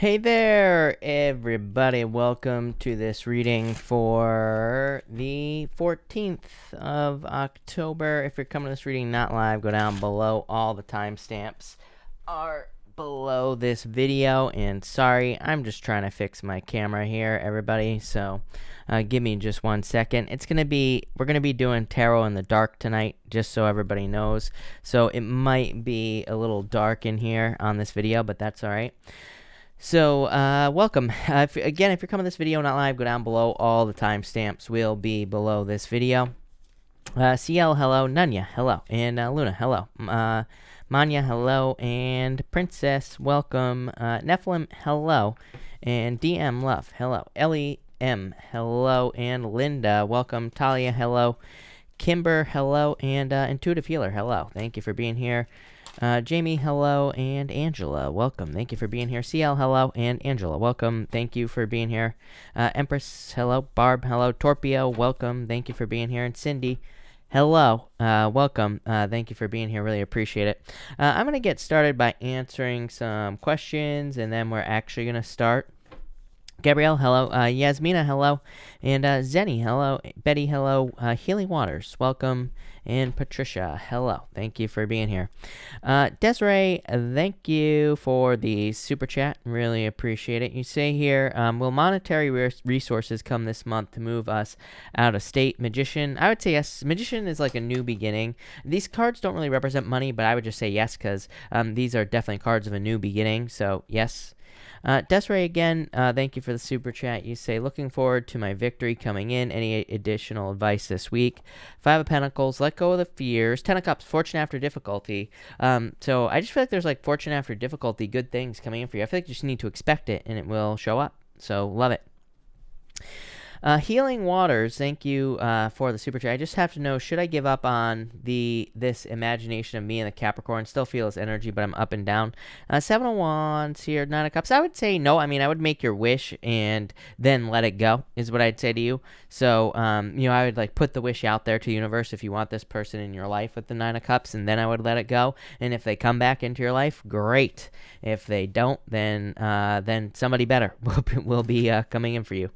Hey there, everybody. Welcome to this reading for the 14th of October. If you're coming to this reading not live, go down below. All the timestamps are below this video. And sorry, I'm just trying to fix my camera here, everybody. So give me just 1 second. We're going to be doing tarot in the dark tonight, just so everybody knows. So it might be a little dark in here on this video, but that's all right. So, welcome. If you're coming to this video not live, go down below. All the timestamps will be below this video. CL, hello. Nunya, hello. And Luna, hello. Manya, hello. And Princess, welcome. Nephilim, hello. And DM, love, hello. Ellie M, hello. And Linda, welcome. Talia, hello. Kimber, hello. And Intuitive Healer, hello. Thank you for being here. Jamie, hello, and Angela, welcome. Thank you for being here. CL, hello, and Angela, welcome. Thank you for being here. Empress, hello. Barb, hello. Torpio, welcome. Thank you for being here. And Cindy, hello, welcome. Thank you for being here. Really appreciate it. I'm going to get started by answering some questions, and then we're actually going to start. Gabrielle, hello. Yasmina, hello. And Zenny, hello. Betty, hello. Healing Waters, welcome. And Patricia, hello. Thank you for being here. Desiree, thank you for the super chat. Really appreciate it. You say here, will monetary resources come this month to move us out of state? Magician, I would say yes. Magician is like a new beginning. These cards don't really represent money, but I would just say yes because these are definitely cards of a new beginning. So yes. Desiree, again, thank you for the super chat. You say, looking forward to my victory coming in. Any additional advice this week? Five of Pentacles, let go of the fears. Ten of Cups, fortune after difficulty. So I just feel like there's like fortune after difficulty, good things coming in for you. I feel like you just need to expect it and it will show up. So love it. Healing Waters, thank you for the super chat. I just have to know, should I give up on this imagination of me and the Capricorn? Still feel this energy, but I'm up and down. Seven of Wands here, Nine of Cups. I would say no. I mean, I would make your wish and then let it go is what I'd say to you. So, I would like put the wish out there to the universe if you want this person in your life with the Nine of Cups, and then I would let it go. And if they come back into your life, great. If they don't, then somebody better will be coming in for you.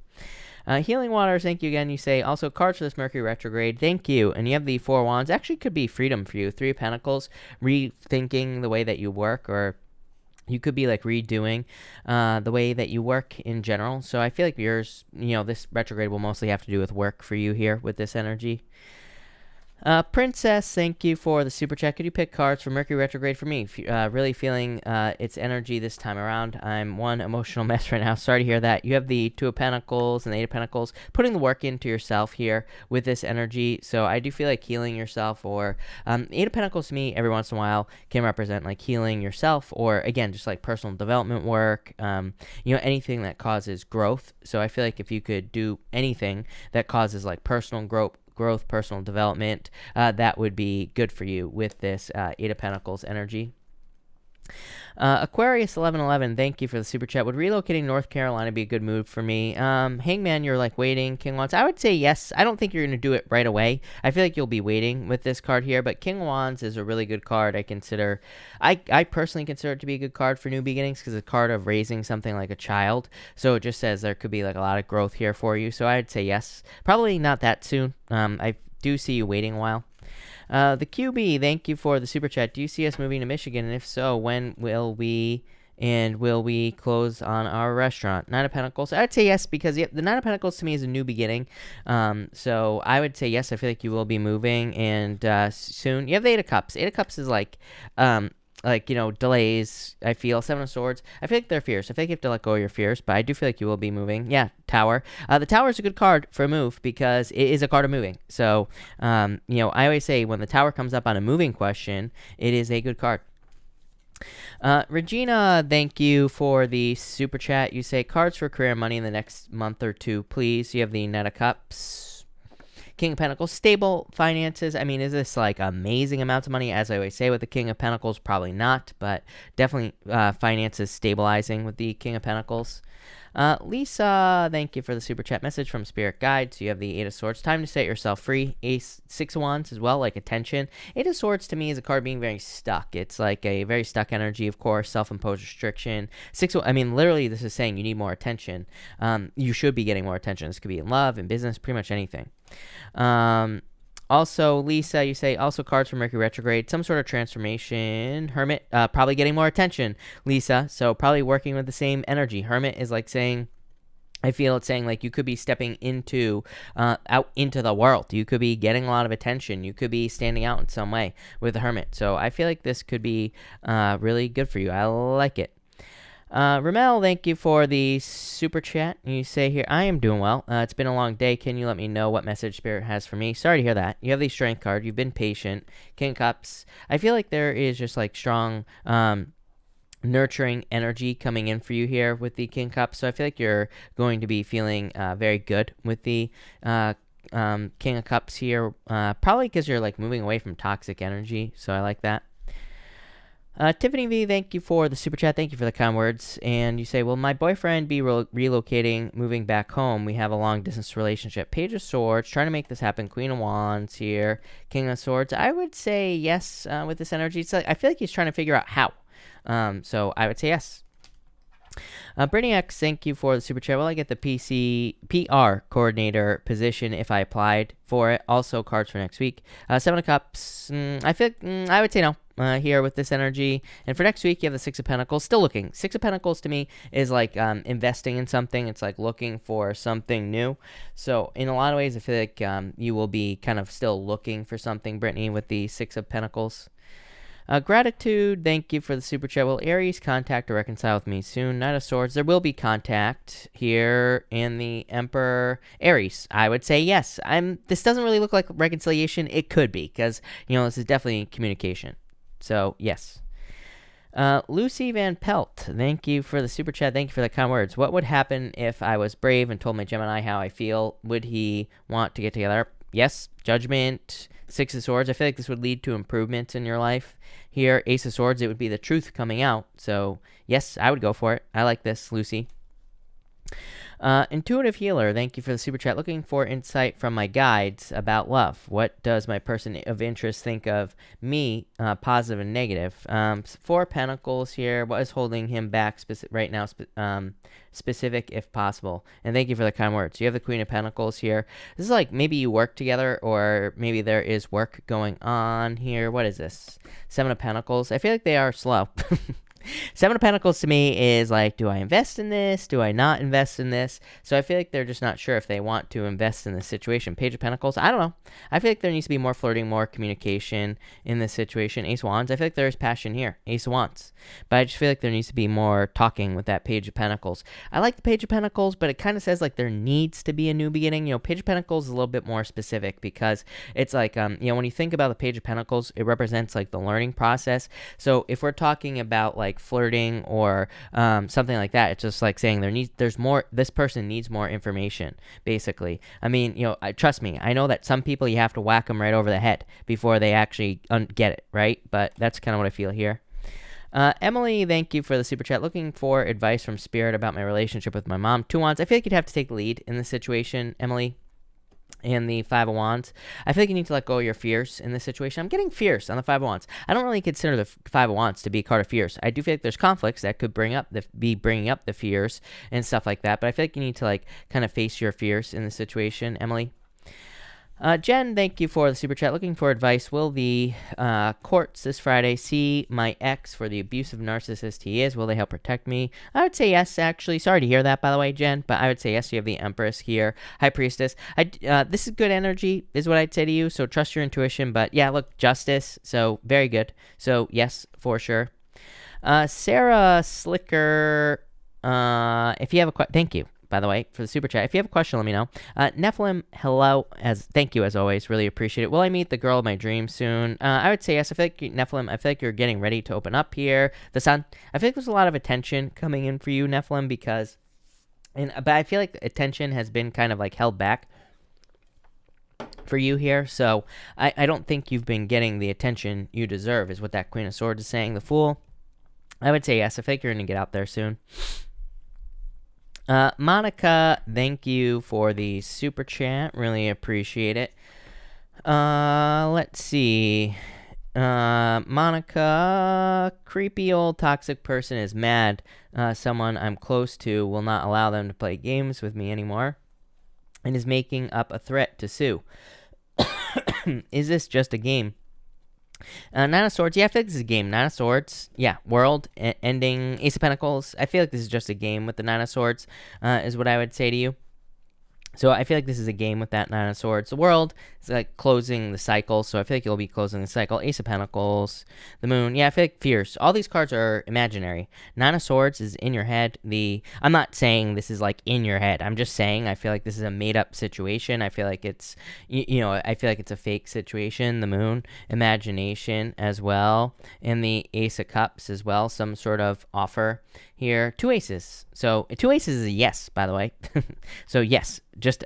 Healing Waters, thank you again. You say, also, cards for this Mercury retrograde, thank you. And you have the Four of Wands. Actually, could be freedom for you. Three of Pentacles, rethinking the way that you work, or you could be like redoing the way that you work in general. So I feel like yours, this retrograde will mostly have to do with work for you here with this energy. Princess, thank you for the super chat. Could you pick cards for Mercury retrograde for me? Really feeling its energy this time around. I'm one emotional mess right now. Sorry to hear that. You have the Two of Pentacles and the Eight of Pentacles. Putting the work into yourself here with this energy. So I do feel like healing yourself, or Eight of Pentacles to me every once in a while can represent like healing yourself, or again, just like personal development work, anything that causes growth. So I feel like if you could do anything that causes like personal growth, personal development, that would be good for you with this Eight of Pentacles energy. Aquarius 1111, thank you for the super chat. Would relocating North Carolina be a good move for me? Hangman, you're like waiting. King Wands, I would say yes. I don't think you're going to do it right away. I feel like you'll be waiting with this card here, but King Wands is a really good card. I personally consider it to be a good card for new beginnings because it's a card of raising something like a child. So it just says there could be like a lot of growth here for you. So I'd say yes. Probably not that soon. I do see you waiting a while. The QB, thank you for the super chat. Do you see us moving to Michigan? And if so, when will we close on our restaurant? Nine of Pentacles, I'd say yes, because the Nine of Pentacles to me is a new beginning. So I would say yes. I feel like you will be moving, and soon. You have the Eight of Cups. Eight of Cups is like delays. I feel Seven of Swords. I feel like they're fears. I feel like you have to let go of your fears, but I do feel like you will be moving. Yeah, Tower. The Tower is a good card for a move because it is a card of moving. So, I always say when the Tower comes up on a moving question, it is a good card. Regina, thank you for the super chat. You say cards for career and money in the next month or two, please. You have the Knight of Cups. King of Pentacles, stable finances. I mean, is this like amazing amounts of money? As I always say with the King of Pentacles, probably not, but definitely finances stabilizing with the King of Pentacles. Lisa, thank you for the super chat message from Spirit Guide. So you have the Eight of Swords. Time to set yourself free. Six of Wands as well, like attention. Eight of Swords to me is a card being very stuck. It's like a very stuck energy, of course, self-imposed restriction. I mean, literally, this is saying you need more attention. You should be getting more attention. This could be in love, in business, pretty much anything. Also, Lisa, you say also cards from Mercury retrograde, some sort of transformation. Hermit, probably getting more attention, Lisa. So probably working with the same energy. Hermit is like saying, I feel it's saying like you could be stepping into out into the world. You could be getting a lot of attention. You could be standing out in some way with the Hermit. So I feel like this could be really good for you. I like it. Ramel, thank you for the super chat. You say here, I am doing well. It's been a long day. Can you let me know what message Spirit has for me? Sorry to hear that. You have the Strength card. You've been patient. King of Cups. I feel like there is just like strong nurturing energy coming in for you here with the King of Cups. So I feel like you're going to be feeling very good with the King of Cups here. Probably because you're like moving away from toxic energy. So I like that. Tiffany V, thank you for the super chat. Thank you for the kind words. And you say, will my boyfriend be relocating, moving back home? We have a long distance relationship. Page of Swords, trying to make this happen. Queen of Wands here. King of Swords. I would say yes with this energy. It's like, I feel like he's trying to figure out how. So I would say yes. Brittany X, thank you for the super chat. Will I get the PR coordinator position if I applied for it? Also, cards for next week. Seven of Cups. I would say no here with this energy. And for next week, you have the Six of Pentacles. Still looking. Six of Pentacles to me is like investing in something. It's like looking for something new. So in a lot of ways, I feel like you will be kind of still looking for something, Brittany, with the Six of Pentacles. Gratitude, thank you for the super chat. Will Aries contact or reconcile with me soon? Knight of Swords, there will be contact here in the Emperor. Aries, I would say yes. This doesn't really look like reconciliation. It could be, because, you know, this is definitely communication. So, yes. Lucy Van Pelt, thank you for the super chat. Thank you for the kind words. What would happen if I was brave and told my Gemini how I feel? Would he want to get together? Yes. Judgment. Six of Swords. I feel like this would lead to improvements in your life. Here, Ace of Swords, it would be the truth coming out. So, yes, I would go for it. I like this, Lucy. Intuitive Healer, thank you for the super chat. Looking for insight from my guides about love. What does my person of interest think of me, positive and negative? Four Pentacles here. What is holding him back right now, specific if possible? And thank you for the kind words. You have the Queen of Pentacles here. This is like maybe you work together, or maybe there is work going on here. What is this? Seven of Pentacles. I feel like they are slow. Seven of Pentacles to me is like, do I invest in this? Do I not invest in this? So I feel like they're just not sure if they want to invest in this situation. Page of Pentacles, I don't know. I feel like there needs to be more flirting, more communication in this situation. Ace of Wands, I feel like there is passion here. Ace of Wands. But I just feel like there needs to be more talking with that Page of Pentacles. I like the Page of Pentacles, but it kind of says like there needs to be a new beginning. You know, Page of Pentacles is a little bit more specific, because it's like, you know, when you think about the Page of Pentacles, it represents like the learning process. So if we're talking about like flirting or something like that, it's just like saying there's more, this person needs more information, basically. I mean, you know, trust me, I know that some people you have to whack them right over the head before they actually get it, right? But that's kind of what I feel here. Emily, thank you for the super chat. Looking for advice from Spirit about my relationship with my mom. Two Wands, I feel like you'd have to take the lead in this situation, Emily. And the Five of Wands, I feel like you need to let go of your fears in this situation. I'm getting fierce on the Five of Wands. I don't really consider the Five of Wands to be a card of fears. I do feel like there's conflicts that could bringing up the fears and stuff like that. But I feel like you need to like kind of face your fears in this situation, Emily. Jen, thank you for the super chat. Looking for advice. Will the courts this Friday see my ex for the abusive narcissist he is? Will they help protect me? I would say yes, actually. Sorry to hear that, by the way, Jen, but I would say yes. You have the Empress here. High Priestess. This is good energy, is what I'd say to you, so trust your intuition. But yeah, look, Justice, so very good. So yes, for sure. Sarah Slicker, if you have a thank you, by the way, for the super chat. If you have a question, let me know. Nephilim, hello. Thank you, as always. Really appreciate it. Will I meet the girl of my dreams soon? I would say yes. I feel like, Nephilim, I feel like you're getting ready to open up here. The Sun, I feel like there's a lot of attention coming in for you, Nephilim, but I feel like attention has been kind of like held back for you here. So I don't think you've been getting the attention you deserve, is what that Queen of Swords is saying. The Fool, I would say yes. I feel like you're going to get out there soon. Monica, thank you for the super chat. Really appreciate it. Let's see. Monica, creepy old toxic person is mad. Someone I'm close to will not allow them to play games with me anymore and is making up a threat to sue. Is this just a game? Nine of Swords. Yeah, I feel like this is a game. Nine of Swords. Yeah, world ending. Ace of Pentacles. I feel like this is just a game with the Nine of Swords, is what I would say to you. So I feel like this is a game with that Nine of Swords. The world is like closing the cycle, so I feel like you'll be closing the cycle. Ace of Pentacles, the Moon. Yeah, I feel like fierce. All these cards are imaginary. Nine of Swords is in your head. I'm not saying this is like in your head. I'm just saying I feel like this is a made-up situation. I feel like it's, I feel like it's a fake situation. The Moon, imagination as well. And the Ace of Cups as well. Some sort of offer here. Two aces. So two aces is a yes, by the way. So yes, just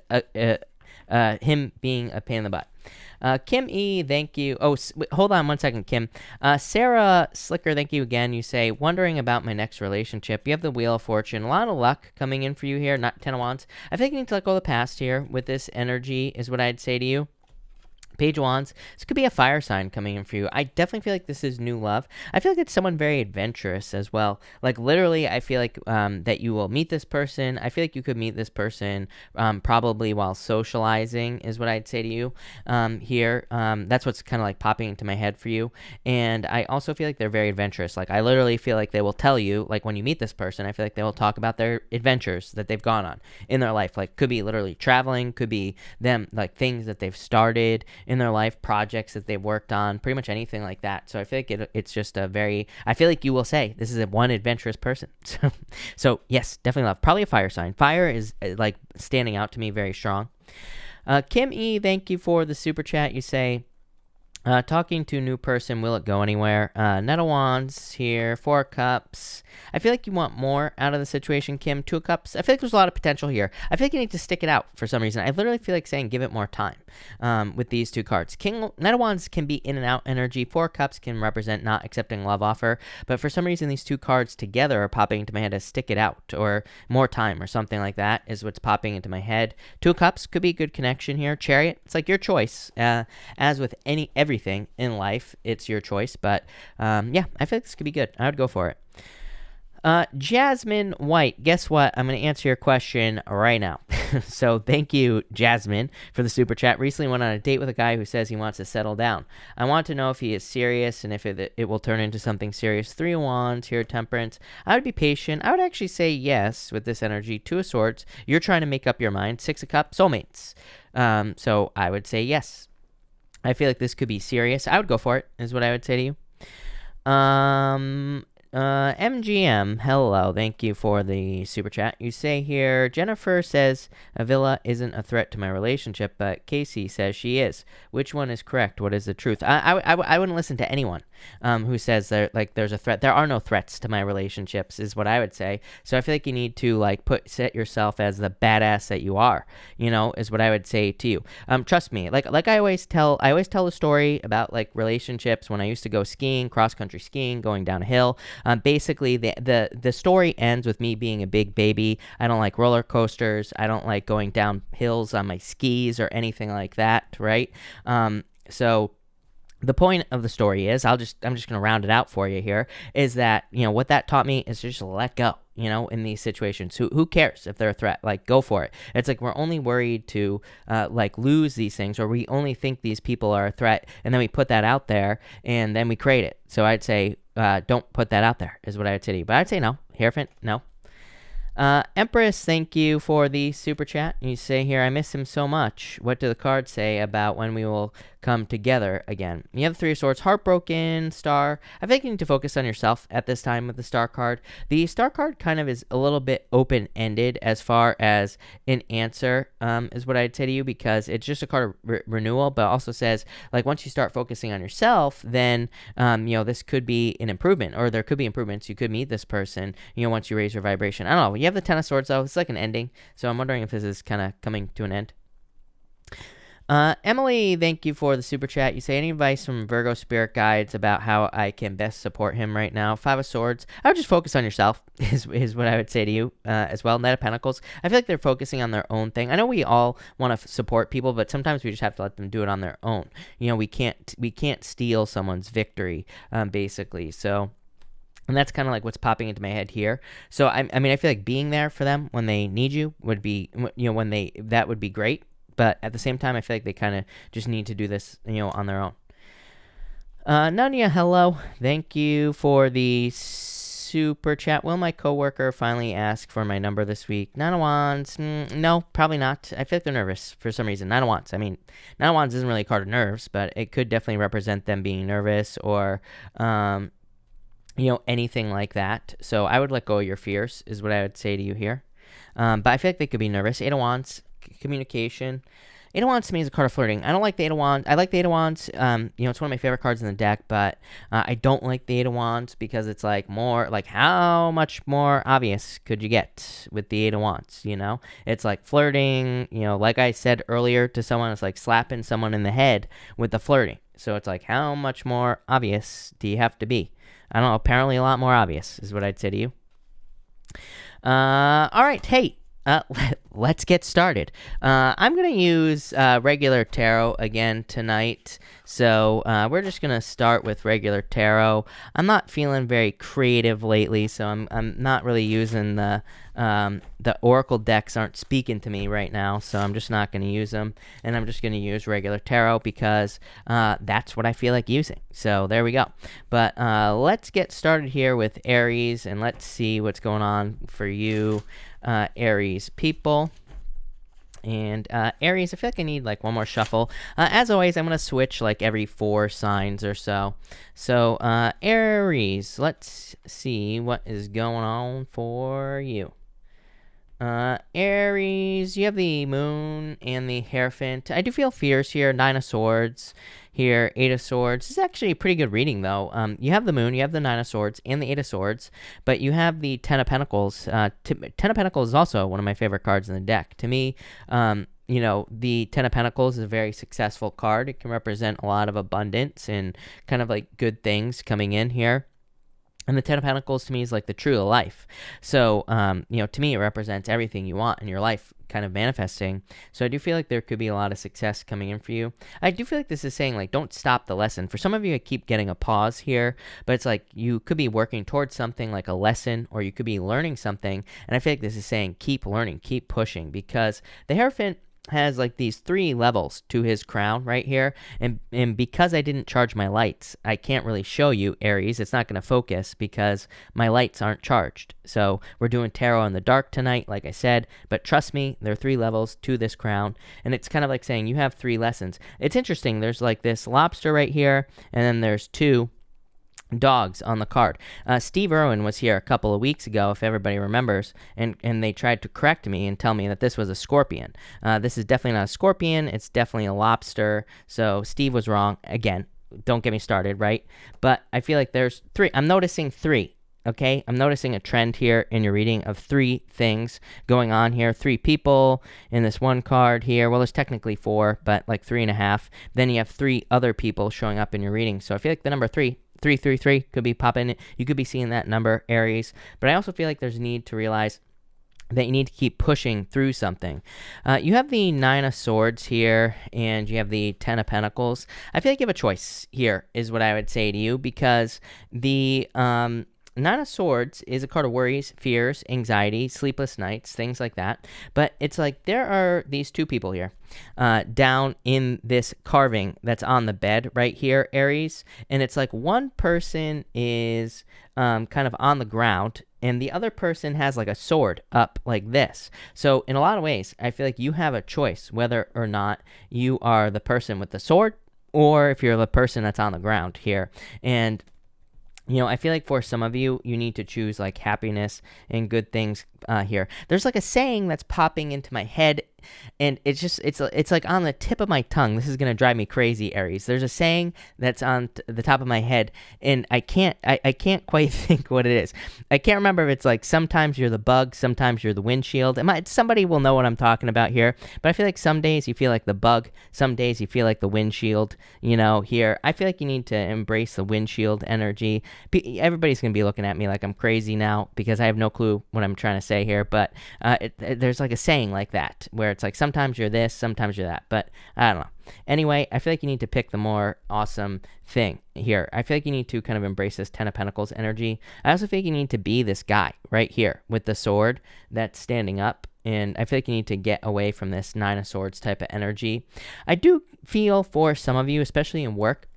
him being a pain in the butt. Kim E, thank you. Oh, hold on 1 second, Kim. Sarah Slicker, thank you again. You say, wondering about my next relationship. You have the Wheel of Fortune. A lot of luck coming in for you here, not 10 of Wands. I think you need to let go of the past here with this energy is what I'd say to you. Page of Wands. This could be a fire sign coming in for you. I definitely feel like this is new love. I feel like it's someone very adventurous as well. Like literally, I feel like that you will meet this person. I feel like you could meet this person probably while socializing is what I'd say to you here. That's what's kind of like popping into my head for you. And I also feel like they're very adventurous. Like I literally feel like they will tell you, like when you meet this person, I feel like they will talk about their adventures that they've gone on in their life. Like could be literally traveling, could be them like things that they've started in their life, projects that they've worked on, pretty much anything like that. So I feel like it's just I feel like you will say this is one adventurous person. So yes, definitely love. Probably a fire sign. Fire is like standing out to me very strong. Kim E, thank you for the super chat. You say, talking to a new person, will it go anywhere? Knight of Wands here, 4 Cups. I feel like you want more out of the situation, Kim. 2 Cups. I feel like there's a lot of potential here. I feel like you need to stick it out for some reason. I literally feel like saying give it more time with these 2 cards. Knight of Wands can be in and out energy. 4 Cups can represent not accepting love offer. But for some reason, these 2 cards together are popping into my head as stick it out or more time or something like that is what's popping into my head. 2 Cups could be a good connection here. Chariot, it's like your choice. As with everything in life, it's your choice. But yeah, I feel like this could be good. I would go for it. Jasmine White, guess what? I'm going to answer your question right now. So thank you, Jasmine, for the super chat. Recently went on a date with a guy who says he wants to settle down. I want to know if he is serious and if it will turn into something serious. 3 of Wands here, Temperance. I would be patient. I would actually say yes with this energy. 2 of Swords. You're trying to make up your mind. 6 of Cups, soulmates. So I would say yes. I feel like this could be serious. I would go for it, is what I would say to you. MGM, hello, thank you for the super chat. You say here, Jennifer says Avila isn't a threat to my relationship, but Casey says she is. Which one is correct? What is the truth? I wouldn't listen to anyone who says there's a threat. There are no threats to my relationships, is what I would say. So I feel like you need to set yourself as the badass that you are, is what I would say to you. Trust me, like I always tell the story about like relationships when I used to go skiing, cross country skiing, going down a hill. Basically, the story ends with me being a big baby. I don't like roller coasters. I don't like going down hills on my skis or anything like that, right? So the point of the story is, I'm just going to round it out for you here, is that, what that taught me is just let go, in these situations. Who cares if they're a threat? Like, go for it. It's like we're only worried to, lose these things, or we only think these people are a threat, and then we put that out there, and then we create it. So I'd say, don't put that out there, is what I would say to you. But I'd say no. Hierophant, no. Empress, thank you for the super chat. You say here, I miss him so much. What do the cards say about when we will come together again? You have the 3 of Swords, heartbroken, Star. I think you need to focus on yourself at this time with the Star card. The Star card kind of is a little bit open-ended as far as an answer, is what I'd say to you, because it's just a card of renewal, but also says, like, once you start focusing on yourself, then, this could be an improvement, or there could be improvements. You could meet this person, once you raise your vibration. I don't know. You have the 10 of Swords, though. It's like an ending, so I'm wondering if this is kind of coming to an end. Emily, thank you for the super chat. You say, any advice from Virgo spirit guides about how I can best support him right now? Five of Swords. I would just focus on yourself is what I would say to you as well. Knight of Pentacles. I feel like they're focusing on their own thing. I know we all want to support people, but sometimes we just have to let them do it on their own. We can't steal someone's victory, basically. So. And that's kind of like what's popping into my head here. So I mean, I feel like being there for them when they need you would be, that would be great. But at the same time, I feel like they kind of just need to do this, on their own. Nanya, hello. Thank you for the super chat. Will my coworker finally ask for my number this week? Nine of Wands. No, probably not. I feel like they're nervous for some reason. Nine of Wands. I mean, Nine of Wands isn't really a card of nerves, but it could definitely represent them being nervous or, anything like that. So I would let go of your fears is what I would say to you here. But I feel like they could be nervous. Eight of Wands, communication. Eight of Wands to me is a card of flirting. I don't like the Eight of Wands. I like the Eight of Wands. It's one of my favorite cards in the deck, but I don't like the Eight of Wands because it's like more, like how much more obvious could you get with the Eight of Wands, It's like flirting, like I said earlier to someone, it's like slapping someone in the head with the flirting. So it's like, how much more obvious do you have to be? I don't know, apparently a lot more obvious is what I'd say to you. All right, hey, let's get started. I'm going to use regular tarot again tonight. So we're just going to start with regular tarot. I'm not feeling very creative lately, so I'm not really using the Oracle decks aren't speaking to me right now, so I'm just not going to use them. And I'm just going to use regular tarot because that's what I feel like using. So there we go. But let's get started here with Aries, and let's see what's going on for you, Aries people. And Aries, I feel like I need like one more shuffle. As always, I'm going to switch like every 4 signs or so. So Aries, let's see what is going on for you. Aries, you have the Moon and the Hierophant. I do feel fears here. 9 of Swords here, 8 of Swords. This is actually a pretty good reading, though. You have the Moon, you have the 9 of Swords, and the 8 of Swords, but you have the 10 of Pentacles. 10 of Pentacles is also one of my favorite cards in the deck. To me, the 10 of Pentacles is a very successful card. It can represent a lot of abundance and kind of like good things coming in here. And the 10 of Pentacles to me is like the true life. So, to me, it represents everything you want in your life kind of manifesting. So I do feel like there could be a lot of success coming in for you. I do feel like this is saying, like, don't stop the lesson. For some of you, I keep getting a pause here, but it's like you could be working towards something like a lesson, or you could be learning something. And I feel like this is saying keep learning, keep pushing, because the Hierophant has like these 3 levels to his crown right here, and because I didn't charge my lights, I can't really show you, Aries. It's not going to focus because my lights aren't charged. So we're doing tarot in the dark tonight, like I said, but trust me, there are 3 levels to this crown, and it's kind of like saying you have 3 lessons. It's interesting, there's like this lobster right here, and then there's 2 dogs on the card. Steve Irwin was here a couple of weeks ago, if everybody remembers, and they tried to correct me and tell me that this was a scorpion. This is definitely not a scorpion. It's definitely a lobster. So Steve was wrong. Again, don't get me started, right? But I feel like there's 3. I'm noticing 3. Okay, I'm noticing a trend here in your reading of 3 things going on here. 3 people in this one card here. Well, there's technically 4, but like 3.5. Then you have 3 other people showing up in your reading. So I feel like the number 333 could be popping. You could be seeing that number, Aries. But I also feel like there's a need to realize that you need to keep pushing through something. You have the 9 of Swords here, and you have the 10 of Pentacles. I feel like you have a choice here, is what I would say to you, because the 9 of Swords is a card of worries, fears, anxiety, sleepless nights, things like that. But it's like there are these 2 people here down in this carving that's on the bed right here, Aries. And it's like one person is kind of on the ground, and the other person has like a sword up like this. So in a lot of ways, I feel like you have a choice whether or not you are the person with the sword or if you're the person that's on the ground here. And I feel like for some of you, you need to choose like happiness and good things here. There's like a saying that's popping into my head, and it's like on the tip of my tongue. This is gonna drive me crazy, Aries. There's a saying that's on the top of my head, and I can't quite think what it is. I can't remember if it's like sometimes you're the bug, sometimes you're the windshield. Somebody will know what I'm talking about here, but I feel like some days you feel like the bug, some days you feel like the windshield. Here I feel like you need to embrace the windshield energy. Everybody's gonna be looking at me like I'm crazy now because I have no clue what I'm trying to say here, but there's like a saying like that where it's like sometimes you're this, sometimes you're that, but I don't know. Anyway, I feel like you need to pick the more awesome thing here. I feel like you need to kind of embrace this Ten of Pentacles energy. I also feel like you need to be this guy right here with the sword that's standing up, and I feel like you need to get away from this Nine of Swords type of energy. I do feel for some of you, especially in work,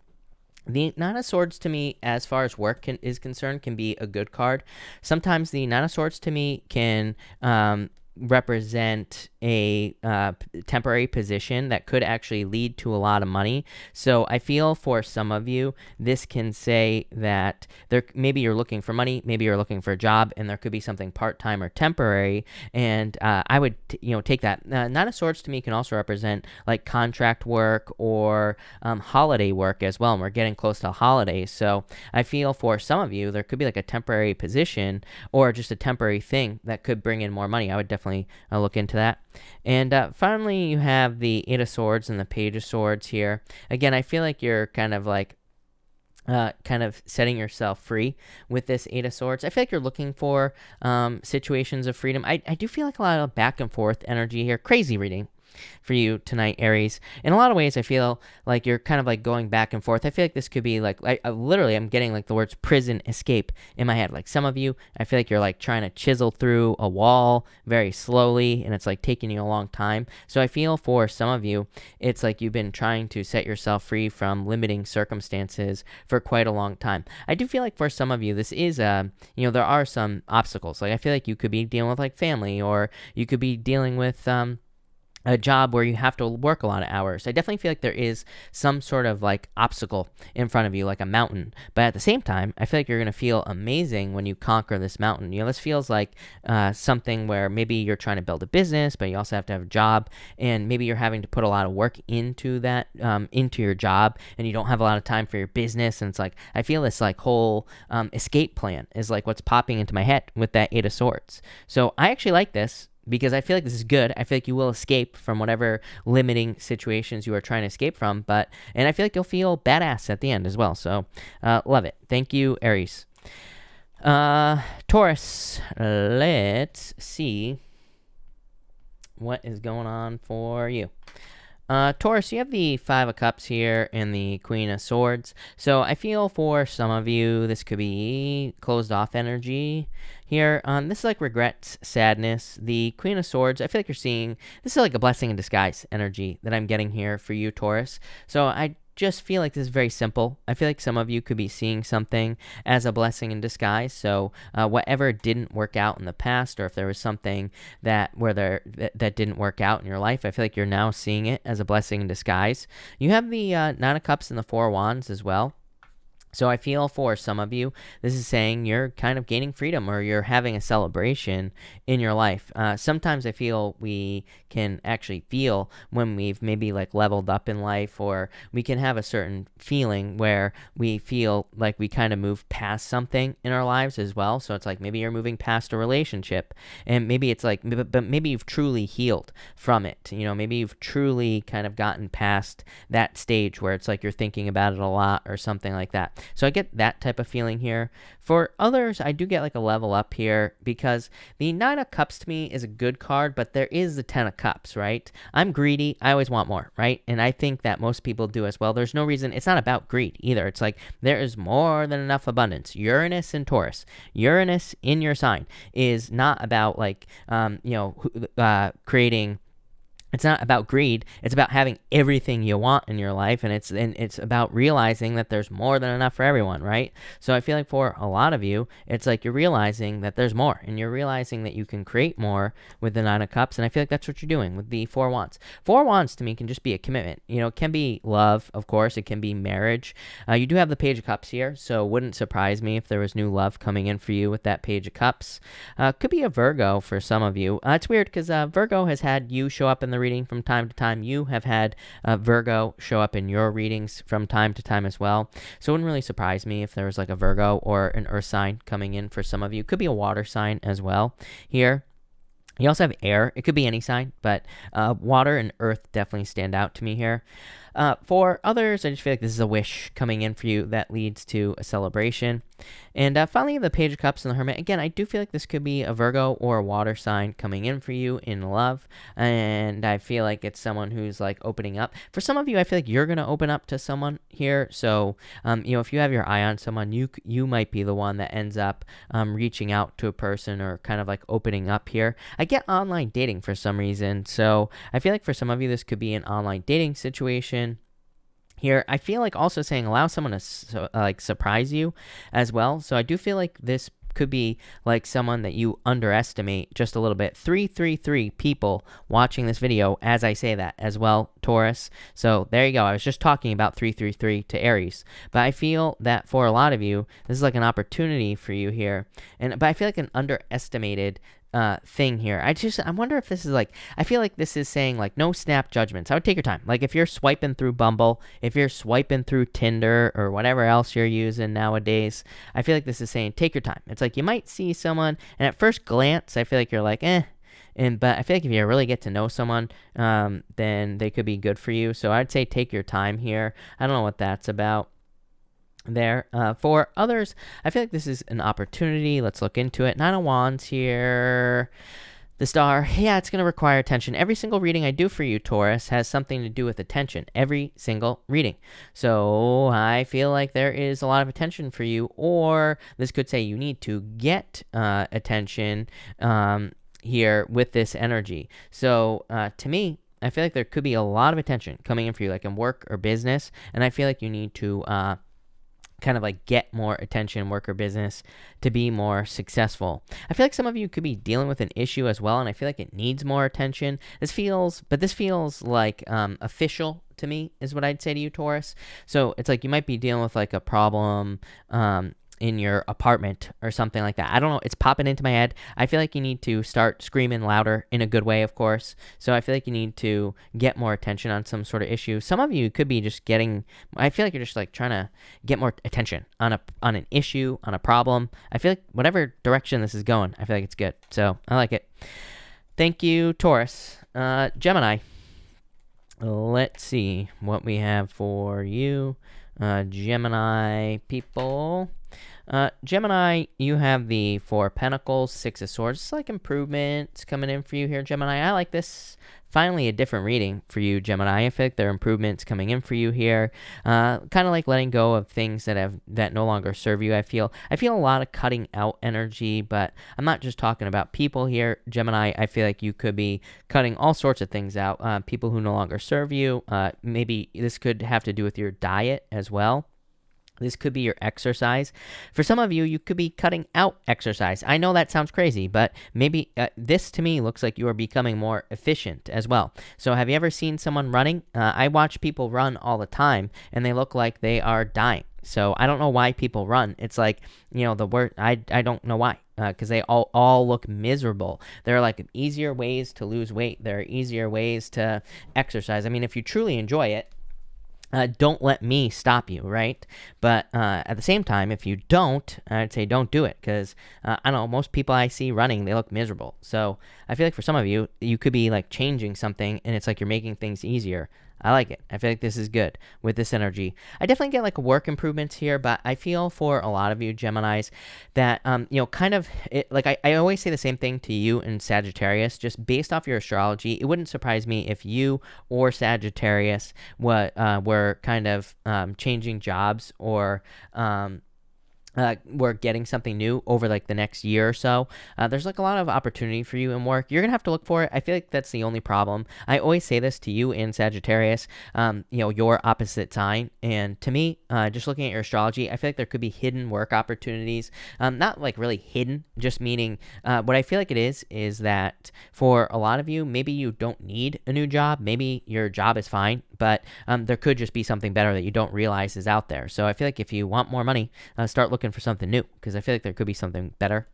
the Nine of Swords to me, as far as work is concerned, can be a good card. Sometimes the Nine of Swords to me can represent a temporary position that could actually lead to a lot of money. So I feel for some of you, this can say that maybe you're looking for money, maybe you're looking for a job, and there could be something part-time or temporary. And I would take that. Nine of Swords to me can also represent like contract work or holiday work as well. And we're getting close to holidays, so I feel for some of you there could be like a temporary position or just a temporary thing that could bring in more money. I would definitely look into that. And finally, you have the Eight of Swords and the Page of Swords here. Again, I feel like you're kind of like kind of setting yourself free with this Eight of Swords. I feel like you're looking for situations of freedom. I do feel like a lot of back and forth energy here. Crazy reading for you tonight, Aries. In a lot of ways, I feel like you're kind of like going back and forth. I feel like this could be like literally I'm getting like the words prison escape in my head. Like some of you, I feel like you're like trying to chisel through a wall very slowly, and it's like taking you a long time. So I feel for some of you, it's like you've been trying to set yourself free from limiting circumstances for quite a long time. I do feel like for some of you, this is there are some obstacles. Like I feel like you could be dealing with like family, or you could be dealing with a job where you have to work a lot of hours. I definitely feel like there is some sort of like obstacle in front of you, like a mountain. But at the same time, I feel like you're going to feel amazing when you conquer this mountain. This feels like something where maybe you're trying to build a business, but you also have to have a job, and maybe you're having to put a lot of work into that, into your job, and you don't have a lot of time for your business. And it's like, I feel this like whole escape plan is like what's popping into my head with that Eight of Swords. So I actually like this, because I feel like this is good. I feel like you will escape from whatever limiting situations you are trying to escape from, and I feel like you'll feel badass at the end as well. So, love it. Thank you, Aries. Taurus, let's see what is going on for you. Taurus, you have the Five of Cups here and the Queen of Swords. So I feel for some of you, this could be closed off energy here. This is like regrets, sadness. The Queen of Swords, I feel like you're seeing, this is like a blessing in disguise energy that I'm getting here for you, Taurus. So I just feel like this is very simple. I feel like some of you could be seeing something as a blessing in disguise. So whatever didn't work out in the past, or if there was something that didn't work out in your life, I feel like you're now seeing it as a blessing in disguise. You have the Nine of Cups and the Four of Wands as well. So I feel for some of you, this is saying you're kind of gaining freedom, or you're having a celebration in your life. Sometimes I feel we can actually feel when we've maybe like leveled up in life, or we can have a certain feeling where we feel like we kind of moved past something in our lives as well. So it's like maybe you're moving past a relationship, and maybe it's like, but maybe you've truly healed from it. Maybe you've truly kind of gotten past that stage where it's like you're thinking about it a lot or something like that. So I get that type of feeling here. For others, I do get like a level up here, because the Nine of Cups to me is a good card, but there is the Ten of Cups, right? I'm greedy. I always want more, right? And I think that most people do as well. There's no reason. It's not about greed either. It's like there is more than enough abundance. Uranus and Taurus. Uranus in your sign is not about like, creating it's not about greed. It's about having everything you want in your life, and it's about realizing that there's more than enough for everyone, right? So I feel like for a lot of you, it's like you're realizing that there's more, and you're realizing that you can create more with the Nine of Cups, and I feel like that's what you're doing with the Four Wands. Four Wands to me can just be a commitment. You know, it can be love, of course. It can be marriage. You do have the Page of Cups here, so it wouldn't surprise me if there was new love coming in for you with that Page of Cups. Could be a Virgo for some of you. It's weird because Virgo has had you show up in the reading from time to time. You have had Virgo show up in your readings from time to time as well. So it wouldn't really surprise me if there was like a Virgo or an earth sign coming in for some of you. Could be a water sign as well here. You also have air. It could be any sign, but water and earth definitely stand out to me here. For others, I just feel like this is a wish coming in for you that leads to a celebration. And finally, the Page of Cups and the Hermit. Again, I do feel like this could be a Virgo or a water sign coming in for you in love. And I feel like it's someone who's like opening up. For some of you, I feel like you're going to open up to someone here. So, you know, if you have your eye on someone, you might be the one that ends up reaching out to a person or kind of like opening up here. I get online dating for some reason. So I feel like for some of you, this could be an online dating situation. Here, I feel like also saying allow someone to like surprise you as well. So I do feel like this could be like someone that you underestimate just a little bit. 333 people watching this video as I say that as well, Taurus. So there you go. I was just talking about 333 to Aries. But I feel that for a lot of you, this is like an opportunity for you here. But I feel like an underestimated thing here. I wonder if this is like, I feel like this is saying like no snap judgments. I would take your time. Like if you're swiping through Bumble, if you're swiping through Tinder or whatever else you're using nowadays, I feel like this is saying take your time. It's like you might see someone and at first glance, I feel like you're like, but I feel like if you really get to know someone, then they could be good for you. So I'd say take your time here. I don't know what that's about there. For others, I feel like this is an opportunity. Let's look into it. Nine of Wands here. The Star. Yeah, it's going to require attention. Every single reading I do for you, Taurus, has something to do with attention. Every single reading. So I feel like there is a lot of attention for you, or this could say you need to get attention here with this energy. So to me, I feel like there could be a lot of attention coming in for you, like in work or business, and I feel like you need to kind of like get more attention, work or business, to be more successful. I feel like some of you could be dealing with an issue as well, and I feel like it needs more attention. This feels like official to me is what I'd say to you, Taurus. So it's like you might be dealing with like a problem in your apartment or something like that. I don't know. It's popping into my head. I feel like you need to start screaming louder in a good way, of course. So I feel like you need to get more attention on some sort of issue. Some of you could be just I feel like you're just like trying to get more attention on an issue, on a problem. I feel like whatever direction this is going, I feel like it's good. So I like it. Thank you, Taurus. Gemini. Let's see what we have for you. Gemini people. Gemini, you have the Four of Pentacles, Six of Swords. It's like improvements coming in for you here, Gemini. I like this. Finally, a different reading for you, Gemini. I feel like there are improvements coming in for you here. Kind of like letting go of things that no longer serve you. I feel a lot of cutting out energy, but I'm not just talking about people here, Gemini. I feel like you could be cutting all sorts of things out. People who no longer serve you. Maybe this could have to do with your diet as well. This could be your exercise. For some of you, you could be cutting out exercise. I know that sounds crazy, but maybe this to me looks like you are becoming more efficient as well. So have you ever seen someone running? I watch people run all the time, and they look like they are dying. So I don't know why people run. It's like, the word, I don't know why. Because they all look miserable. There are like easier ways to lose weight. There are easier ways to exercise. I mean, if you truly enjoy it, don't let me stop you, right? But at the same time, if you don't, I'd say don't do it because, I don't know, most people I see running, they look miserable. So I feel like for some of you, you could be like changing something and it's like you're making things easier. I like it. I feel like this is good with this energy. I definitely get like work improvements here, but I feel for a lot of you Geminis that, I always say the same thing to you and Sagittarius, just based off your astrology. It wouldn't surprise me if you or Sagittarius were kind of changing jobs or we're getting something new over like the next year or so. There's like a lot of opportunity for you in work. You're gonna have to look for it. I feel like that's the only problem. I always say this to you in Sagittarius, your opposite sign. And to me, just looking at your astrology, I feel like there could be hidden work opportunities. Not like really hidden, just meaning what I feel like it is that for a lot of you, maybe you don't need a new job. Maybe your job is fine, but there could just be something better that you don't realize is out there. So I feel like if you want more money, start looking for something new, because I feel like there could be something better.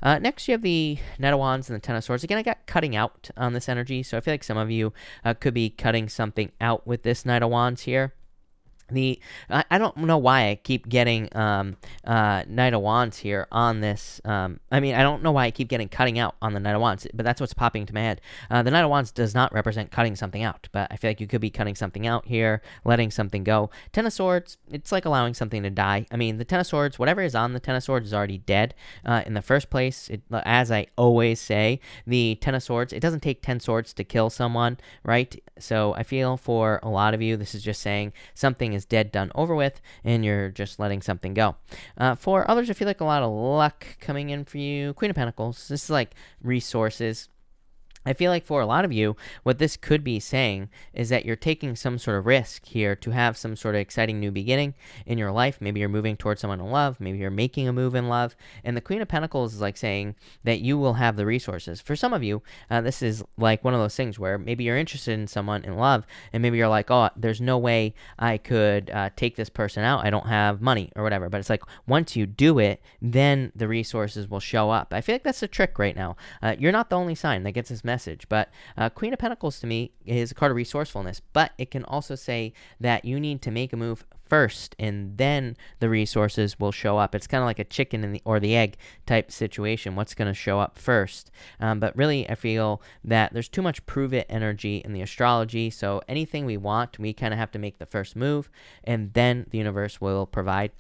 Next, you have the Knight of Wands and the Ten of Swords. Again, I got cutting out on this energy, so I feel like some of you could be cutting something out with this Knight of Wands here. I don't know why I keep getting Knight of Wands here on this. I don't know why I keep getting cutting out on the Knight of Wands, but that's what's popping into my head. The Knight of Wands does not represent cutting something out, but I feel like you could be cutting something out here, letting something go. Ten of Swords, it's like allowing something to die. I mean, the Ten of Swords, whatever is on the Ten of Swords is already dead in the first place. As I always say, the Ten of Swords, it doesn't take 10 swords to kill someone, right? So I feel for a lot of you, this is just saying something is dead, done, over with, and you're just letting something go. For others, I feel like a lot of luck coming in for you. Queen of Pentacles, this is like resources. I feel like for a lot of you, what this could be saying is that you're taking some sort of risk here to have some sort of exciting new beginning in your life. Maybe you're moving towards someone in love. Maybe you're making a move in love. And the Queen of Pentacles is like saying that you will have the resources. For some of you, this is like one of those things where maybe you're interested in someone in love, and maybe you're like, oh, there's no way I could take this person out. I don't have money or whatever. But it's like once you do it, then the resources will show up. I feel like that's the trick right now. You're not the only sign that gets this message, but Queen of Pentacles to me is a card of resourcefulness, but it can also say that you need to make a move first and then the resources will show up. It's kind of like a chicken or the egg type situation. What's going to show up first? But really, I feel that there's too much prove it energy in the astrology. So anything we want, we kind of have to make the first move, and then the universe will provide.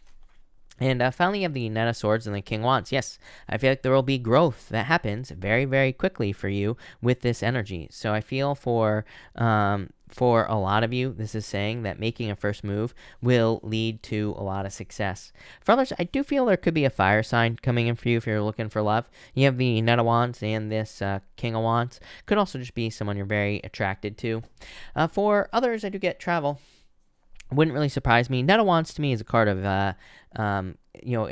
And finally, you have the Knight of Swords and the King of Wands. Yes, I feel like there will be growth that happens very, very quickly for you with this energy. So I feel for a lot of you, this is saying that making a first move will lead to a lot of success. For others, I do feel there could be a fire sign coming in for you if you're looking for love. You have the Knight of Wands and this King of Wands. Could also just be someone you're very attracted to. For others, I do get travel. Wouldn't really surprise me. Knight of Wands to me is a card of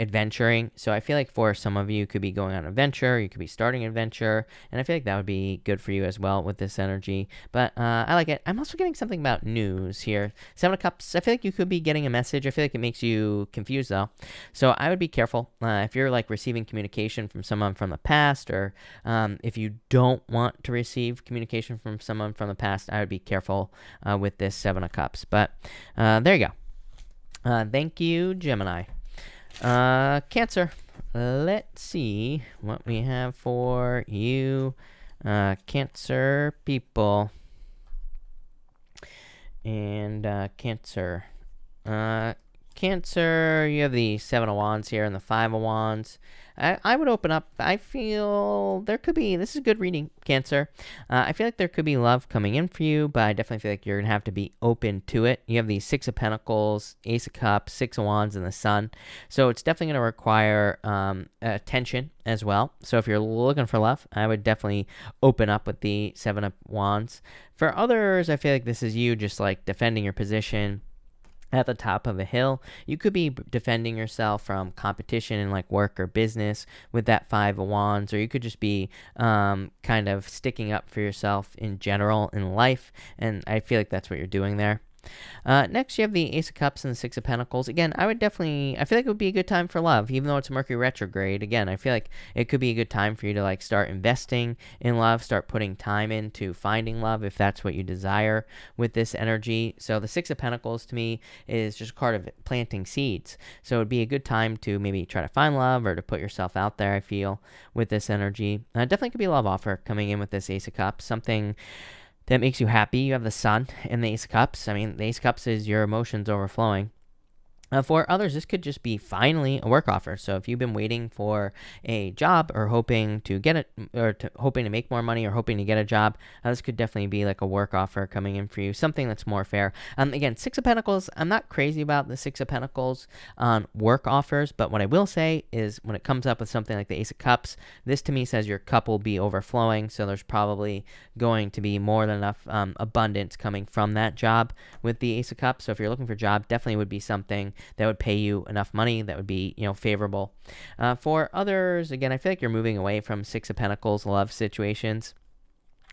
adventuring. So I feel like for some of you, could be going on an adventure, you could be starting an adventure, and I feel like that would be good for you as well with this energy. But I like it. I'm also getting something about news here. Seven of Cups, I feel like you could be getting a message. I feel like it makes you confused though. So I would be careful if you're like receiving communication from someone from the past, or if you don't want to receive communication from someone from the past, I would be careful with this Seven of Cups. But there you go. Thank you, Gemini. Cancer. Let's see what we have for you, Cancer people. And Cancer. Cancer, you have the Seven of Wands here and the Five of Wands. I would open up. I feel there could be, this is a good reading, Cancer. I feel like there could be love coming in for you, but I definitely feel like you're going to have to be open to it. You have the Six of Pentacles, Ace of Cups, Six of Wands, and the Sun. So it's definitely going to require attention as well. So if you're looking for love, I would definitely open up with the Seven of Wands. For others, I feel like this is you just like defending your position at the top of a hill. You could be defending yourself from competition in like work or business with that Five of Wands, or you could just be kind of sticking up for yourself in general in life, and I feel like that's what you're doing there. Next, you have the Ace of Cups and the Six of Pentacles. Again, I feel like it would be a good time for love, even though it's Mercury retrograde. Again, I feel like it could be a good time for you to like start investing in love, start putting time into finding love if that's what you desire with this energy. So the Six of Pentacles to me is just a card of planting seeds. So it would be a good time to maybe try to find love or to put yourself out there, I feel, with this energy. Definitely could be a love offer coming in with this Ace of Cups, something that makes you happy. You have the Sun and the Ace of Cups. I mean, the Ace of Cups is your emotions overflowing. For others, this could just be finally a work offer. So if you've been waiting for a job or hoping to get it, or hoping to make more money or hoping to get a job, this could definitely be like a work offer coming in for you, something that's more fair. Again, Six of Pentacles, I'm not crazy about the Six of Pentacles on work offers, but what I will say is when it comes up with something like the Ace of Cups, this to me says your cup will be overflowing. So there's probably going to be more than enough abundance coming from that job with the Ace of Cups. So if you're looking for a job, definitely would be something that would pay you enough money that would be, favorable. For others, again, I feel like you're moving away from Six of Pentacles love situations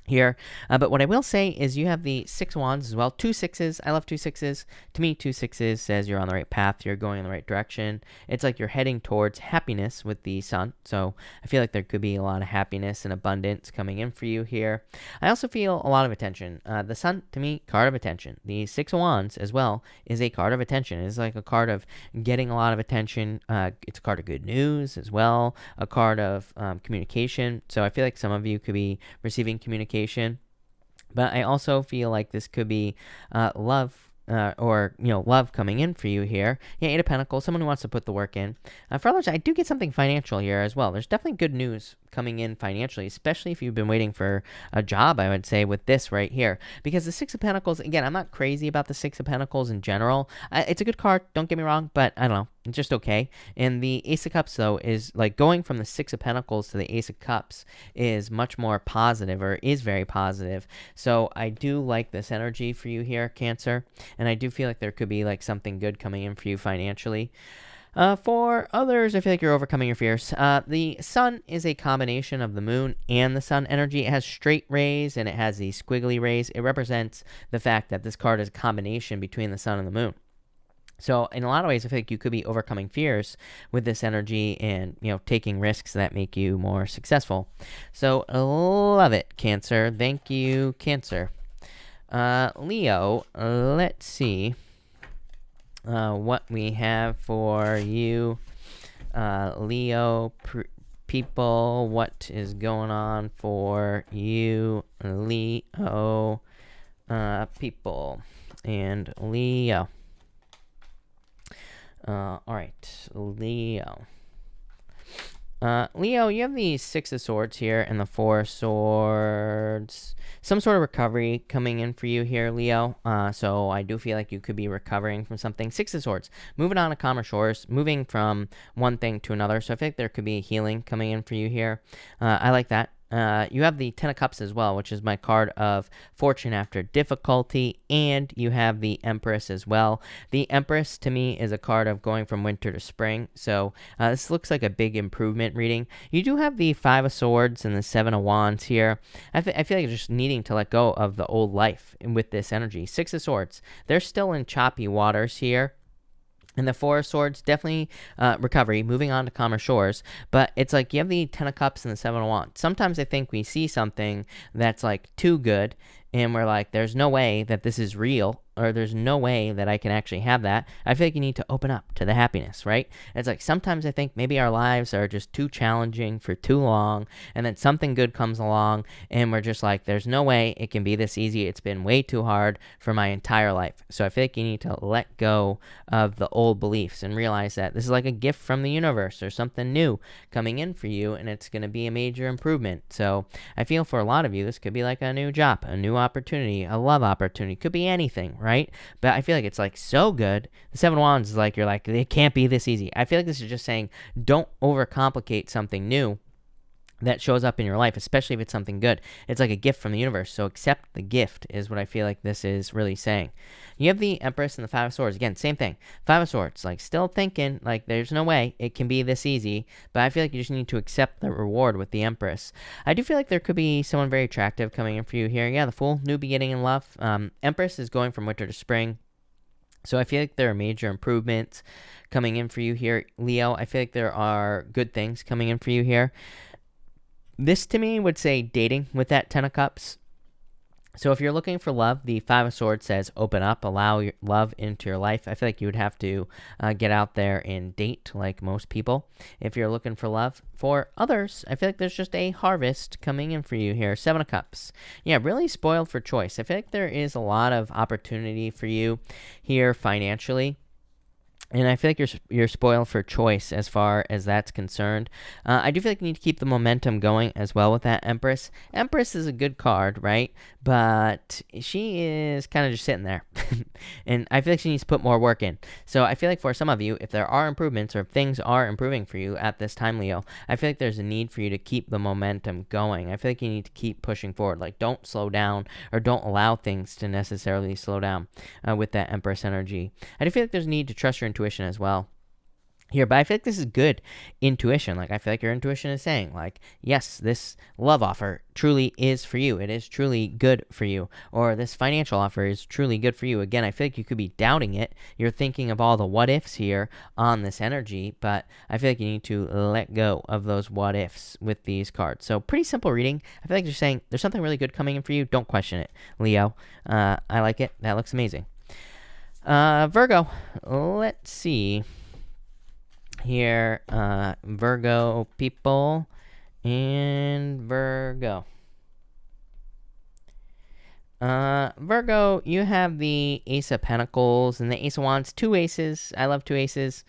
here. But what I will say is you have the Six of Wands as well. 2 sixes. I love 2 sixes. To me, 2 sixes says you're on the right path. You're going in the right direction. It's like you're heading towards happiness with the sun. So I feel like there could be a lot of happiness and abundance coming in for you here. I also feel a lot of attention. The sun, to me, card of attention. The 6 of Wands as well is a card of attention. It's like a card of getting a lot of attention. It's a card of good news as well. A card of communication. So I feel like some of you could be receiving communication. But I also feel like this could be love or love coming in for you here. Yeah, 8 of Pentacles, someone who wants to put the work in. For others, I do get something financial here as well. There's definitely good news coming in financially, especially if you've been waiting for a job, I would say, with this right here. Because the Six of Pentacles, again, I'm not crazy about the Six of Pentacles in general. It's a good card, don't get me wrong, but I don't know, it's just okay. And the Ace of Cups, though, is like going from the Six of Pentacles to the Ace of Cups is much more positive, or is very positive. So I do like this energy for you here, Cancer, and I do feel like there could be like something good coming in for you financially. For others, I feel like you're overcoming your fears. The sun is a combination of the moon and the sun energy. It has straight rays and it has these squiggly rays. It represents the fact that this card is a combination between the sun and the moon. So in a lot of ways, I feel like you could be overcoming fears with this energy and, taking risks that make you more successful. So love it, Cancer. Thank you, Cancer. Leo, let's see what we have for you. Leo people, what is going on for you, Leo people and Leo? All right, Leo. Leo, you have the Six of Swords here and the Four of Swords. Some sort of recovery coming in for you here, Leo. So I do feel like you could be recovering from something. Six of Swords, moving on to calmer shores, moving from one thing to another. So I think there could be healing coming in for you here. I like that. You have the Ten of Cups as well, which is my card of fortune after difficulty, and you have the Empress as well. The Empress, to me, is a card of going from winter to spring, so this looks like a big improvement reading. You do have the Five of Swords and the Seven of Wands here. I feel like you're just needing to let go of the old life with this energy. Six of Swords, they're still in choppy waters here. And the Four of Swords, definitely recovery, moving on to calmer shores. But it's like you have the Ten of Cups and the Seven of Wands. Sometimes I think we see something that's like too good, and we're like, there's no way that this is real, or there's no way that I can actually have that. I feel like you need to open up to the happiness, right? It's like sometimes I think maybe our lives are just too challenging for too long, and then something good comes along, and we're just like, there's no way it can be this easy. It's been way too hard for my entire life. So I feel like you need to let go of the old beliefs and realize that this is like a gift from the universe or something new coming in for you, and it's going to be a major improvement. So I feel for a lot of you, this could be like a new job, a new opportunity, a love opportunity, could be anything, right? But I feel like it's like so good. The Seven of Wands is like, you're like, it can't be this easy. I feel like this is just saying, don't overcomplicate something new that shows up in your life, especially if it's something good. It's like a gift from the universe, so accept the gift is what I feel like this is really saying. You have the Empress and the Five of Swords. Again, same thing. Five of Swords, like still thinking, like there's no way it can be this easy, but I feel like you just need to accept the reward with the Empress. I do feel like there could be someone very attractive coming in for you here. Yeah, the Fool, new beginning in love. Empress is going from winter to spring. So I feel like there are major improvements coming in for you here, Leo. I feel like there are good things coming in for you here. This, to me, would say dating with that Ten of Cups. So if you're looking for love, the Five of Swords says open up, allow your love into your life. I feel like you would have to get out there and date like most people if you're looking for love. For others, I feel like there's just a harvest coming in for you here. Seven of Cups. Yeah, really spoiled for choice. I feel like there is a lot of opportunity for you here financially. And I feel like you're spoiled for choice as far as that's concerned. I do feel like you need to keep the momentum going as well with that Empress. Empress is a good card, right? But she is kind of just sitting there. And I feel like she needs to put more work in. So I feel like for some of you, if there are improvements or if things are improving for you at this time, Leo, I feel like there's a need for you to keep the momentum going. I feel like you need to keep pushing forward. Like, don't slow down or don't allow things to necessarily slow down with that Empress energy. I do feel like there's a need to trust your intuition as well here, but I feel like this is good intuition. Like, I feel like your intuition is saying, like, yes, this love offer truly is for you. It is truly good for you. Or this financial offer is truly good for you. Again, I feel like you could be doubting it. You're thinking of all the what ifs here on this energy, but I feel like you need to let go of those what ifs with these cards. So pretty simple reading. I feel like you're saying there's something really good coming in for you. Don't question it, Leo. I like it. That looks amazing. Virgo, let's see here. Virgo people and Virgo. Virgo, you have the Ace of Pentacles and the Ace of Wands. Two aces. I love two aces.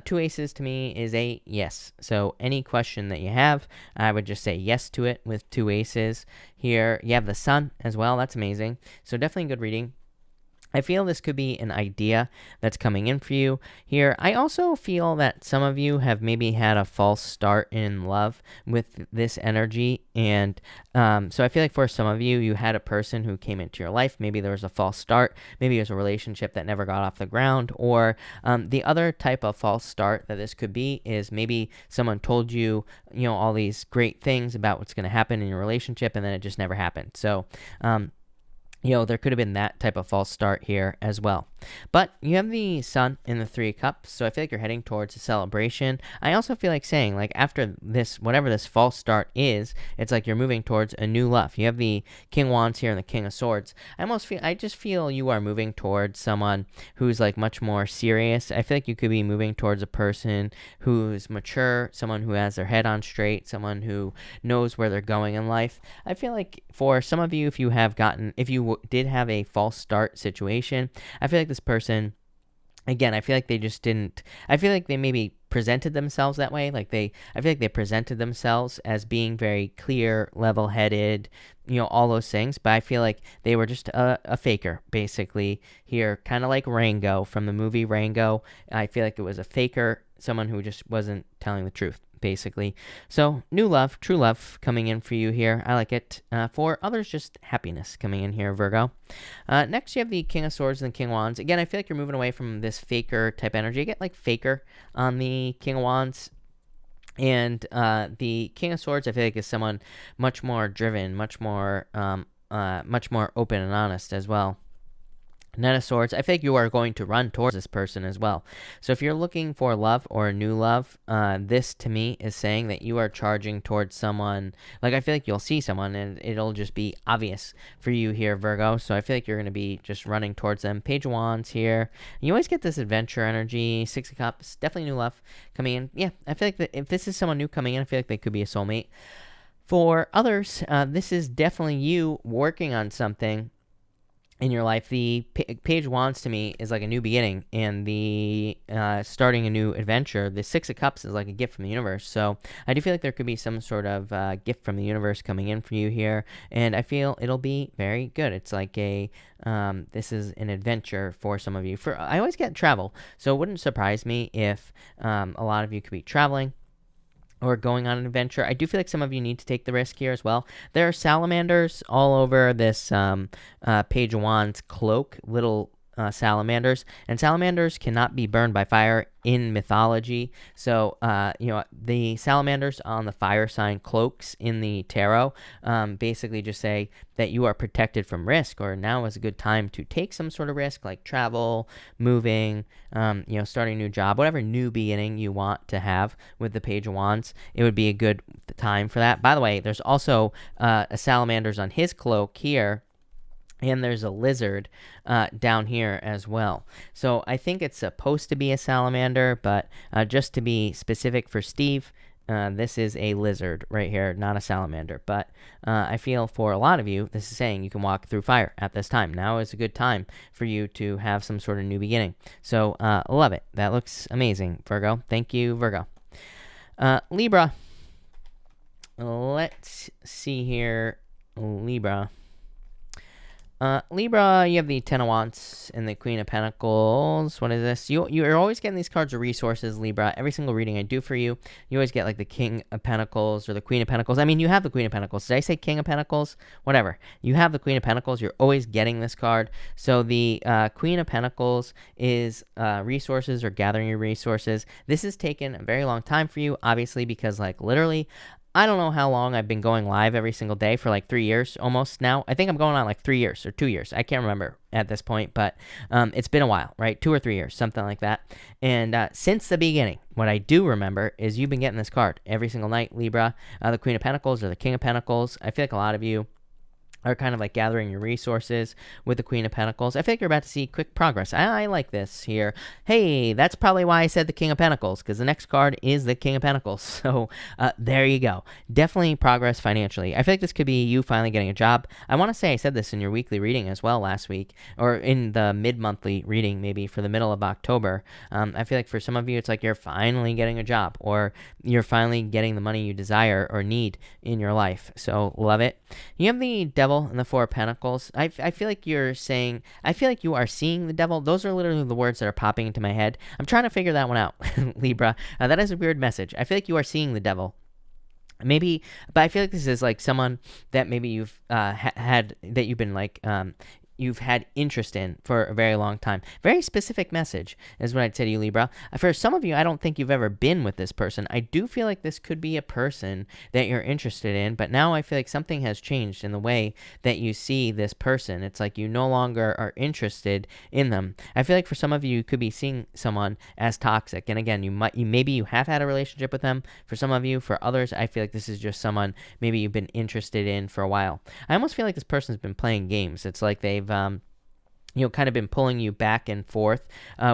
Two aces to me is a yes. So any question that you have, I would just say yes to it with two aces. Here, you have the Sun as well. That's amazing. So definitely good reading. I feel this could be an idea that's coming in for you here. I also feel that some of you have maybe had a false start in love with this energy. And so I feel like for some of you, you had a person who came into your life. Maybe there was a false start. Maybe it was a relationship that never got off the ground. Or the other type of false start that this could be is maybe someone told you, all these great things about what's going to happen in your relationship, and then it just never happened. So, there could have been that type of false start here as well. But you have the Sun in the Three of Cups, so I feel like you're heading towards a celebration. I also feel like saying, like, after this, whatever this false start is, it's like you're moving towards a new love. You have the King of Wands here and the King of Swords. I just feel you are moving towards someone who's, like, much more serious. I feel like you could be moving towards a person who's mature, someone who has their head on straight, someone who knows where they're going in life. I feel like for some of you, if you did have a false start situation, I feel like this person, again, I feel like they just didn't, I feel like they maybe presented themselves that way. I feel like they presented themselves as being very clear, level-headed, all those things. But I feel like they were just a faker, basically, here, kind of like Rango from the movie Rango. I feel like it was a faker, someone who just wasn't telling the truth, basically. So new love, true love coming in for you here. I like it. For others, just happiness coming in here, Virgo. Next, you have the King of Swords and the King of Wands. Again, I feel like you're moving away from this faker type energy. You get like faker on the King of Wands. And the King of Swords, I feel like, is someone much more driven, much more open and honest as well. Knight of Swords, I feel like you are going to run towards this person as well. So if you're looking for love or a new love, this to me is saying that you are charging towards someone. Like, I feel like you'll see someone and it'll just be obvious for you here, Virgo. So I feel like you're going to be just running towards them. Page of Wands here. You always get this adventure energy. Six of Cups, definitely new love coming in. Yeah, I feel like if this is someone new coming in, I feel like they could be a soulmate. For others, this is definitely you working on something in your life. The Page of Wands to me is like a new beginning, and the starting a new adventure. The Six of Cups is like a gift from the universe. So I do feel like there could be some sort of gift from the universe coming in for you here, and I feel it'll be very good. It's like this is an adventure for some of you. I always get travel, so it wouldn't surprise me if a lot of you could be traveling or going on an adventure. I do feel like some of you need to take the risk here as well. There are salamanders all over this Page of Wands cloak, little salamanders, and salamanders cannot be burned by fire in mythology. So, the salamanders on the fire sign cloaks in the tarot basically just say that you are protected from risk, or now is a good time to take some sort of risk, like travel, moving, starting a new job, whatever new beginning you want to have with the Page of Wands. It would be a good time for that. By the way, there's also a salamanders on his cloak here, and there's a lizard down here as well. So I think it's supposed to be a salamander, but just to be specific for Steve, This is a lizard right here, not a salamander. But I feel for a lot of you, this is saying you can walk through fire at this time. Now is a good time for you to have some sort of new beginning. So love it. That looks amazing, Virgo. Thank you, Virgo. Libra. Let's see here. Libra. Libra, you have the Ten of Wands and the Queen of Pentacles. What is this? You're always getting these cards of resources, Libra. Every single reading I do for you, you always get like the King of Pentacles or the Queen of Pentacles. I mean, you have the Queen of Pentacles. Did I say King of Pentacles? Whatever. You have the Queen of Pentacles. You're always getting this card. So the Queen of Pentacles is resources or gathering your resources. This has taken a very long time for you, obviously, because like literally, I don't know how long I've been going live every single day for like 3 years almost now. I think I'm going on like 3 years or 2 years. I can't remember at this point, but it's been a while, right? 2 or 3 years, something like that. And since the beginning, what I do remember is you've been getting this card every single night, Libra, the Queen of Pentacles or the King of Pentacles. I feel like a lot of you are kind of like gathering your resources with the Queen of Pentacles. I feel like you're about to see quick progress. I like this here. Hey, that's probably why I said the King of Pentacles, because the next card is the King of Pentacles. So there you go. Definitely progress financially. I feel like this could be you finally getting a job. I want to say I said this in your weekly reading as well last week, or in the mid-monthly reading maybe for the middle of October. I feel like for some of you, it's like you're finally getting a job, or you're finally getting the money you desire or need in your life. So love it. You have the Devil and the Four of Pentacles. I feel like you're saying, I feel like you are seeing the devil. Those are literally the words that are popping into my head. I'm trying to figure that one out, Libra. That is a weird message. I feel like you are seeing the devil. Maybe, but I feel like this is like someone that maybe you've had, that you've been like, you've had interest in for a very long time. Very specific message is what I'd say to you, Libra. For some of you, I don't think you've ever been with this person. I do feel like this could be a person that you're interested in, but now I feel like something has changed in the way that you see this person. It's like you no longer are interested in them. I feel like for some of you, you could be seeing someone as toxic. And again, maybe you have had a relationship with them. For some of you, for others, I feel like this is just someone maybe you've been interested in for a while. I almost feel like this person's been playing games. It's like they've kind of been pulling you back and forth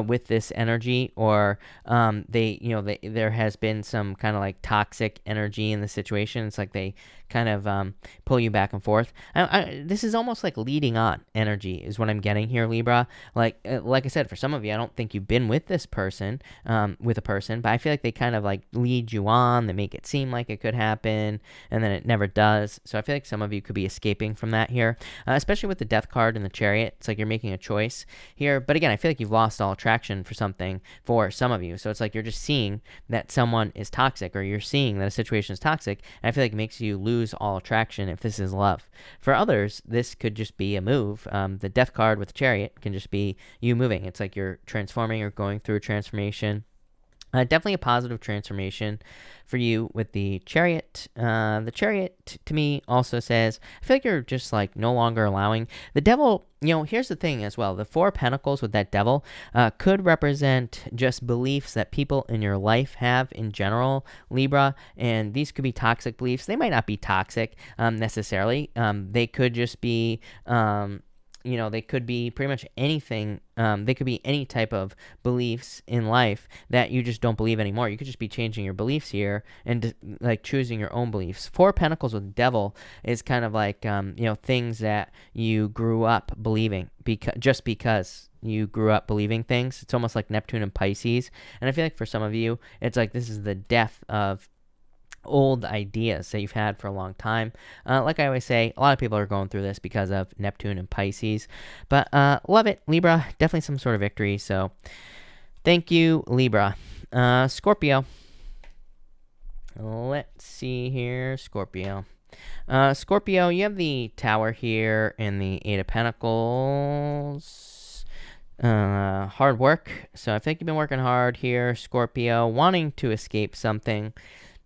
with this energy, or there has been some kind of like toxic energy in the situation. It's like they kind of pull you back and forth. This is almost like leading on energy is what I'm getting here, Libra. Like I said, for some of you, I don't think you've been with this person, but I feel like they kind of like lead you on. They make it seem like it could happen, and then it never does. So I feel like some of you could be escaping from that here, especially with the Death card and the Chariot. It's like you're making a choice here. But again, I feel like you've lost all attraction for something for some of you. So it's like you're just seeing that someone is toxic, or you're seeing that a situation is toxic, and I feel like it makes you lose all attraction if this is love. For others, this could just be a move. The Death card with the Chariot can just be you moving. It's like you're transforming or going through a transformation. Definitely a positive transformation for you with the Chariot. The Chariot, to me, also says, I feel like you're just like no longer allowing the devil. Here's the thing as well. The Four of Pentacles with that devil could represent just beliefs that people in your life have in general, Libra. And these could be toxic beliefs. They might not be toxic necessarily. They could just be they could be pretty much anything. They could be any type of beliefs in life that you just don't believe anymore. You could just be changing your beliefs here and like choosing your own beliefs. Four of Pentacles with devil is kind of like, things that you grew up believing because you grew up believing things. It's almost like Neptune and Pisces. And I feel like for some of you, it's like this is the death of old ideas that you've had for a long time. Like I always say, a lot of people are going through this because of Neptune and Pisces. But love it, Libra. Definitely some sort of victory. So thank you, Libra. Scorpio. Let's see here. Scorpio. Scorpio, you have the Tower here and the Eight of Pentacles. Hard work. So I think you've been working hard here, Scorpio, wanting to escape something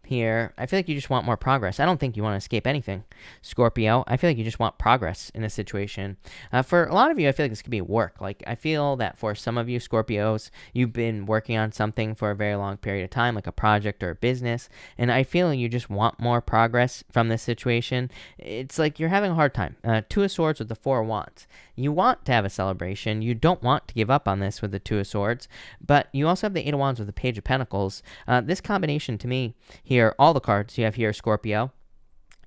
here. I feel like you just want more progress. I don't think you want to escape anything, Scorpio. I feel like you just want progress in a situation. For a lot of you, I feel like this could be work. Like, I feel that for some of you, Scorpios, you've been working on something for a very long period of time, like a project or a business, and I feel you just want more progress from this situation. It's like you're having a hard time. Two of Swords with the Four of Wands. You want to have a celebration. You don't want to give up on this with the Two of Swords, but you also have the Eight of Wands with the Page of Pentacles. This combination to me here here all the cards you have here, Scorpio,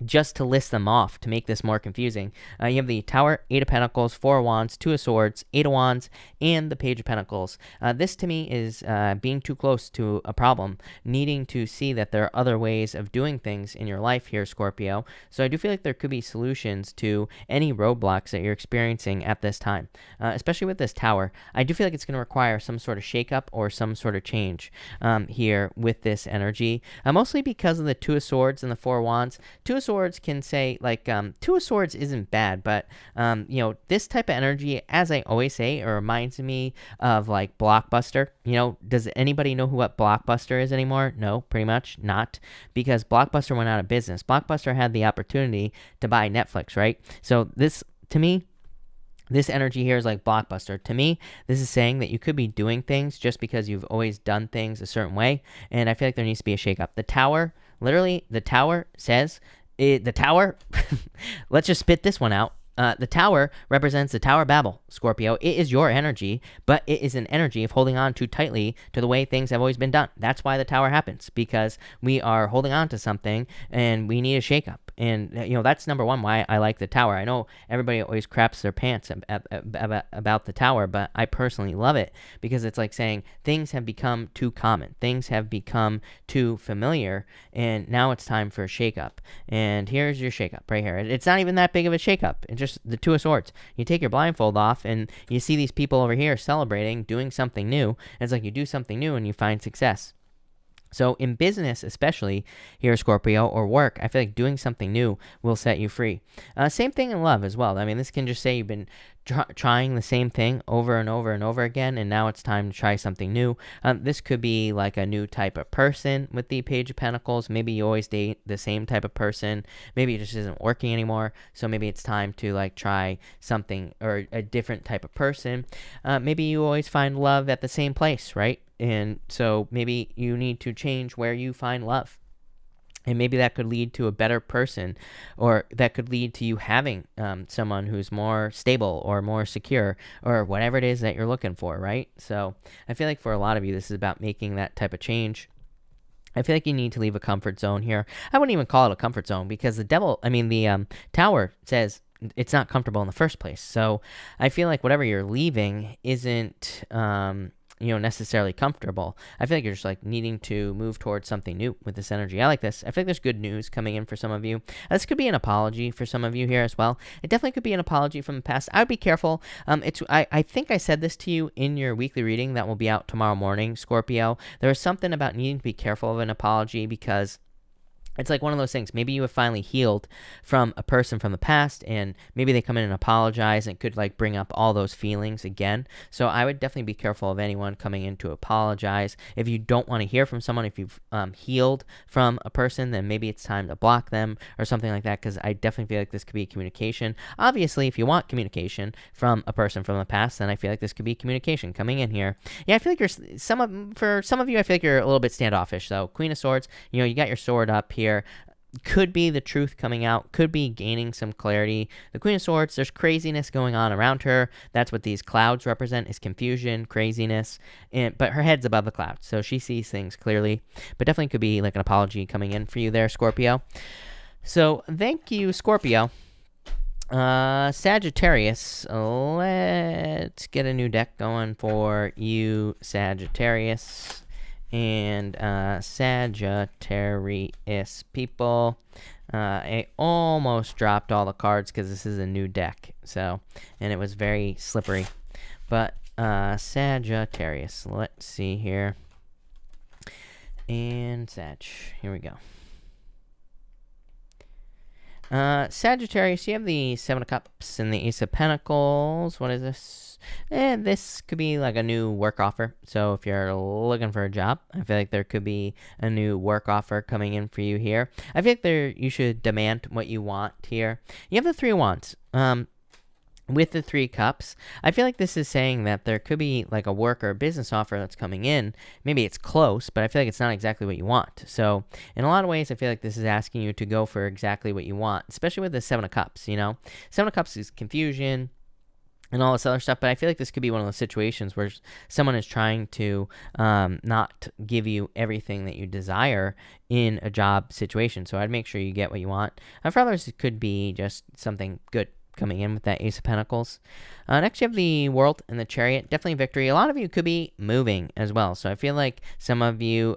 just to list them off to make this more confusing. You have the Tower, 8 of Pentacles, 4 of Wands, 2 of Swords, 8 of Wands, and the Page of Pentacles. This to me is being too close to a problem, needing to see that there are other ways of doing things in your life here, Scorpio. So I do feel like there could be solutions to any roadblocks that you're experiencing at this time, especially with this Tower. I do feel like it's going to require some sort of shakeup or some sort of change here with this energy, mostly because of the 2 of Swords and the 4 of Wands. 2 of Swords can say, like, 2 of Swords isn't bad, but this type of energy, as I always say, it reminds me of like Blockbuster. Does anybody know what Blockbuster is anymore? No, pretty much not, because Blockbuster went out of business. Blockbuster had the opportunity to buy Netflix, right? So this, to me, this energy here is like Blockbuster. To me, this is saying that you could be doing things just because you've always done things a certain way, and I feel like there needs to be a shakeup. The Tower, literally, the Tower says, the Tower, let's just spit this one out. The Tower represents the Tower of Babel, Scorpio. It is your energy, but it is an energy of holding on too tightly to the way things have always been done. That's why the Tower happens, because we are holding on to something and we need a shakeup. And, that's number one why I like the Tower. I know everybody always craps their pants about the Tower, but I personally love it because it's like saying things have become too common. Things have become too familiar, and now it's time for a shakeup. And here's your shakeup right here. It's not even that big of a shakeup. It's just the 2 of Swords. You take your blindfold off, and you see these people over here celebrating, doing something new. And it's like you do something new, and you find success. So in business, especially here, Scorpio, or work, I feel like doing something new will set you free. Same thing in love as well. I mean, this can just say you've been trying the same thing over and over and over again, and now it's time to try something new. This could be like a new type of person with the Page of Pentacles. Maybe you always date the same type of person. Maybe it just isn't working anymore. So maybe it's time to like try something or a different type of person. Maybe you always find love at the same place, right? And so maybe you need to change where you find love. And maybe that could lead to a better person, or that could lead to you having someone who's more stable or more secure, or whatever it is that you're looking for, right? So I feel like for a lot of you, this is about making that type of change. I feel like you need to leave a comfort zone here. I wouldn't even call it a comfort zone, because the Tower says it's not comfortable in the first place. So I feel like whatever you're leaving isn't necessarily comfortable. I feel like you're just like needing to move towards something new with this energy. I like this. I feel like there's good news coming in for some of you. This could be an apology for some of you here as well. It definitely could be an apology from the past. I would be careful. I think I said this to you in your weekly reading that will be out tomorrow morning, Scorpio. There is something about needing to be careful of an apology, because it's like one of those things. Maybe you have finally healed from a person from the past, and maybe they come in and apologize, and it could like bring up all those feelings again. So I would definitely be careful of anyone coming in to apologize. If you don't want to hear from someone, if you've healed from a person, then maybe it's time to block them or something like that, because I definitely feel like this could be communication. Obviously, if you want communication from a person from the past, then I feel like this could be communication coming in here. Yeah, I feel like for some of you, I feel like you're a little bit standoffish, though. Queen of Swords, you got your sword up here. Could be the truth coming out, could be gaining some clarity. The Queen of Swords, there's craziness going on around her. That's what these clouds represent, is confusion, craziness, but her head's above the clouds, so she sees things clearly. But definitely could be like an apology coming in for you there, Scorpio. So thank you, Scorpio. Sagittarius, let's get a new deck going for you, Sagittarius. And Sagittarius people, I almost dropped all the cards because this is a new deck, and it was very slippery. But Sagittarius, let's see here. And here we go. Sagittarius, you have the 7 of Cups and the Ace of Pentacles. What is this? And this could be like a new work offer. So if you're looking for a job, I feel like there could be a new work offer coming in for you here. I feel like you should demand what you want here. You have the 3 of Wands. With the 3 Cups, I feel like this is saying that there could be like a work or a business offer that's coming in. Maybe it's close, but I feel like it's not exactly what you want. So in a lot of ways, I feel like this is asking you to go for exactly what you want, especially with the 7 of Cups, 7 of Cups is confusion. and all this other stuff. But I feel like this could be one of those situations where someone is trying to not give you everything that you desire in a job situation. So I'd make sure you get what you want. For others, it could be just something good coming in with that Ace of Pentacles. Next, you have the World and the Chariot. Definitely victory. A lot of you could be moving as well. So I feel like some of you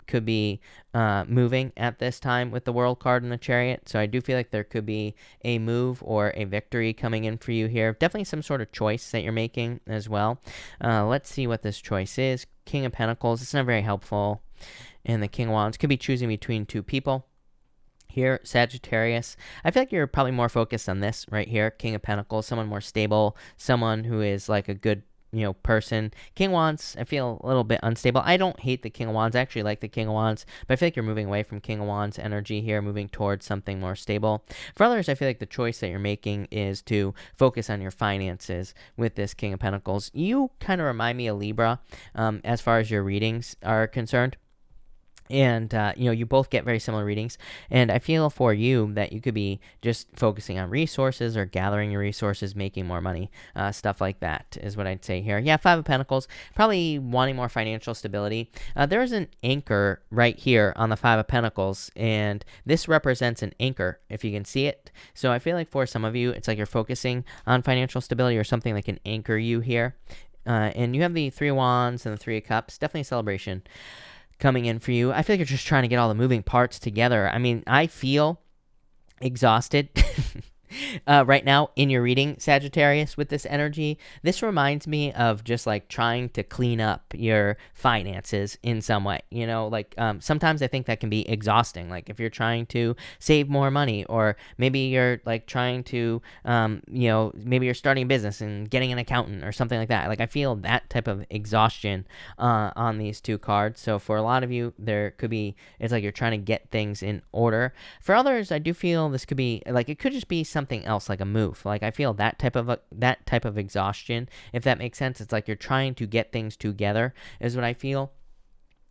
could be moving at this time with the World card and the Chariot. So I do feel like there could be a move or a victory coming in for you here. Definitely some sort of choice that you're making as well. Let's see what this choice is. King of Pentacles. It's not very helpful. And the King of Wands could be choosing between two people. Here, Sagittarius, I feel like you're probably more focused on this right here, King of Pentacles, someone more stable, someone who is like a good, person. King of Wands, I feel a little bit unstable. I don't hate the King of Wands. I actually like the King of Wands, but I feel like you're moving away from King of Wands energy here, moving towards something more stable. For others, I feel like the choice that you're making is to focus on your finances with this King of Pentacles. You kind of remind me of Libra as far as your readings are concerned. And, you both get very similar readings. And I feel for you that you could be just focusing on resources or gathering your resources, making more money, stuff like that is what I'd say here. Yeah, Five of Pentacles, probably wanting more financial stability. There's an anchor right here on the Five of Pentacles, and this represents an anchor, if you can see it. So I feel like for some of you, it's like you're focusing on financial stability or something that can anchor you here. And you have the Three of Wands and the Three of Cups, definitely a celebration coming in for you. I feel like you're just trying to get all the moving parts together. I mean, I feel exhausted right now in your reading, Sagittarius, with this energy. This reminds me of just like trying to clean up your finances in some way. Sometimes I think that can be exhausting. Like if you're trying to save more money, or maybe you're like trying to, maybe you're starting a business and getting an accountant or something like that. Like I feel that type of exhaustion on these two cards. So for a lot of you, it's like you're trying to get things in order. For others, I do feel this could be like, it could just be something else, like a move. Like I feel that type of exhaustion, if that makes sense. It's like you're trying to get things together is what I feel.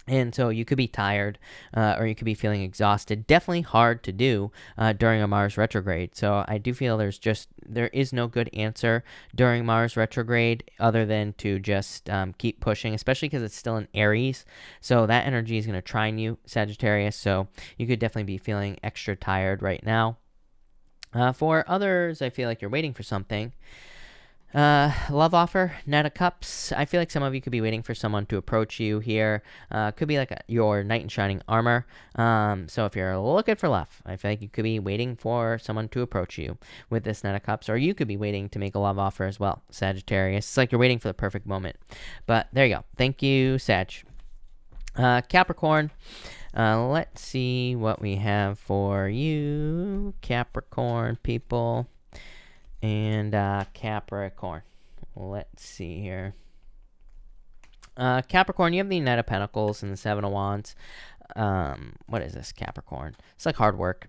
And so you could be tired or you could be feeling exhausted. Definitely hard to do during a Mars retrograde. So I do feel there is no good answer during Mars retrograde other than to just keep pushing, especially because it's still in Aries. So that energy is going to trine you, Sagittarius. So you could definitely be feeling extra tired right now. For others, I feel like you're waiting for something. Love offer, Knight of Cups. I feel like some of you could be waiting for someone to approach you here. Could be like your knight in shining armor. So if you're looking for love, I feel like you could be waiting for someone to approach you with this Knight of Cups, or you could be waiting to make a love offer as well, Sagittarius. It's like you're waiting for the perfect moment. But there you go. Thank you, Sag. Capricorn. Let's see what we have for you, Capricorn people. And Capricorn. Let's see here. Capricorn, you have the Knight of Pentacles and the Seven of Wands. What is this, Capricorn? It's like hard work.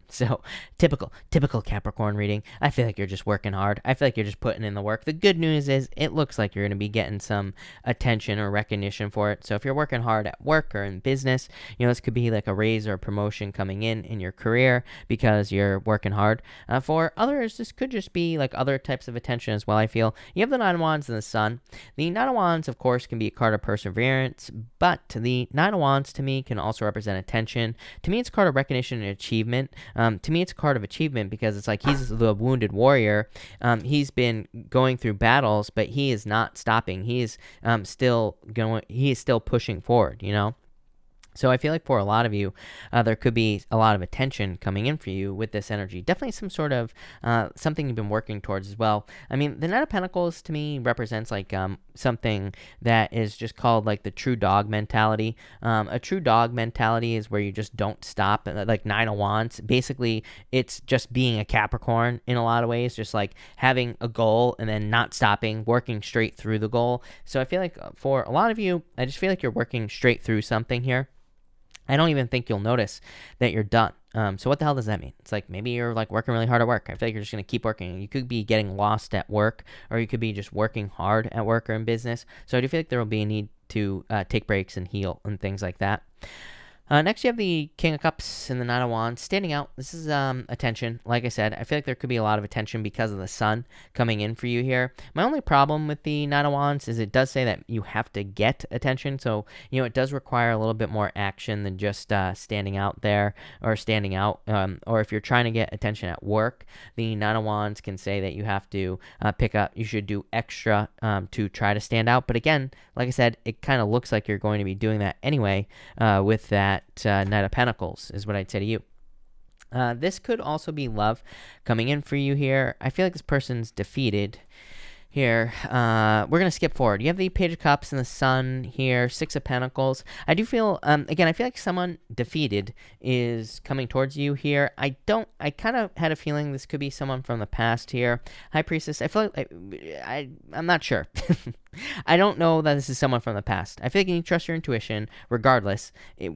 So typical Capricorn reading. I feel like you're just working hard. I feel like you're just putting in the work. The good news is it looks like you're going to be getting some attention or recognition for it. So if you're working hard at work or in business, this could be like a raise or a promotion coming in your career because you're working hard. For others, this could just be like other types of attention as well, I feel. You have the Nine of Wands and the Sun. The Nine of Wands, of course, can be a card of perseverance, but the Nine of Wands to me can also represent attention. To me, it's a card of recognition and achievement. To me, it's a card of achievement because it's like he's the wounded warrior. He's been going through battles, but he is not stopping. He is still going. He is still pushing forward. So I feel like for a lot of you, there could be a lot of attention coming in for you with this energy. Definitely some sort of something you've been working towards as well. I mean, the Knight of Pentacles to me represents like something that is just called like the true dog mentality. A true dog mentality is where you just don't stop. Like Nine of Wands, basically it's just being a Capricorn in a lot of ways, just like having a goal and then not stopping, working straight through the goal. So I feel like for a lot of you, I just feel like you're working straight through something here. I don't even think you'll notice that you're done. So what the hell does that mean? It's like maybe you're like working really hard at work. I feel like you're just going to keep working. You could be getting lost at work, or you could be just working hard at work or in business. So I do feel like there will be a need to take breaks and heal and things like that. Next, you have the King of Cups and the Knight of Wands standing out. This is attention. Like I said, I feel like there could be a lot of attention because of the sun coming in for you here. My only problem with the Knight of Wands is it does say that you have to get attention. So, it does require a little bit more action than just standing out there or standing out. Or if you're trying to get attention at work, the Knight of Wands can say that you have to you should do extra to try to stand out. But again, like I said, it kind of looks like you're going to be doing that anyway with that Knight of Pentacles is what I'd say to you. This could also be love coming in for you here. I feel like this person's defeated here. We're going to skip forward. You have the Page of Cups and the Sun here, Six of Pentacles. I do feel, again, I feel like someone defeated is coming towards you here. I kind of had a feeling this could be someone from the past here. High Priestess, I feel like, I'm not sure. I don't know that this is someone from the past. I feel like you need to trust your intuition regardless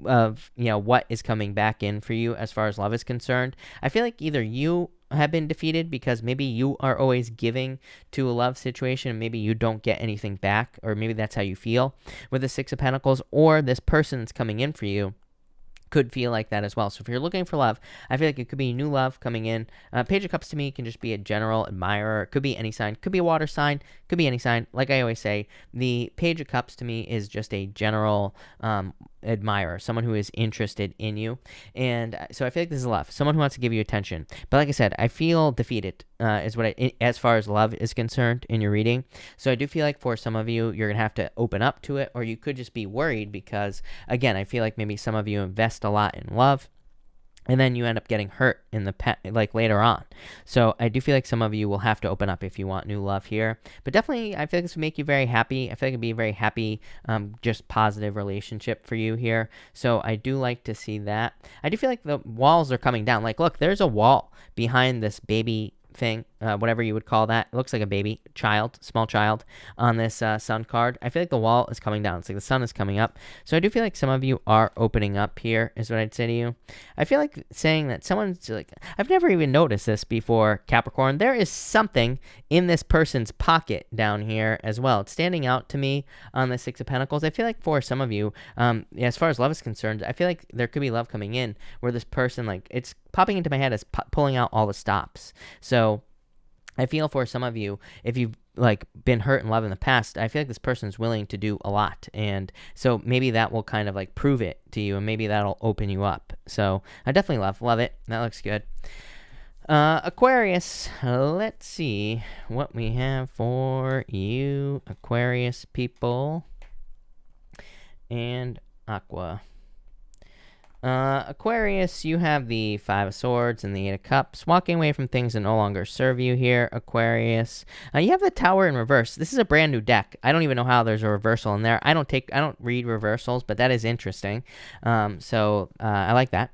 of, what is coming back in for you as far as love is concerned. I feel like either you have been defeated because maybe you are always giving to a love situation and maybe you don't get anything back, or maybe that's how you feel with the Six of Pentacles, or this person that's coming in for you could feel like that as well. So if you're looking for love, I feel like it could be new love coming in. Page of Cups to me can just be a general admirer. It could be any sign. Could be a water sign. Could be any sign. Like I always say, the Page of Cups to me is just a general admirer, someone who is interested in you. And so I feel like this is love, someone who wants to give you attention. But like I said, I feel defeated as far as love is concerned in your reading. So I do feel like for some of you, you're going to have to open up to it, or you could just be worried because, again, I feel like maybe some of you invest a lot in love and then you end up getting hurt in the later on. So I do feel like some of you will have to open up if you want new love here. But definitely, I feel like this will make you very happy. I feel like it'd be a very happy, just positive relationship for you here. So I do like to see that. I do feel like the walls are coming down. Like, look, there's a wall behind this baby thing, whatever you would call that. It looks like a baby child, small child on this sun card. I feel like the wall is coming down. It's like the sun is coming up. So I do feel like some of you are opening up here is what I'd say to you. I feel like saying that someone's like, I've never even noticed this before, Capricorn. There is something in this person's pocket down here as well. It's standing out to me on the Six of Pentacles. I feel like for some of you, as far as love is concerned, I feel like there could be love coming in where this person, like, it's popping into my head as pulling out all the stops. So I feel for some of you, if you've been hurt in love in the past, I feel like this person's willing to do a lot. And so maybe that will kind of prove it to you, and maybe that'll open you up. So I definitely love it. That looks good. Aquarius, let's see what we have for you, Aquarius people, and Aqua. Aquarius, you have the Five of Swords and the Eight of Cups. Walking away from things that no longer serve you here, Aquarius. You have the Tower in reverse. This is a brand new deck. I don't even know how there's a reversal in there. I don't read reversals, but that is interesting. So I like that.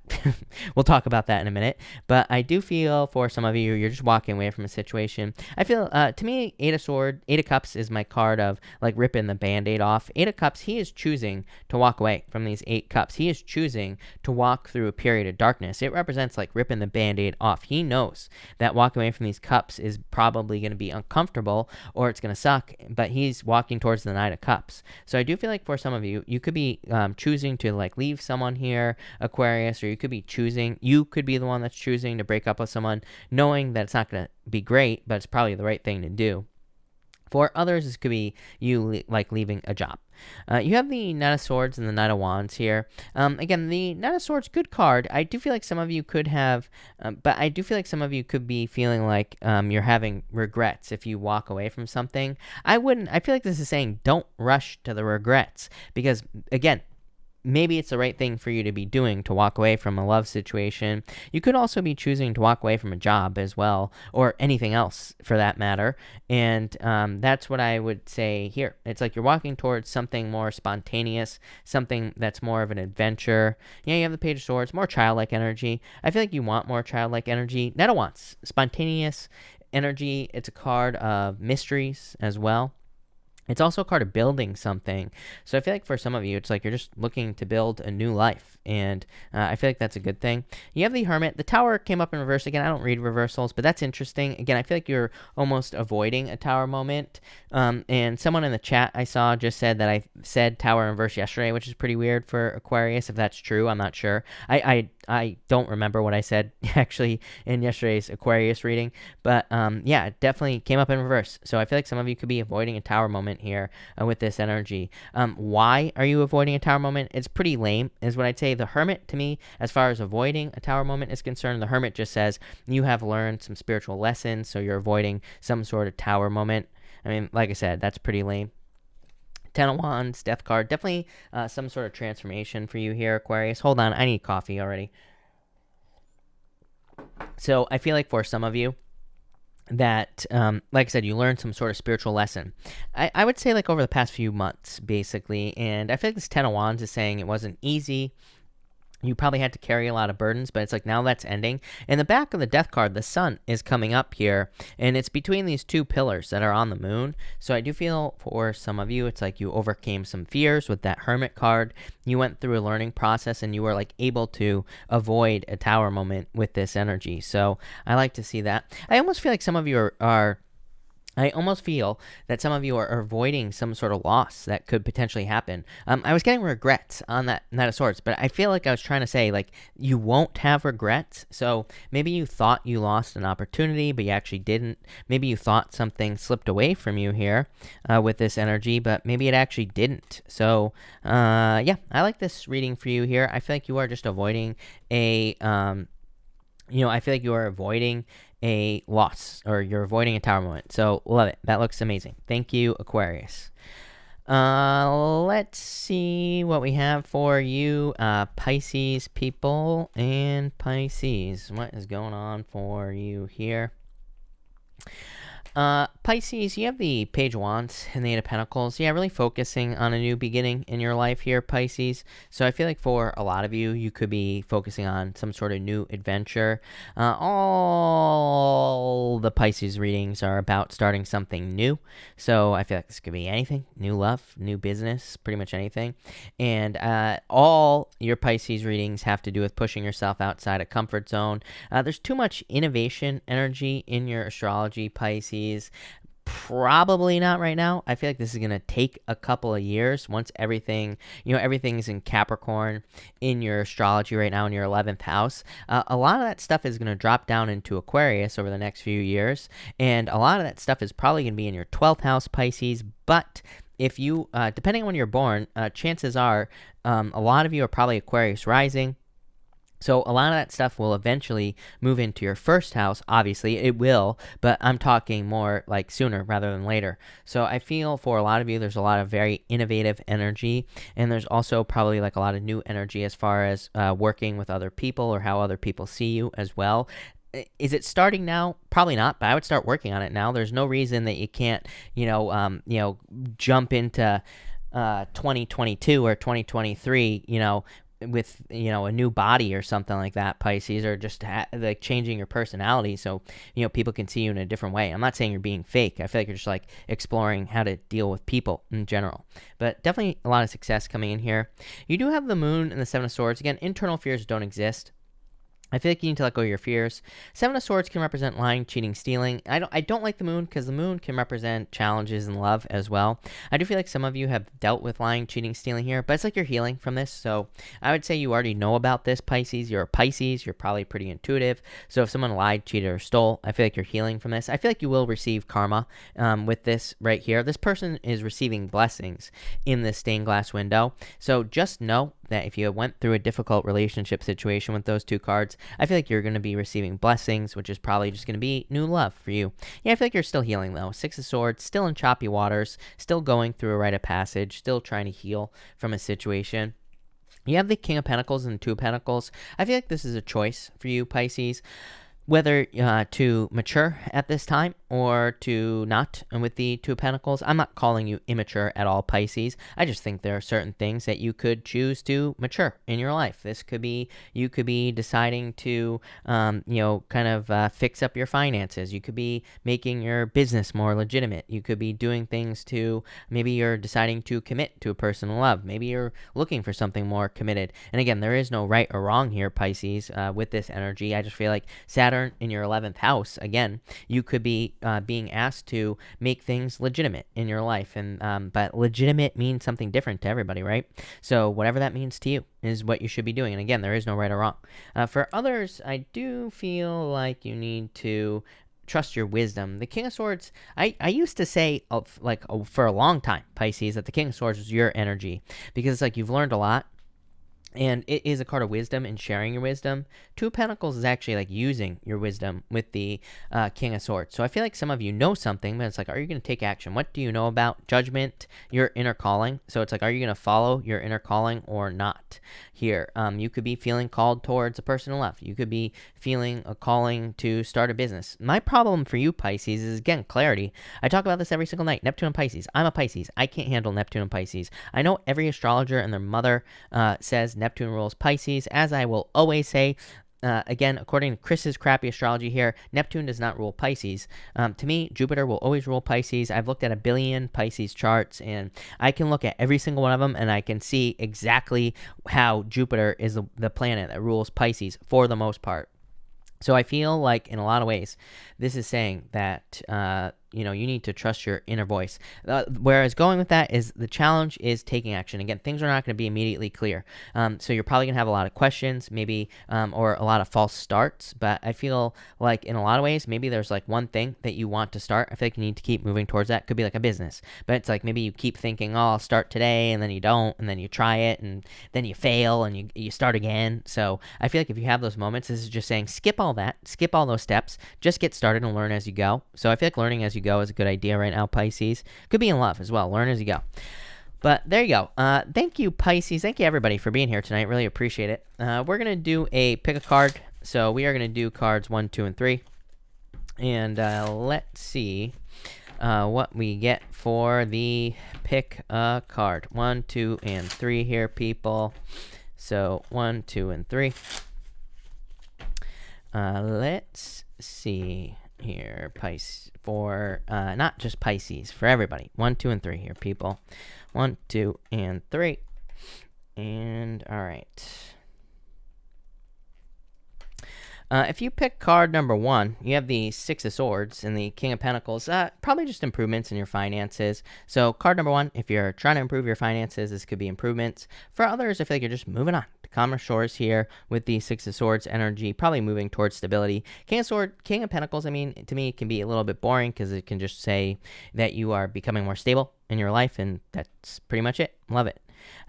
We'll talk about that in a minute. But I do feel for some of you, you're just walking away from a situation. I feel, to me, Eight of Cups is my card of ripping the Band-Aid off. Eight of Cups, he is choosing to walk away from these 8 cups. He is choosing to walk through a period of darkness. It represents ripping the Band-Aid off. He knows that walking away from these cups is probably going to be uncomfortable or it's going to suck, but he's walking towards the Knight of Cups. So I do feel like for some of you, you could be choosing to leave someone here, Aquarius, or you could be the one that's choosing to break up with someone, knowing that it's not going to be great, but it's probably the right thing to do. For others, this could be you leaving a job. You have the Knight of Swords and the Knight of Wands here. Again, the Knight of Swords, good card. I do feel like some of you could have, but I do feel like some of you could be feeling like you're having regrets if you walk away from something. I feel like this is saying don't rush to the regrets because, again, maybe it's the right thing for you to be doing to walk away from a love situation. You could also be choosing to walk away from a job as well, or anything else for that matter. And that's what I would say here. It's like you're walking towards something more spontaneous, something that's more of an adventure. Yeah, you have the Page of Swords, more childlike energy. I feel like you want more childlike energy. Knight of Wands, spontaneous energy. It's a card of mysteries as well. It's also a card of building something. So I feel like for some of you, it's like you're just looking to build a new life. and I feel like that's a good thing. You have the Hermit. The Tower came up in reverse again. I don't read reversals, but that's interesting. Again, I feel like you're almost avoiding a Tower moment. And someone in the chat I saw just said that I said Tower in reverse yesterday, which is pretty weird for Aquarius. If that's true, I'm not sure. I don't remember what I said actually in yesterday's Aquarius reading, but yeah, it definitely came up in reverse. So I feel like some of you could be avoiding a Tower moment here with this energy. Why are you avoiding a Tower moment? It's pretty lame, is what I'd say. The Hermit, to me, as far as avoiding a Tower moment is concerned, the Hermit just says you have learned some spiritual lessons, so you're avoiding some sort of Tower moment. I mean, like I said, that's pretty lame. Ten of Wands, Death card, definitely some sort of transformation for you here, Aquarius. Hold on, I need coffee already. So I feel like for some of you that, like I said, you learned some sort of spiritual lesson. I would say like over the past few months, basically, and I feel like this Ten of Wands is saying it wasn't easy. You probably had to carry a lot of burdens, but it's like now that's ending. In the back of the Death card, the sun is coming up here, and it's between these two pillars that are on the moon. So I do feel for some of you, it's like you overcame some fears with that Hermit card. You went through a learning process, and you were like able to avoid a Tower moment with this energy. So I like to see that. I almost feel like some of you I almost feel that some of you are avoiding some sort of loss that could potentially happen. I was getting regrets on that Knight of Swords, but I feel like I was trying to say, like, you won't have regrets. So maybe you thought you lost an opportunity, but you actually didn't. Maybe you thought something slipped away from you here with this energy, but maybe it actually didn't. So, yeah, I like this reading for you here. I feel like you are just avoiding I feel like you are avoiding a loss, or you're avoiding a Tower moment. So love it. That looks amazing. Thank you, Aquarius. Let's see what we have for you, Pisces people and Pisces. What is going on for you here? Pisces, you have the Page of Wands and the Eight of Pentacles. Yeah, really focusing on a new beginning in your life here, Pisces. So I feel like for a lot of you, you could be focusing on some sort of new adventure. All the Pisces readings are about starting something new. So I feel like this could be anything. New love, new business, pretty much anything. And all your Pisces readings have to do with pushing yourself outside a comfort zone. There's too much innovation energy in your astrology, Pisces. Probably not right now. I feel like this is going to take a couple of years once everything is in Capricorn in your astrology right now in your 11th house. A lot of that stuff is going to drop down into Aquarius over the next few years, and a lot of that stuff is probably going to be in your 12th house, Pisces. But if you, depending on when you're born, chances are a lot of you are probably Aquarius rising. So a lot of that stuff will eventually move into your first house. Obviously, it will, but I'm talking more like sooner rather than later. So I feel for a lot of you, there's a lot of very innovative energy, and there's also probably like a lot of new energy as far as working with other people or how other people see you as well. Is it starting now? Probably not, but I would start working on it now. There's no reason that you can't, jump into 2022 or 2023, with a new body or something like that, Pisces, or just like changing your personality so people can see you in a different way. I'm not saying you're being fake. I feel like you're just like exploring how to deal with people in general, but definitely a lot of success coming in here. You do have the Moon and the Seven of Swords. Again, internal fears don't exist. I feel like you need to let go of your fears. Seven of Swords can represent lying, cheating, stealing. I don't like the Moon because the Moon can represent challenges in love as well. I do feel like some of you have dealt with lying, cheating, stealing here, but it's like you're healing from this. So I would say you already know about this, Pisces. You're a Pisces. You're probably pretty intuitive. So if someone lied, cheated, or stole, I feel like you're healing from this. I feel like you will receive karma with this right here. This person is receiving blessings in this stained glass window. So just know that if you went through a difficult relationship situation with those two cards, I feel like you're going to be receiving blessings, which is probably just going to be new love for you. Yeah, I feel like you're still healing, though. Six of Swords, still in choppy waters, still going through a rite of passage, still trying to heal from a situation. You have the King of Pentacles and the Two of Pentacles. I feel like this is a choice for you, Pisces, whether to mature at this time or to not with the Two of Pentacles. I'm not calling you immature at all, Pisces. I just think there are certain things that you could choose to mature in your life. This could be, you could be deciding to, fix up your finances. You could be making your business more legitimate. You could be doing things to, maybe you're deciding to commit to a person in love. Maybe you're looking for something more committed. And again, there is no right or wrong here, Pisces, with this energy. I just feel like Saturn in your 11th house, again, you could be being asked to make things legitimate in your life. And but legitimate means something different to everybody, right? So whatever that means to you is what you should be doing. And again, there is no right or wrong. For others, I do feel like you need to trust your wisdom. The King of Swords, I used to say for a long time, Pisces, that the King of Swords was your energy, because it's like you've learned a lot. And it is a card of wisdom and sharing your wisdom. Two of Pentacles is actually like using your wisdom with the King of Swords. So I feel like some of you know something, but it's like, are you going to take action? What do you know about judgment, your inner calling? So it's like, are you going to follow your inner calling or not here? You could be feeling called towards a person in love. You could be feeling a calling to start a business. My problem for you, Pisces, is, again, clarity. I talk about this every single night. Neptune and Pisces. I'm a Pisces. I can't handle Neptune and Pisces. I know every astrologer and their mother says Neptune rules Pisces. As I will always say, again, according to Chris's crappy astrology here, Neptune does not rule Pisces. To me, Jupiter will always rule Pisces. I've looked at a billion Pisces charts, and I can look at every single one of them, and I can see exactly how Jupiter is the planet that rules Pisces for the most part. So I feel like, in a lot of ways, this is saying that you need to trust your inner voice. Whereas going with that is, the challenge is taking action. Again, things are not going to be immediately clear. So you're probably going to have a lot of questions, maybe, or a lot of false starts. But I feel like, in a lot of ways, maybe there's like one thing that you want to start. I feel like you need to keep moving towards that. Could be like a business. But it's like, maybe you keep thinking, oh, I'll start today, and then you don't, and then you try it, and then you fail, and you start again. So I feel like if you have those moments, this is just saying, skip all that, skip all those steps, just get started and learn as you go. So I feel like learning as you go is a good idea right now, Pisces. Could be in love as well. Learn as you go. But there you go. Thank you, Pisces. Thank you, everybody, for being here tonight. Really appreciate it. We're going to do pick a card. So we are going to do cards 1, 2, and 3. And let's see what we get for the pick a card. 1, 2, and 3 here, people. So 1, 2, and 3. Let's see here, Pisces, for not just Pisces, for everybody. 1, 2, and 3 here, people. 1, 2, and 3. And all right. If you pick card number 1, you have the Six of Swords and the King of Pentacles. Probably just improvements in your finances. So card number 1, if you're trying to improve your finances, this could be improvements. For others, I feel like you're just moving on to calmer shores here with the Six of Swords energy, probably moving towards stability. King of Pentacles, I mean, to me, it can be a little bit boring because it can just say that you are becoming more stable in your life, and that's pretty much it. Love it.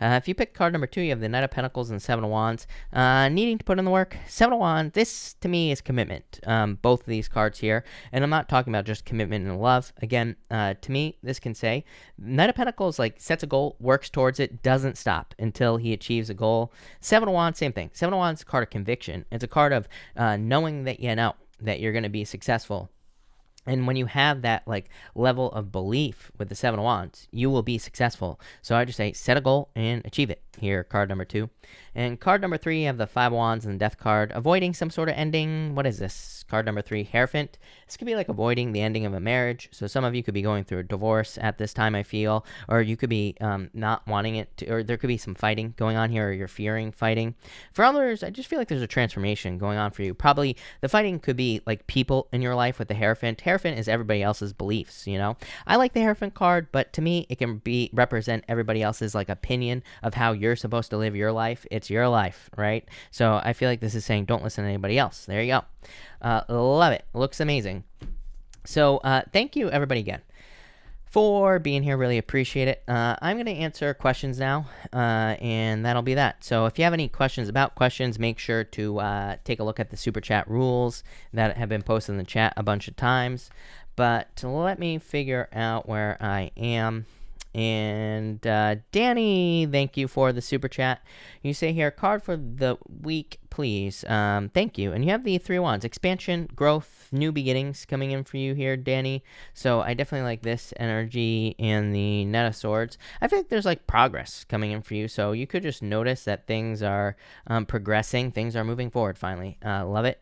If you pick card number 2, you have the Knight of Pentacles and Seven of Wands. Needing to put in the work. Seven of Wands, this to me is commitment. Both of these cards here. And I'm not talking about just commitment and love. Again, to me, this can say Knight of Pentacles sets a goal, works towards it, doesn't stop until he achieves a goal. Seven of Wands, same thing. Seven of Wands is a card of conviction. It's a card of knowing that you know that you're going to be successful. And when you have that level of belief with the Seven of Wands, you will be successful. So I just say set a goal and achieve it. Here, card number 2. And card number 3, you have the Five of Wands and the Death card. Avoiding some sort of ending. What is this? Card number 3, Hierophant. This could be like avoiding the ending of a marriage. So some of you could be going through a divorce at this time, I feel. Or you could be not wanting it to, or there could be some fighting going on here, or you're fearing fighting. For others, I just feel like there's a transformation going on for you. Probably the fighting could be like people in your life with the Hierophant. Hierophant is everybody else's beliefs, I like the Hierophant card, but to me, it can represent everybody else's opinion of how you're supposed to live your life. It's your life, right? So I feel like this is saying don't listen to anybody else. There you go. Love it. Looks amazing. So thank you, everybody, again, for being here. Really appreciate it. I'm going to answer questions now, and that'll be that. So if you have any questions about questions, make sure to take a look at the Super Chat rules that have been posted in the chat a bunch of times. But let me figure out where I am. And Danny, thank you for the super chat. You say here, card for the week, please. Thank you. And you have the 3 wands, expansion, growth, new beginnings coming in for you here, Danny. So I definitely like this energy and the Knight of Swords. I feel like there's like progress coming in for you. So you could just notice that things are progressing. Things are moving forward finally. Love it.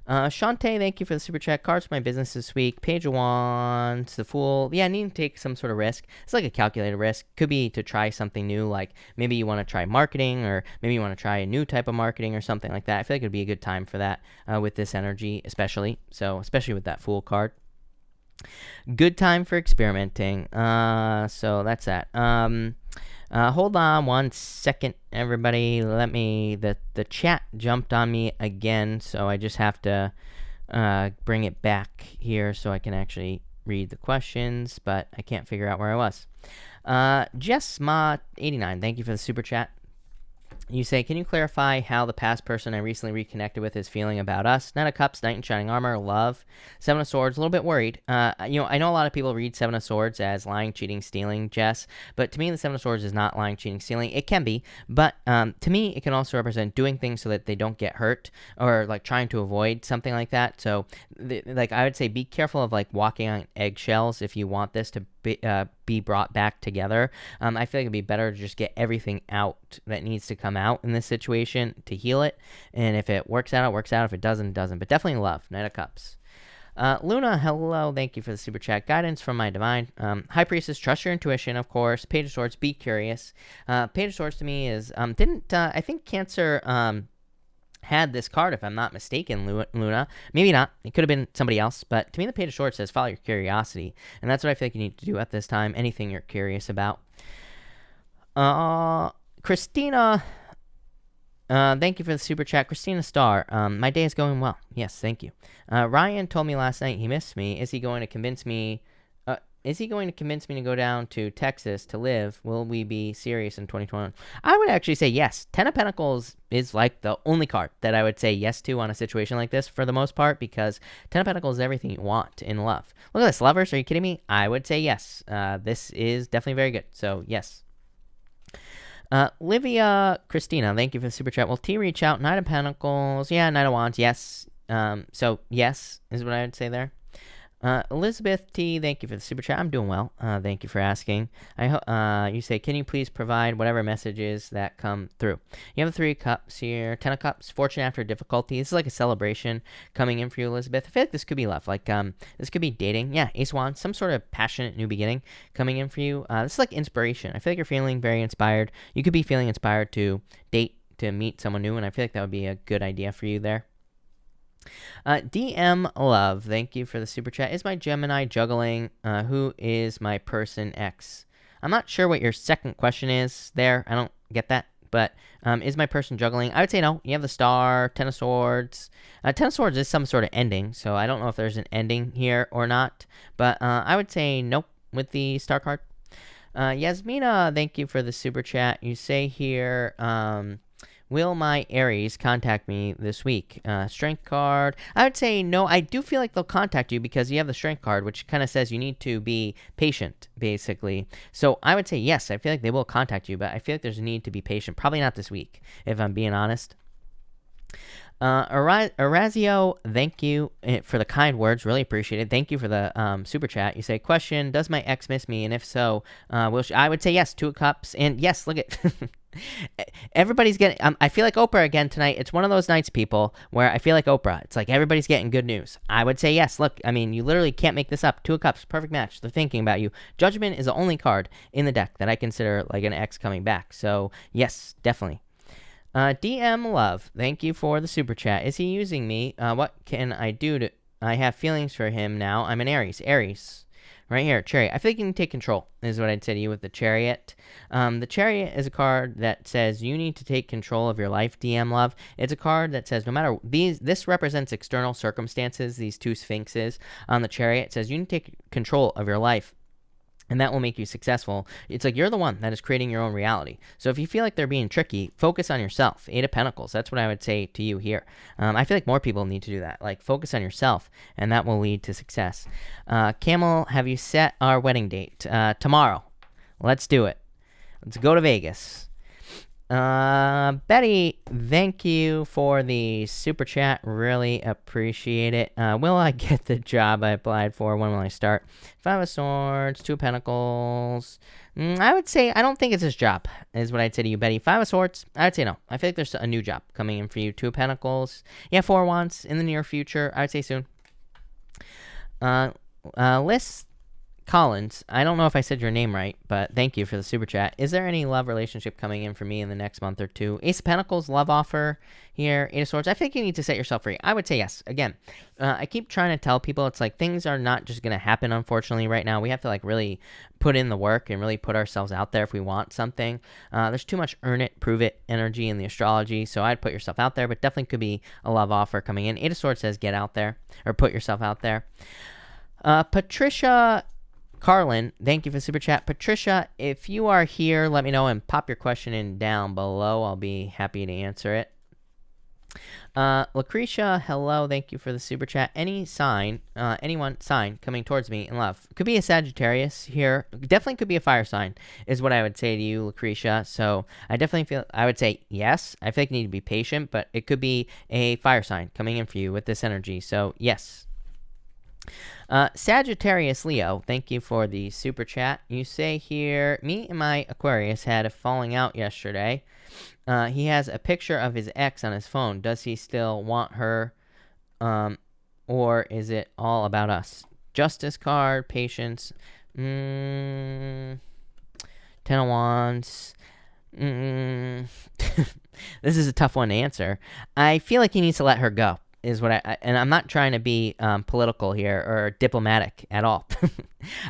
Shantae, thank you for the super chat. Cards for my business this week. Page of Wands, the Fool. Yeah, I need to take some sort of risk. It's like a calculated risk. Could be to try something new, like maybe you want to try marketing, or maybe you want to try a new type of marketing or something like that. I feel like it would be a good time for that with this energy, especially. So, especially with that Fool card. Good time for experimenting. So that's that. Hold on 1 second, everybody. Let me, the chat jumped on me again, so I just have to bring it back here so I can actually read the questions, but I can't figure out where I was. Jessma89, thank you for the super chat. You say, can you clarify how the past person I recently reconnected with is feeling about us? Knight of Cups, Knight in Shining Armor, love. 7 of Swords, a little bit worried. I know a lot of people read 7 of Swords as lying, cheating, stealing, Jess. But to me, the 7 of Swords is not lying, cheating, stealing. It can be. But to me, it can also represent doing things so that they don't get hurt, or like trying to avoid something like that. So like I would say, be careful of like walking on eggshells if you want this to be brought back together. I feel like it'd be better to just get everything out that needs to come out in this situation to heal it. And if it works out, it works out. If it doesn't, it doesn't. But definitely love. Knight of Cups. Luna, hello. Thank you for the super chat. Guidance from my divine. High Priestess, trust your intuition, of course. Page of Swords, be curious. Page of Swords to me is, I think Cancer had this card, if I'm not mistaken, Luna. Maybe not. It could have been somebody else. But to me, the Page of Swords says follow your curiosity. And that's what I feel like you need to do at this time. Anything you're curious about. Christina, thank you for the super chat. Christina Starr, my day is going well. Yes, thank you. Ryan told me last night he missed me. Is he going to convince me to go down to Texas to live? Will we be serious in 2021? I would actually say yes. 10 of Pentacles is like the only card that I would say yes to on a situation like this for the most part, because 10 of Pentacles is everything you want in love. Look at this, lovers. Are you kidding me? I would say yes. This is definitely very good. So, yes. Livia Christina, thank you for the super chat. Will T reach out? Knight of Pentacles. Yeah, Knight of Wands. Yes. So, yes is what I would say there. Elizabeth T, thank you for the super chat. I'm doing well. Thank you for asking. You say, can you please provide whatever messages that come through? You have the 3 of Cups here. 10 of Cups, fortune after difficulty. This is like a celebration coming in for you, Elizabeth. I feel like this could be love. Like, this could be dating. Yeah, Ace of Wands, some sort of passionate new beginning coming in for you. This is like inspiration. I feel like you're feeling very inspired. You could be feeling inspired to date, to meet someone new, and I feel like that would be a good idea for you there. DM Love, thank you for the super chat. Is my Gemini juggling? Who is my person X? I'm not sure what your second question is there. I don't get that. But is my person juggling? I would say no. You have the Star, 10 of Swords. 10 of Swords is some sort of ending, so I don't know if there's an ending here or not. But I would say nope with the Star card. Yasmina, thank you for the super chat. You say here, will my Aries contact me this week? Strength card. I would say no. I do feel like they'll contact you because you have the Strength card, which kind of says you need to be patient, basically. So I would say yes. I feel like they will contact you, but I feel like there's a need to be patient. Probably not this week, if I'm being honest. Orazio, thank you for the kind words. Really appreciate it. Thank you for the super chat. You say, question, does my ex miss me? And if so, I would say yes, 2 of Cups. And yes, look at... everybody's getting... I feel like Oprah again tonight. It's one of those nights, people, where I feel like Oprah. It's like everybody's getting good news. I would say yes. Look, I mean, you literally can't make this up. 2 of Cups, perfect match. They're thinking about you. Judgment is the only card in the deck that I consider like an ex coming back. So, yes, definitely. DM Love, thank you for the super chat. Is he using me? What can I do to... I have feelings for him now. I'm an Aries. Aries. Right here, Chariot. I feel like you can take control, is what I'd say to you with the Chariot. The Chariot is a card that says you need to take control of your life, DM Love. It's a card that says no matter... This represents external circumstances, these 2 sphinxes on the Chariot. It says you need to take control of your life. And that will make you successful. It's like you're the one that is creating your own reality. So if you feel like they're being tricky, focus on yourself. 8 of Pentacles. That's what I would say to you here. I feel like more people need to do that. Like, focus on yourself, and that will lead to success. Camel, have you set our wedding date? Tomorrow. Let's do it. Let's go to Vegas. Betty, thank you for the super chat. Really appreciate it. Will I get the job I applied for? When will I start? 5 of Swords, 2 of Pentacles. I would say I don't think it's his job, is what I'd say to you, Betty. 5 of Swords, I would say no. I feel like there's a new job coming in for you. 2 of Pentacles. Yeah, 4 of Wands in the near future. I would say soon. Liz Collins, I don't know if I said your name right, but thank you for the super chat. Is there any love relationship coming in for me in the next month or two? Ace of Pentacles, love offer here. 8 of Swords, I think you need to set yourself free. I would say yes. Again, I keep trying to tell people it's like things are not just going to happen, unfortunately, right now. We have to like really put in the work and really put ourselves out there if we want something. There's too much earn it, prove it energy in the astrology, so I'd put yourself out there, but definitely could be a love offer coming in. 8 of Swords says get out there or put yourself out there. Patricia Carlin, thank you for the super chat. Patricia, if you are here, let me know and pop your question in down below. I'll be happy to answer it. Lucretia, hello, thank you for the super chat. Any sign, anyone sign coming towards me in love? Could be a Sagittarius here. Definitely could be a fire sign, is what I would say to you, Lucretia. So I definitely feel, I would say yes. I feel like you need to be patient, but it could be a fire sign coming in for you with this energy. So yes. Sagittarius Leo, thank you for the super chat. You say here, me and my Aquarius had a falling out yesterday. He has a picture of his ex on his phone. Does he still want her? Or is it all about us? Justice card, patience. 10 of Wands. This is a tough one to answer. I feel like he needs to let her go. Is what and I'm not trying to be political here or diplomatic at all.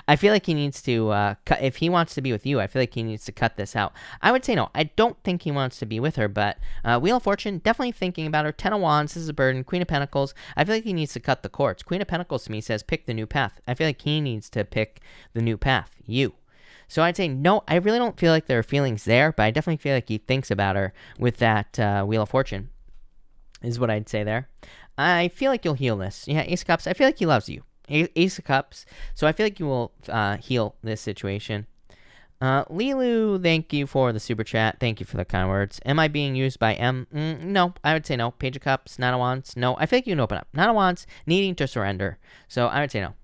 I feel like he needs to cut, if he wants to be with you, I feel like he needs to cut this out. I would say no. I don't think he wants to be with her, but Wheel of Fortune, definitely thinking about her. 10 of Wands, this is a burden. Queen of Pentacles, I feel like he needs to cut the cords. Queen of Pentacles to me says pick the new path. I feel like he needs to pick the new path. You. So I'd say no, I really don't feel like there are feelings there, but I definitely feel like he thinks about her with that Wheel of Fortune, is what I'd say there. I feel like you'll heal this. Yeah, Ace of Cups, I feel like he loves you. Ace of Cups, so I feel like you will heal this situation. Lilu, thank you for the super chat. Thank you for the kind words. Am I being used by M? No, I would say no. Page of Cups, Nine of Wands, no. I feel like you can open up. Nine of Wands, needing to surrender. So I would say no.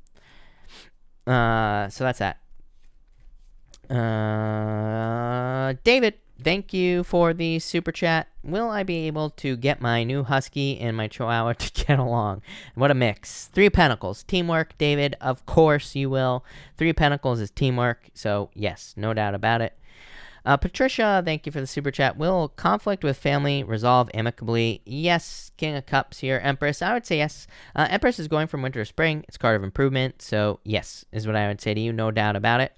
So that's that. David, thank you for the super chat. Will I be able to get my new husky and my chihuahua to get along? What a mix. 3 of Pentacles. Teamwork, David. Of course you will. 3 of Pentacles is teamwork. So, yes, no doubt about it. Patricia, thank you for the super chat. Will conflict with family resolve amicably? Yes. King of Cups here. Empress, I would say yes. Empress is going from winter to spring. It's a card of improvement. So, yes, is what I would say to you. No doubt about it.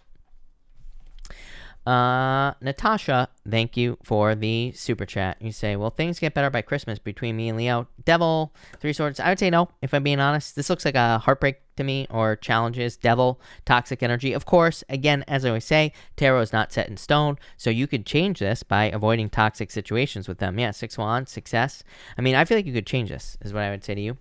Natasha, thank you for the super chat. You say, will things get better by Christmas between me and Leo? Devil, 3 swords. I would say no, if I'm being honest. This looks like a heartbreak to me, or challenges. Devil, toxic energy. Of course, again, as I always say, tarot is not set in stone, so you could change this by avoiding toxic situations with them. Yeah, 6 wands, success. I mean, I feel like you could change this, is what I would say to you.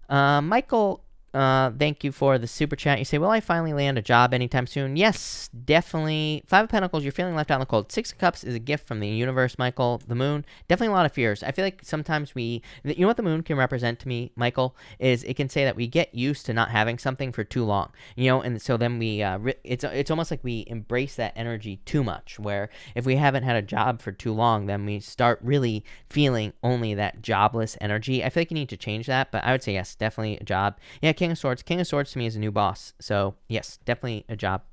Michael, thank you for the super chat. You say, will I finally land a job anytime soon? Yes, definitely. 5 of Pentacles, you're feeling left out in the cold. 6 of Cups is a gift from the universe, Michael. The moon, definitely a lot of fears. I feel like sometimes you know what the moon can represent to me, Michael, is it can say that we get used to not having something for too long, you know, and so then we, it's almost like we embrace that energy too much, where if we haven't had a job for too long, then we start really feeling only that jobless energy. I feel like you need to change that, but I would say yes, definitely a job. Yeah, King of Swords. King of Swords to me is a new boss. So, yes, definitely a job.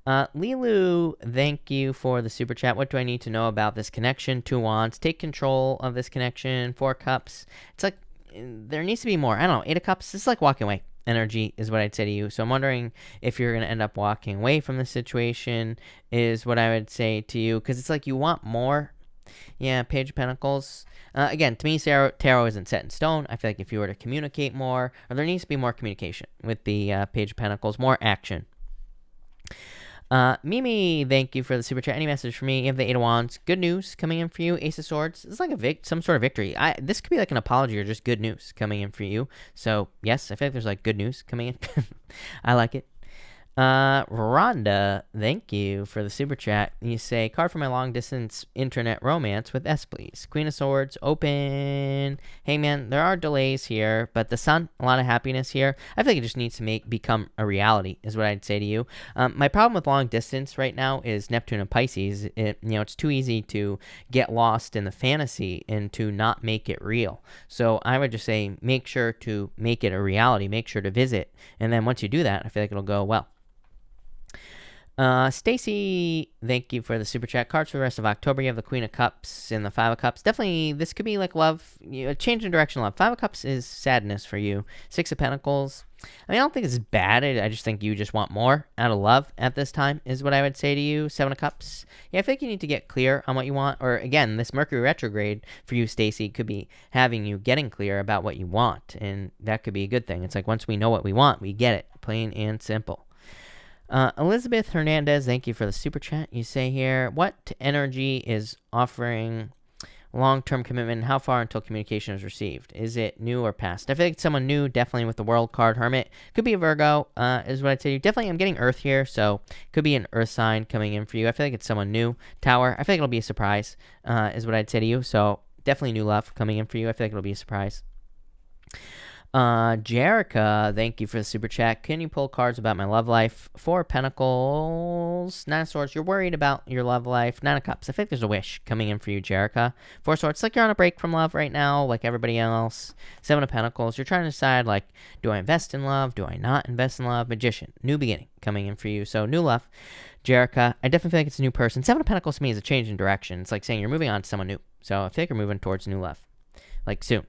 Lilu, thank you for the super chat. What do I need to know about this connection? 2 wands. Take control of this connection. 4 cups. It's like there needs to be more. I don't know. 8 of cups. This is like walking away energy is what I'd say to you. So I'm wondering if you're going to end up walking away from the situation is what I would say to you. Because it's like you want more. Yeah, Page of Pentacles. Again, to me, tarot isn't set in stone. I feel like if you were to communicate more, or there needs to be more communication with the Page of Pentacles, more action. Mimi, thank you for the super chat. Any message for me? You have the 8 of Wands. Good news coming in for you. Ace of Swords. This is like some sort of victory. This could be like an apology or just good news coming in for you. So, yes, I feel like there's like good news coming in. I like it. Rhonda, thank you for the super chat. You say, card for my long distance internet romance with S, please. Queen of Swords, open. Hey, man, there are delays here, but the sun, a lot of happiness here. I feel like it just needs to become a reality, is what I'd say to you. My problem with long distance right now is Neptune and Pisces. It's too easy to get lost in the fantasy and to not make it real. So I would just say, make sure to make it a reality. Make sure to visit. And then once you do that, I feel like it'll go well. Stacy, thank you for the super chat. Cards for the rest of October. You have the Queen of Cups and the Five of Cups. Definitely, this could be like love, a change in direction of love. Five of Cups is sadness for you. Six of Pentacles. I mean, I don't think it's bad. I just think you just want more out of love at this time, is what I would say to you. Seven of Cups. Yeah, I think you need to get clear on what you want. Or again, this Mercury retrograde for you, Stacy, could be having you getting clear about what you want, and that could be a good thing. It's like once we know what we want, we get it, plain and simple. Elizabeth Hernandez, thank you for the super chat. You say here, what energy is offering long-term commitment, and how far until communication is received? Is it new or past? I feel like it's someone new, definitely with the World card. Hermit could be a Virgo, is what I'd say to you. Definitely, I'm getting Earth here, so could be an Earth sign coming in for you. I feel like it's someone new. Tower, I feel like it'll be a surprise, is what I'd say to you. So definitely new love coming in for you. I feel like it'll be a surprise. Jerica, thank you for the super chat. Can you pull cards about my love life? Four of Pentacles, Nine of Swords. You're worried about your love life. Nine of Cups. I think there's a wish coming in for you, Jerica. Four of Swords. It's like you're on a break from love right now, like everybody else. Seven of Pentacles. You're trying to decide, like, do I invest in love? Do I not invest in love? Magician. New beginning coming in for you. So new love. Jerica, I definitely feel like it's a new person. Seven of Pentacles to me is a change in direction. It's like saying you're moving on to someone new. So I feel like you're moving towards new love. Like soon.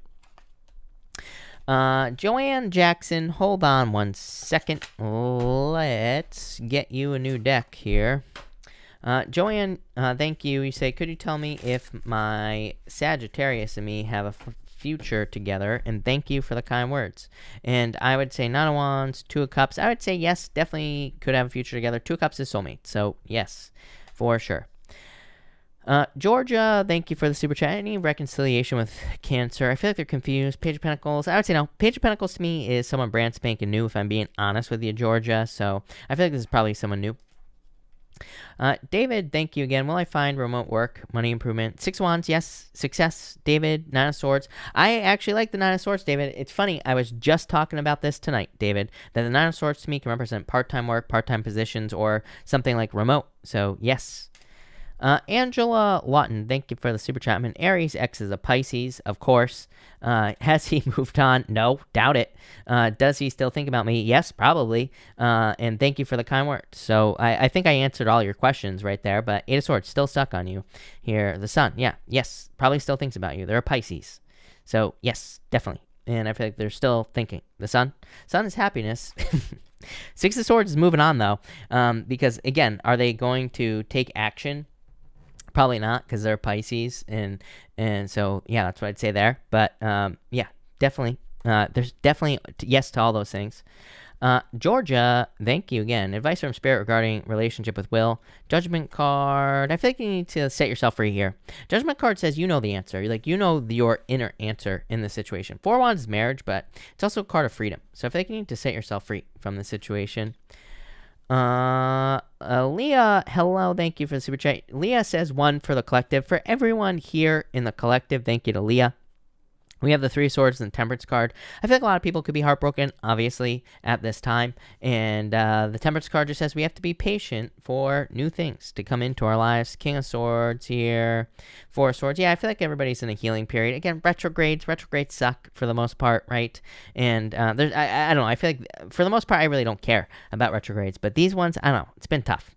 Joanne Jackson, hold on one second. Let's get you a new deck here. Joanne, thank you. You say, could you tell me if my Sagittarius and me have a future together? And thank you for the kind words. And I would say Nine of Wands, Two of Cups. I would say yes, definitely could have a future together. Two of Cups is soulmate. So yes, for sure. Georgia, thank you for the super chat. Any reconciliation with Cancer? I feel like they're confused. Page of Pentacles, I would say no. Page of Pentacles to me is someone brand spanking new, if I'm being honest with you, Georgia. So I feel like this is probably someone new. David, thank you again. Will I find remote work, money improvement? Six of Wands, yes. Success, David. Nine of Swords. I actually like the Nine of Swords, David. It's funny. I was just talking about this tonight, David, that the Nine of Swords to me can represent part-time work, part-time positions, or something like remote. So yes. Angela Lawton, thank you for the super chat. Aries, X is a Pisces, of course. Has he moved on? No, doubt it. Does he still think about me? Yes, probably. And thank you for the kind words. So I think I answered all your questions right there, but Eight of Swords, still stuck on you here. The Sun, yeah, yes, probably still thinks about you. They're a Pisces. So yes, definitely. And I feel like they're still thinking. The Sun is happiness. Six of Swords is moving on, though, because, again, are they going to take action? Probably not, because they're Pisces, and so yeah, that's what I'd say there. But yeah, definitely, there's definitely yes to all those things. Georgia, thank you again. Advice from Spirit regarding relationship with Will. Judgment card. I feel like you need to set yourself free here. Judgment card says you know the answer. You know your inner answer in the situation. Four of Wands is marriage, but it's also a card of freedom. So I feel like you need to set yourself free from the situation. Leah, hello, thank you for the super chat. Leah says one for the collective. For everyone here in the collective, thank you to Leah. We have the Three of Swords and the Temperance card. I feel like a lot of people could be heartbroken, obviously, at this time. And the Temperance card just says we have to be patient for new things to come into our lives. King of Swords here. Four of Swords. Yeah, I feel like everybody's in a healing period. Again, retrogrades suck for the most part, right? And there's, I don't know. I feel like for the most part, I really don't care about retrogrades. But these ones, I don't know. It's been tough.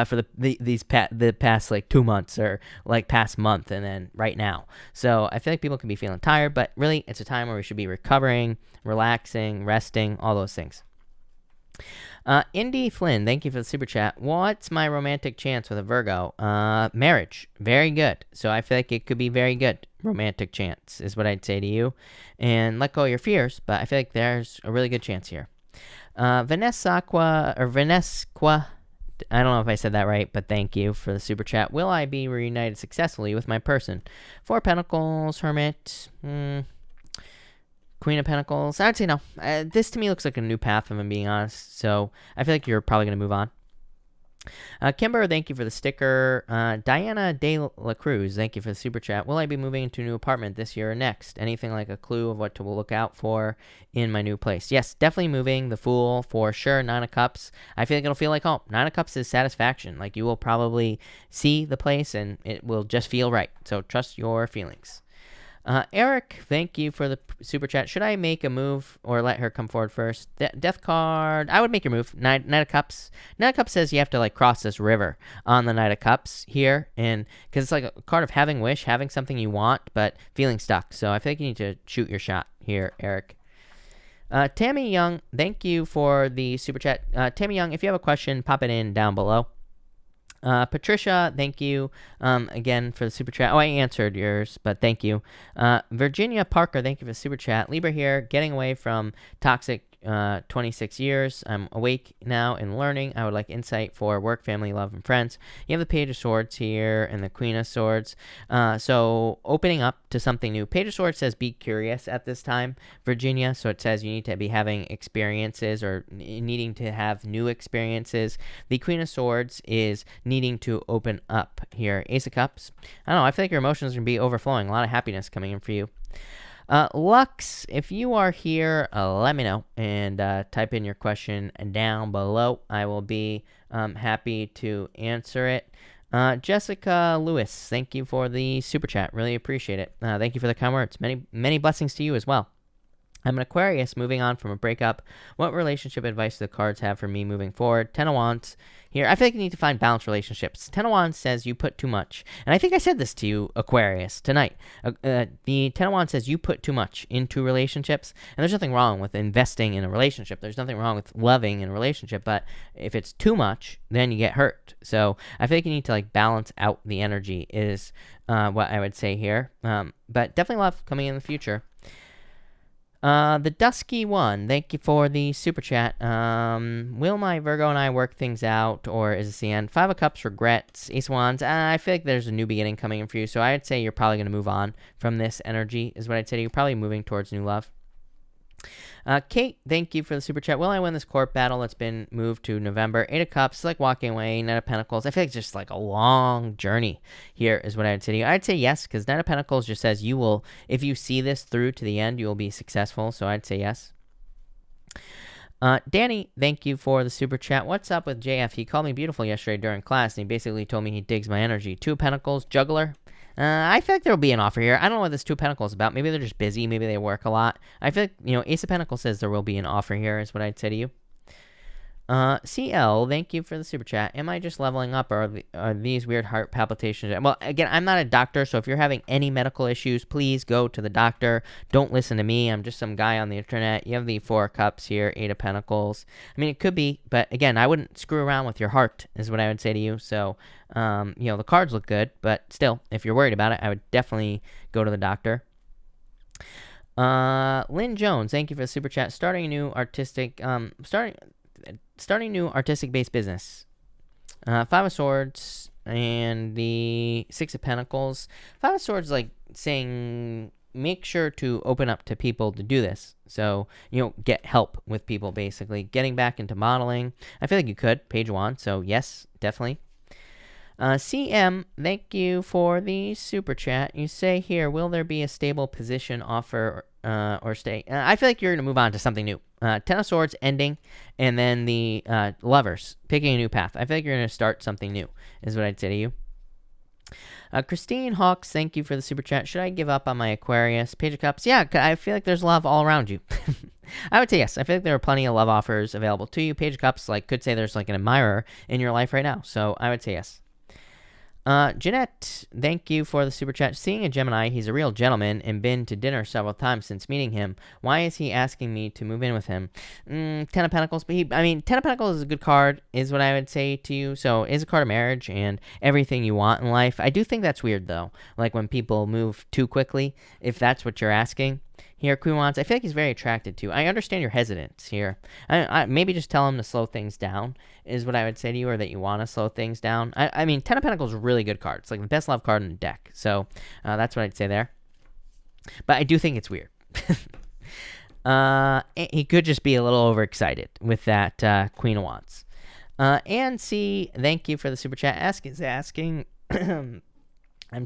For the past like 2 months or like past month and then right now. So I feel like people can be feeling tired, but really it's a time where we should be recovering, relaxing, resting, all those things. Indy Flynn, thank you for the super chat. What's my romantic chance with a Virgo? Marriage. Very good. So I feel like it could be very good. Romantic chance is what I'd say to you. And let go of your fears, but I feel like there's a really good chance here. Vanessa, I don't know if I said that right, but thank you for the super chat. Will I be reunited successfully with my person? Four Pentacles, Hermit. Queen of Pentacles. I would say no. This to me looks like a new path, if I'm being honest. So I feel like you're probably going to move on. Kimber, thank you for the sticker. Diana De La Cruz, thank you for the super chat. Will I be moving into a new apartment this year or next? Anything like a clue of what to look out for in my new place? Yes, definitely moving. The Fool, for sure. Nine of Cups. I feel like it'll feel like home. Nine of Cups is satisfaction. Like, you will probably see the place and it will just feel right. So trust your feelings. Eric, thank you for the super chat. Should I make a move or let her come forward first? Death card. I would make your move. Knight of Cups. Knight of Cups says you have to like cross this river on the Knight of Cups here, and because it's like a card of having wish, having something you want, but feeling stuck. So I feel like you need to shoot your shot here, Eric. Tammy Young, thank you for the super chat. Tammy Young, if you have a question, pop it in down below. Patricia, thank you again for the super chat. Oh, I answered yours, but thank you. Virginia Parker, thank you for the super chat. Libra here, getting away from toxic 26 years. I'm awake now and learning. I would like insight for work, family, love, and friends. You have the Page of Swords here and the Queen of Swords. So opening up to something new. Page of Swords says be curious at this time, Virginia. So it says you need to be having experiences or needing to have new experiences. The Queen of Swords is needing to open up here. Ace of Cups. I don't know. I feel like your emotions are going to be overflowing. A lot of happiness coming in for you. Lux, if you are here, let me know and type in your question down below. I will be happy to answer it. Jessica Lewis, thank you for the super chat. Really appreciate it. Thank you for the kind words. Many blessings to you as well. I'm an Aquarius moving on from a breakup. What relationship advice do the cards have for me moving forward? Ten of Wands here. I feel like you need to find balanced relationships. Ten of Wands says you put too much. And I think I said this to you, Aquarius, tonight. The Ten of Wands says you put too much into relationships. And there's nothing wrong with investing in a relationship. There's nothing wrong with loving in a relationship. But if it's too much, then you get hurt. So I feel like you need to like balance out the energy is what I would say here. But definitely love coming in the future. The Dusky One, thank you for the super chat. Will my Virgo and I work things out, or is this the end? Five of Cups, regrets. Ace of Wands, I feel like there's a new beginning coming in for you, so I'd say you're probably going to move on from this energy, is what I'd say. You're probably moving towards new love. Kate, thank you for the super chat. Will I win this court battle that's been moved to November? Eight of Cups, like walking away. Knight of Pentacles. I feel like it's just like a long journey here is what I'd say to you. I'd say yes, because Knight of Pentacles just says you will, if you see this through to the end, you will be successful. So I'd say yes. Danny, thank you for the super chat. What's up with JF? He called me beautiful yesterday during class, and he basically told me he digs my energy. Two of Pentacles, juggler. I feel like there will be an offer here. I don't know what this Two of Pentacles is about. Maybe they're just busy. Maybe they work a lot. I feel like, Ace of Pentacles says there will be an offer here is what I'd say to you. CL, thank you for the super chat. Am I just leveling up, or are these weird heart palpitations? Well, again, I'm not a doctor, so if you're having any medical issues, please go to the doctor. Don't listen to me. I'm just some guy on the internet. You have the Four of Cups here, Eight of Pentacles. I mean, it could be, but again, I wouldn't screw around with your heart is what I would say to you. So, the cards look good, but still, if you're worried about it, I would definitely go to the doctor. Lynn Jones, thank you for the super chat. Starting a new artistic based business. Five of Swords and the Six of Pentacles. Five of Swords like saying make sure to open up to people to do this. So, get help with people basically. Getting back into modeling. I feel like you could. Page of Wands. So yes, definitely. CM, thank you for the super chat. You say here, will there be a stable position offer or stay? I feel like you're going to move on to something new. Ten of Swords ending, and then the Lovers picking a new path. I feel like you're going to start something new is what I'd say to you. Christine Hawks, thank you for the super chat. Should I give up on my Aquarius? Page of Cups. Yeah, I feel like there's love all around you. I would say yes. I feel like there are plenty of love offers available to you. Page of Cups could say there's an admirer in your life right now. So I would say yes. Jeanette, thank you for the super chat. Seeing a Gemini, he's a real gentleman and been to dinner several times since meeting him. Why is he asking me to move in with him? Ten of Pentacles. But Ten of Pentacles is a good card, is what I would say to you. So it is a card of marriage and everything you want in life. I do think that's weird, though. Like when people move too quickly, if that's what you're asking. Here, Queen of Wands, I feel like he's very attracted to. I understand your hesitance here. I maybe just tell him to slow things down is what I would say to you, or that you want to slow things down. Ten of Pentacles is a really good card. It's like the best love card in the deck. So that's what I'd say there. But I do think it's weird. He could just be a little overexcited with that Queen of Wands. And C, thank you for the super chat. Is asking, I'm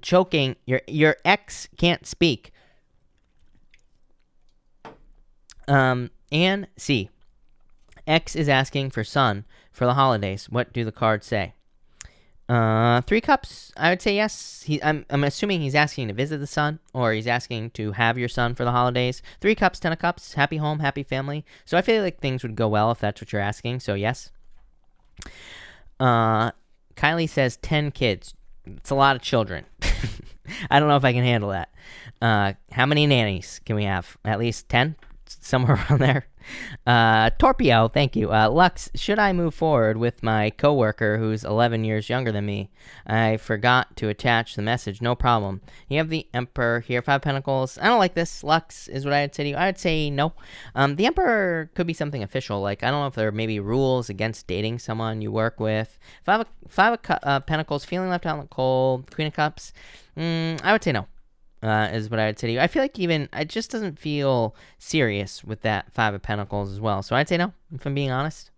choking. Your ex can't speak. And C, X is asking for sun for the holidays. What do the cards say? 3 cups, I would say yes. I'm assuming he's asking to visit the sun, or he's asking to have your son for the holidays. 3 cups, 10 of cups, happy home, happy family. So I feel like things would go well if that's what you're asking, so yes. Kylie says 10 kids. It's a lot of children. I don't know if I can handle that. How many nannies can we have? At least 10? Somewhere around there. Torpio, thank you. Lux, should I move forward with my coworker who's 11 years younger than me? I forgot to attach the message. No problem. You have the Emperor here, 5 Pentacles. I don't like this. Lux is what I'd say to you. I'd say no. The Emperor could be something official. Like, I don't know if there are maybe rules against dating someone you work with. 5 of Pentacles, feeling left out in the cold. Queen of Cups. I would say no. Is what I would say to you. I feel like it just doesn't feel serious with that 5 of Pentacles as well. So I'd say no, if I'm being honest.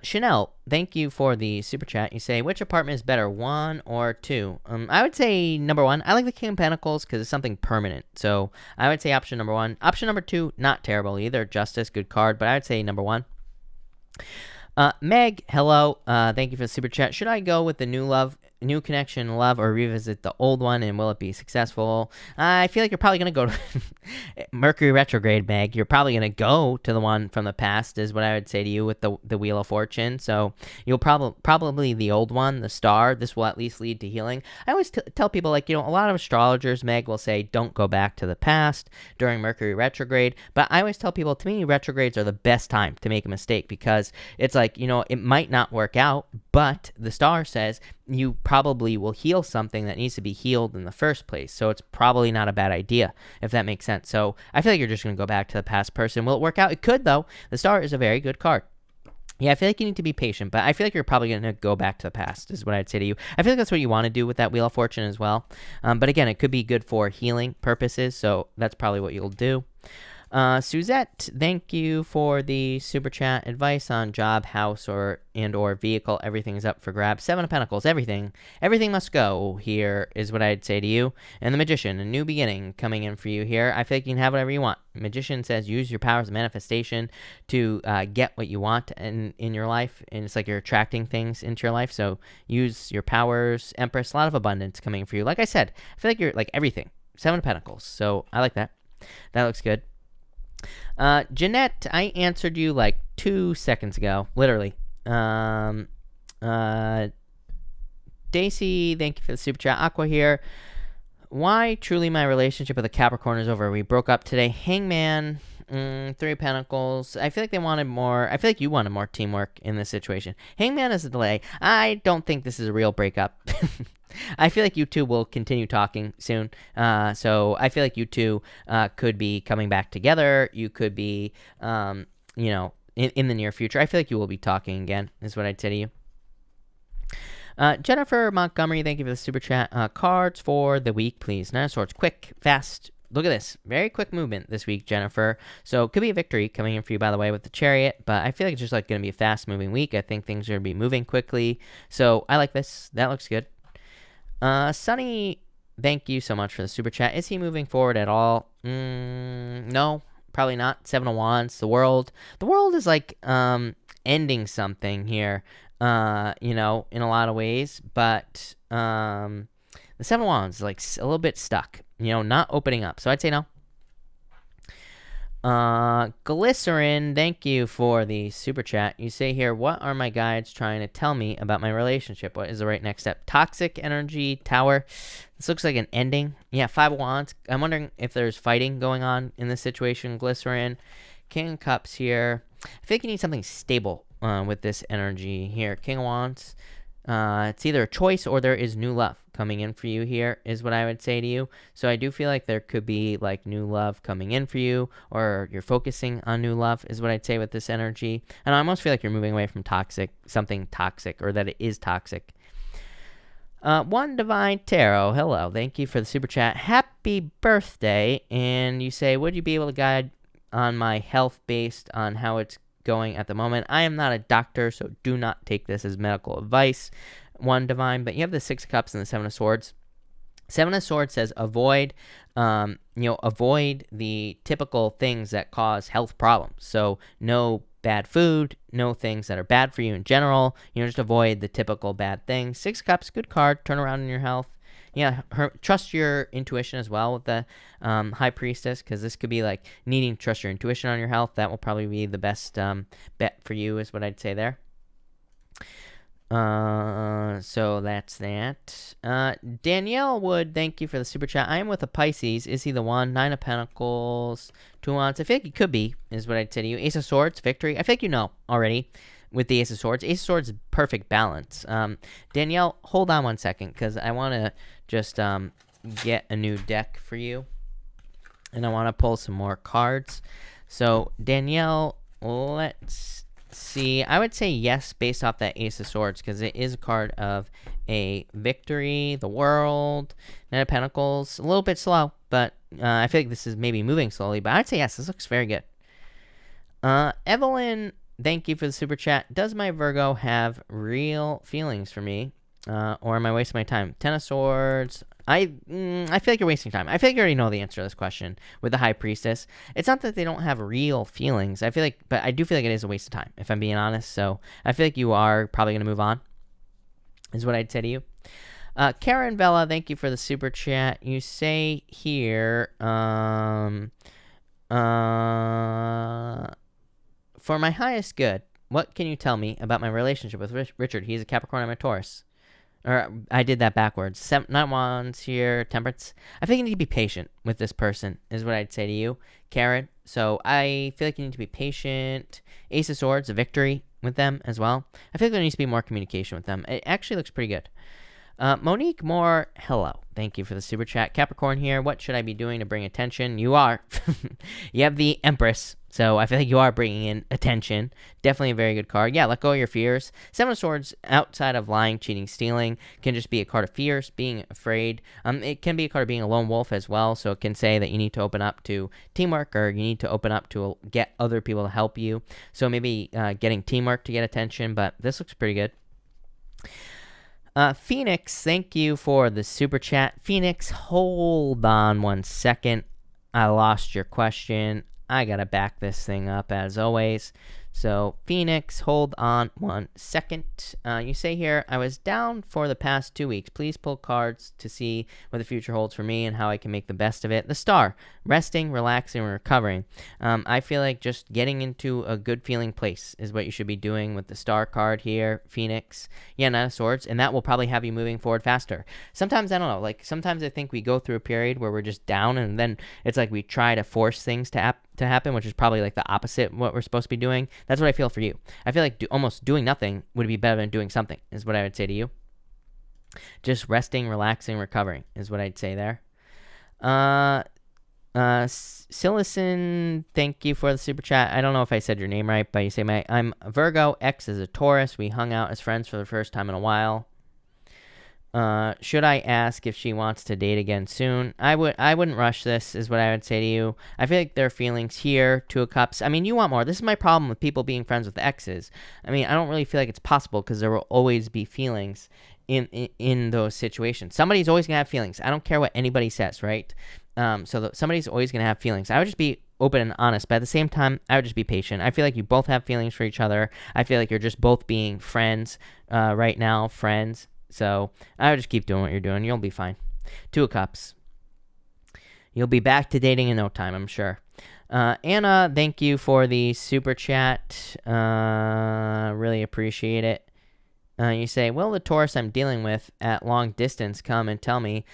Chanel, thank you for the super chat. You say, which apartment is better, 1 or 2? I would say number 1. I like the King of Pentacles because it's something permanent. So I would say option number 1. Option number 2, not terrible either. Justice, good card, but I would say number 1. Meg, hello. Thank you for the super chat. Should I go with the new connection, love, or revisit the old one, and will it be successful? I feel like you're probably going to go to Mercury retrograde, Meg. You're probably going to go to the one from the past, is what I would say to you with the Wheel of Fortune. So you'll probably the old one, the star. This will at least lead to healing. I always tell people, like, a lot of astrologers, Meg, will say don't go back to the past during Mercury retrograde. But I always tell people, to me, retrogrades are the best time to make a mistake, because it's like, it might not work out, but the star says you probably will heal something that needs to be healed in the first place. So it's probably not a bad idea, if that makes sense. So I feel like you're just going to go back to the past person. Will it work out? It could, though. The star is a very good card. Yeah, I feel like you need to be patient, but I feel like you're probably going to go back to the past, is what I'd say to you. I feel like that's what you want to do with that Wheel of Fortune as well. But again, it could be good for healing purposes, so that's probably what you'll do. Suzette, thank you for the super chat. Advice on job, house, or vehicle. Everything is up for grabs. 7 of Pentacles. Everything must go here, is what I'd say to you. And the Magician, a new beginning coming in for you here. I feel like you can have whatever you want. Magician says use your powers of manifestation to get what you want in your life. And it's like you're attracting things into your life. So use your powers. Empress, a lot of abundance coming for you. Like I said, I feel like you're like everything. 7 of Pentacles. So I like that. That looks good. Jeanette, I answered you like 2 seconds ago, literally. Daisy, thank you for the super chat. Aqua here. Why truly my relationship with a Capricorn is over. We broke up today. Hangman, 3 of Pentacles. I feel like they wanted more. I feel like you wanted more teamwork in this situation. Hangman is a delay. I don't think this is a real breakup. I feel like you two will continue talking soon. So I feel like you two could be coming back together. You could be, in the near future. I feel like you will be talking again, is what I'd say to you. Jennifer Montgomery, thank you for the super chat. Cards for the week, please. 9 of Swords. Quick, fast. Look at this. Very quick movement this week, Jennifer. So it could be a victory coming in for you, by the way, with the Chariot. But I feel like it's just like going to be a fast-moving week. I think things are going to be moving quickly. So I like this. That looks good. Sunny, thank you so much for the super chat. Is he moving forward at all? No, probably not. 7 of Wands, the world is like ending something here, in a lot of ways. But the 7 of Wands is like a little bit stuck, not opening up. So I'd say no. Glycerin, thank you for the super chat. You say here, what are my guides trying to tell me about my relationship? What is the right next step? Toxic energy, Tower. This looks like an ending. Yeah, 5 of Wands. I'm wondering if there's fighting going on in this situation. Glycerin. King of Cups here. I feel like you need something stable with this energy here. King of Wands. It's either a choice or there is new love coming in for you here, is what I would say to you. So I do feel like there could be like new love coming in for you, or you're focusing on new love, is what I'd say with this energy. And I almost feel like you're moving away from something toxic, or that it is toxic. One Divine Tarot, hello. Thank you for the super chat. Happy birthday. And you say, would you be able to guide on my health based on how it's going at the moment? I am not a doctor, so do not take this as medical advice, One Divine. But you have the Six of Cups and the Seven of Swords. Seven of Swords says avoid, avoid the typical things that cause health problems. So no bad food, no things that are bad for you in general. Just avoid the typical bad things. Six of Cups, good card. Turn around in your health. Yeah, trust your intuition as well with the High Priestess, because this could be like needing to trust your intuition on your health. That will probably be the best bet for you, is what I'd say there. So that's that. Danielle Wood, thank you for the super chat. I am with a Pisces. Is he the one? Nine of Pentacles, Two of Wands. I feel like he could be, is what I'd say to you. Ace of Swords, victory. I feel like you know already with the Ace of Swords. Ace of Swords is perfect balance. Danielle, hold on one second, because I want to just get a new deck for you. And I want to pull some more cards. So, Danielle, let's see. I would say yes based off that Ace of Swords, because it is a card of a victory, the world, Knight of Pentacles. A little bit slow, but I feel like this is maybe moving slowly, but I'd say yes, this looks very good. Evelyn, thank you for the super chat. Does my Virgo have real feelings for me, or am I wasting my time? Ten of Swords. I feel like you're wasting time. I feel like you already know the answer to this question with the High Priestess. It's not that they don't have real feelings. I feel like, but I do feel like it is a waste of time, if I'm being honest. So I feel like you are probably going to move on, is what I'd say to you. Karen Vella, thank you for the super chat. You say here, for my highest good, what can you tell me about my relationship with Richard? He's a Capricorn, I'm a Taurus. Or I did that backwards. Nine Wands here, Temperance. I think you need to be patient with this person, is what I'd say to you, Karen. So I feel like you need to be patient. Ace of Swords, a victory with them as well. I feel like there needs to be more communication with them. It actually looks pretty good. Monique Moore, hello. Thank you for the super chat. Capricorn here. What should I be doing to bring attention? You are. You have the Empress. So I feel like you are bringing in attention. Definitely a very good card. Yeah, let go of your fears. Seven of Swords, outside of lying, cheating, stealing, can just be a card of fears, being afraid. It can be a card of being a lone wolf as well. So it can say that you need to open up to teamwork, or you need to open up to get other people to help you. So maybe getting teamwork to get attention, but this looks pretty good. Phoenix, thank you for the super chat. Phoenix, hold on one second. I lost your question. I gotta back this thing up as always. So, Phoenix, hold on one second. You say here, I was down for the past 2 weeks. Please pull cards to see what the future holds for me and how I can make the best of it. The Star, resting, relaxing, and recovering. I feel like just getting into a good feeling place is what you should be doing with the Star card here, Phoenix. Yeah, Nine of Swords, and that will probably have you moving forward faster. Sometimes, I don't know, like sometimes I think we go through a period where we're just down, and then it's like we try to force things to happen, which is probably like the opposite of what we're supposed to be doing. That's what I feel for you. I feel like almost doing nothing would be better than doing something, is what I would say to you. Just resting, relaxing, recovering is what I'd say there. Silicon, thank you for the super chat. I don't know if I said your name right, but you say I'm a Virgo, X is a Taurus. We hung out as friends for the first time in a while. Should I ask if she wants to date again soon? I wouldn't rush this, is what I would say to you. I feel like there are feelings here. Two of Cups. I mean, you want more. This is my problem with people being friends with exes. I mean, I don't really feel like it's possible, because there will always be feelings in those situations. Somebody's always going to have feelings. I don't care what anybody says, right? Somebody's always going to have feelings. I would just be open and honest, but at the same time, I would just be patient. I feel like you both have feelings for each other. I feel like you're just both being friends right now, friends. So I would just keep doing what you're doing. You'll be fine. Two of Cups. You'll be back to dating in no time, I'm sure. Anna, thank you for the super chat. Really appreciate it. You say, will the Taurus I'm dealing with at long distance come and tell me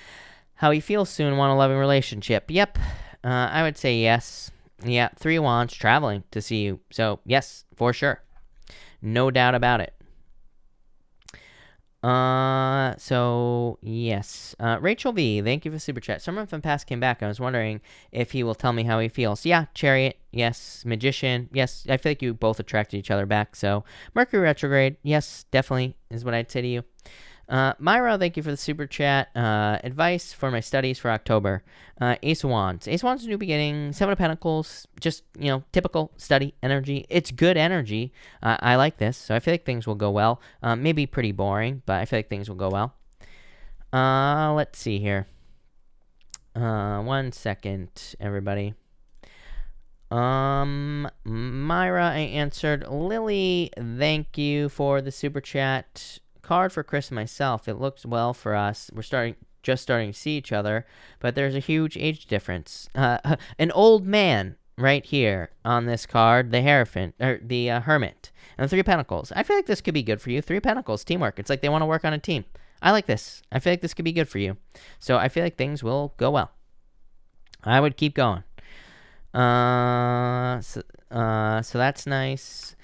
how he feels soon, want a loving relationship? Yep. I would say yes. Yeah, Three of Wands, traveling to see you. So yes, for sure. No doubt about it. So yes. Rachel V, thank you for the super chat. Someone from past came back. I was wondering if he will tell me how he feels. Yeah, Chariot, yes. Magician, yes. I feel like you both attracted each other back. So Mercury retrograde, yes, definitely is what I'd say to you. Myra, thank you for the super chat. Advice for my studies for October. Ace of Wands. Ace of Wands, new beginning. Seven of Pentacles, just, typical study energy. It's good energy. I like this, so I feel like things will go well. Maybe pretty boring, but I feel like things will go well. Let's see here. 1 second, everybody. Myra, I answered. Lily, thank you for the super chat. Card for Chris and myself. It looks well for us. We're just starting to see each other, but there's a huge age difference. An old man right here on this card, the Hierophant, or the Hermit, and the Three of Pentacles. I feel like this could be good for you. Three of Pentacles, teamwork. It's like they want to work on a team. I like this. I feel like this could be good for you. So I feel like things will go well. I would keep going. So that's nice.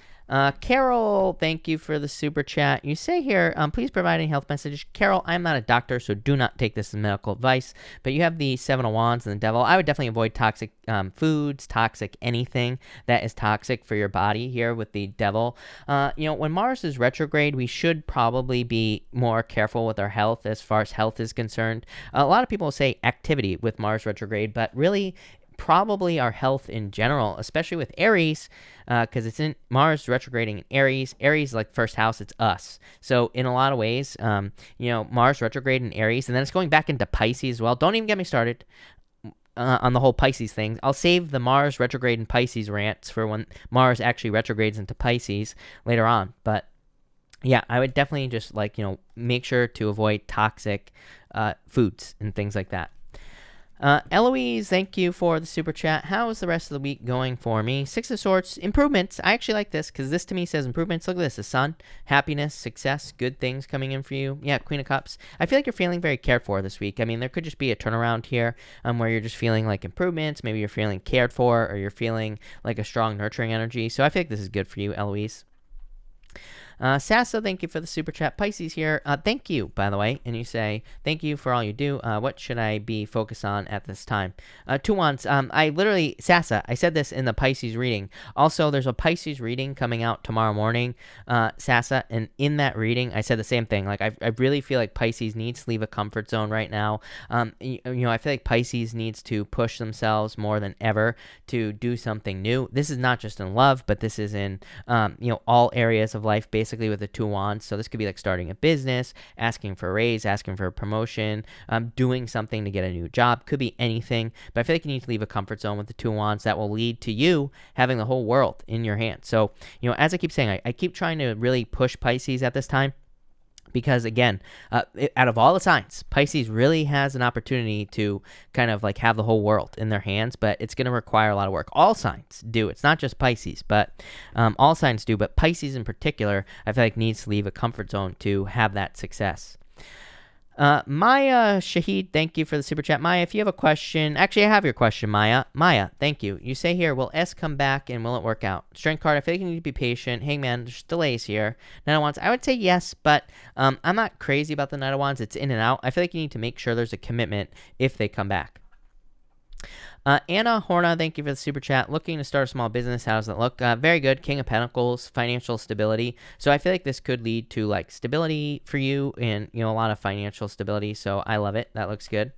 Carol, thank you for the super chat. You say here, please provide any health message. Carol, I'm not a doctor, so do not take this as medical advice, but you have the Seven of Wands and the Devil. I would definitely avoid toxic foods, toxic anything that is toxic for your body here with the Devil. When Mars is retrograde, we should probably be more careful with our health as far as health is concerned. A lot of people say activity with Mars retrograde, but really probably our health in general, especially with Aries, because it's in Mars retrograding in Aries. Aries, like first house, it's us. So in a lot of ways, Mars retrograde in Aries, and then it's going back into Pisces as well. Don't even get me started on the whole Pisces thing. I'll save the Mars retrograde in Pisces rants for when Mars actually retrogrades into Pisces later on. But yeah, I would definitely just make sure to avoid toxic foods and things like that. Eloise, thank you for the super chat. How is the rest of the week going for me? Six of Swords, improvements. I actually like this because this to me says improvements. Look at this, the Sun, happiness, success, good things coming in for you. Yeah, Queen of Cups. I feel like you're feeling very cared for this week. I mean, there could just be a turnaround here where you're just feeling like improvements. Maybe you're feeling cared for, or you're feeling like a strong nurturing energy. So I feel like this is good for you, Eloise. Sasso, thank you for the super chat. Pisces here. Thank you, by the way. And you say, thank you for all you do. What should I be focused on at this time? Two Wands. Sassa, I said this in the Pisces reading. Also, there's a Pisces reading coming out tomorrow morning, Sassa. And in that reading, I said the same thing. Like, I really feel like Pisces needs to leave a comfort zone right now. I feel like Pisces needs to push themselves more than ever to do something new. This is not just in love, but this is in, all areas of life, basically with the Two Wands. So this could be like starting a business, asking for a raise, asking for a promotion, doing something to get a new job. Could be anything, but I feel like you need to leave a comfort zone with the Two Wands that will lead to you having the whole world in your hands. So, as I keep saying, I keep trying to really push Pisces at this time. Because again, out of all the signs, Pisces really has an opportunity to kind of like have the whole world in their hands, but it's going to require a lot of work. All signs do. It's not just Pisces, but all signs do. But Pisces in particular, I feel like needs to leave a comfort zone to have that success. Maya Shahid, thank you for the super chat. Maya, if you have a question, actually I have your question, Maya. Maya, thank you. You say here, will S come back and will it work out? Strength card, I feel like you need to be patient. Hangman, there's delays here. Knight of Wands, I would say yes, but I'm not crazy about the Knight of Wands. It's in and out. I feel like you need to make sure there's a commitment if they come back. Anna Horna, thank you for the super chat. Looking to start a small business. How does it look? Very good. King of Pentacles, financial stability. So I feel like this could lead to like stability for you and, a lot of financial stability. So I love it. That looks good.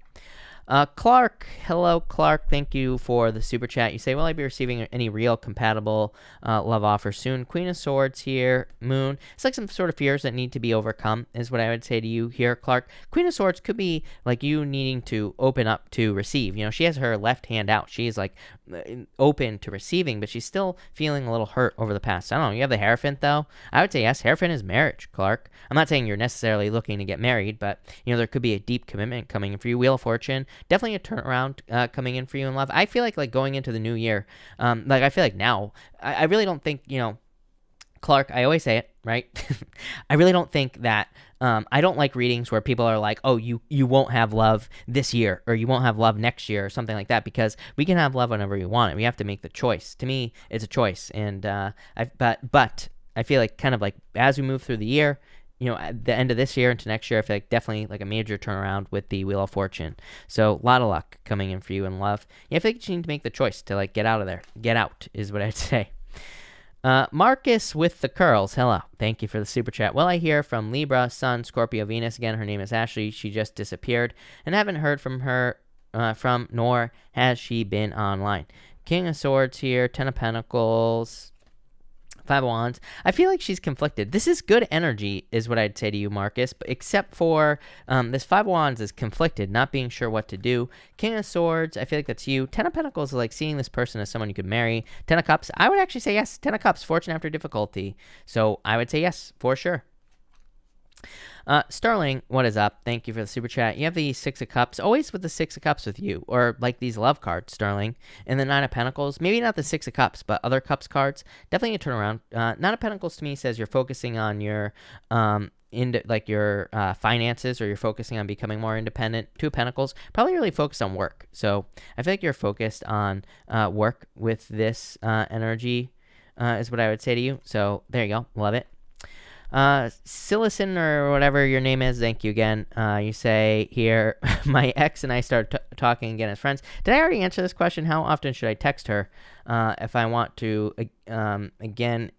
Clark, hello, Clark. Thank you for the super chat. You say, will I be receiving any real compatible love offers soon? Queen of Swords here, Moon. It's like some sort of fears that need to be overcome is what I would say to you here, Clark. Queen of Swords could be like you needing to open up to receive. She has her left hand out. She is like open to receiving, but she's still feeling a little hurt over the past. I don't know. You have the Hierophant, though. I would say yes. Hierophant is marriage, Clark. I'm not saying you're necessarily looking to get married, but, there could be a deep commitment coming in for you. Wheel of Fortune. Definitely a turnaround coming in for you in love. I feel like going into the new year, I feel like now, I really don't think, Clark, I always say it, right? I really don't think that, I don't like readings where people are like, oh, you won't have love this year, or you won't have love next year, or something like that, because we can have love whenever we want it. We have to make the choice. To me, it's a choice. And, but I feel like kind of like as we move through the year, at the end of this year into next year, I feel like definitely like a major turnaround with the Wheel of Fortune. So a lot of luck coming in for you in love. I feel like you need to make the choice to like get out of there. Get out is what I'd say. Marcus with the curls. Hello. Thank you for the super chat. Well, I hear from Libra, Sun, Scorpio, Venus. Again, her name is Ashley. She just disappeared and haven't heard from her, nor has she been online. King of Swords here, Ten of Pentacles, Five of Wands. I feel like she's conflicted. This is good energy, is what I'd say to you, Marcus, but except for this Five of Wands is conflicted, not being sure what to do. King of Swords, I feel like that's you. Ten of Pentacles is like seeing this person as someone you could marry. Ten of Cups, I would actually say yes. Ten of Cups, fortune after difficulty. So I would say yes, for sure. Sterling, what is up? Thank you for the super chat. You have the Six of Cups, always with the Six of Cups with you, or like these love cards, Sterling. And the Nine of Pentacles, maybe not the Six of Cups, but other Cups cards. Definitely a turnaround. Nine of Pentacles to me says you're focusing on your finances, or you're focusing on becoming more independent. Two of Pentacles, probably really focused on work. So I feel like you're focused on work with this energy, is what I would say to you. So there you go. Love it. Silicon or whatever your name is, thank you again. You say here, my ex and I started talking again as friends. Did I already answer this question? How often should I text her if I want to again?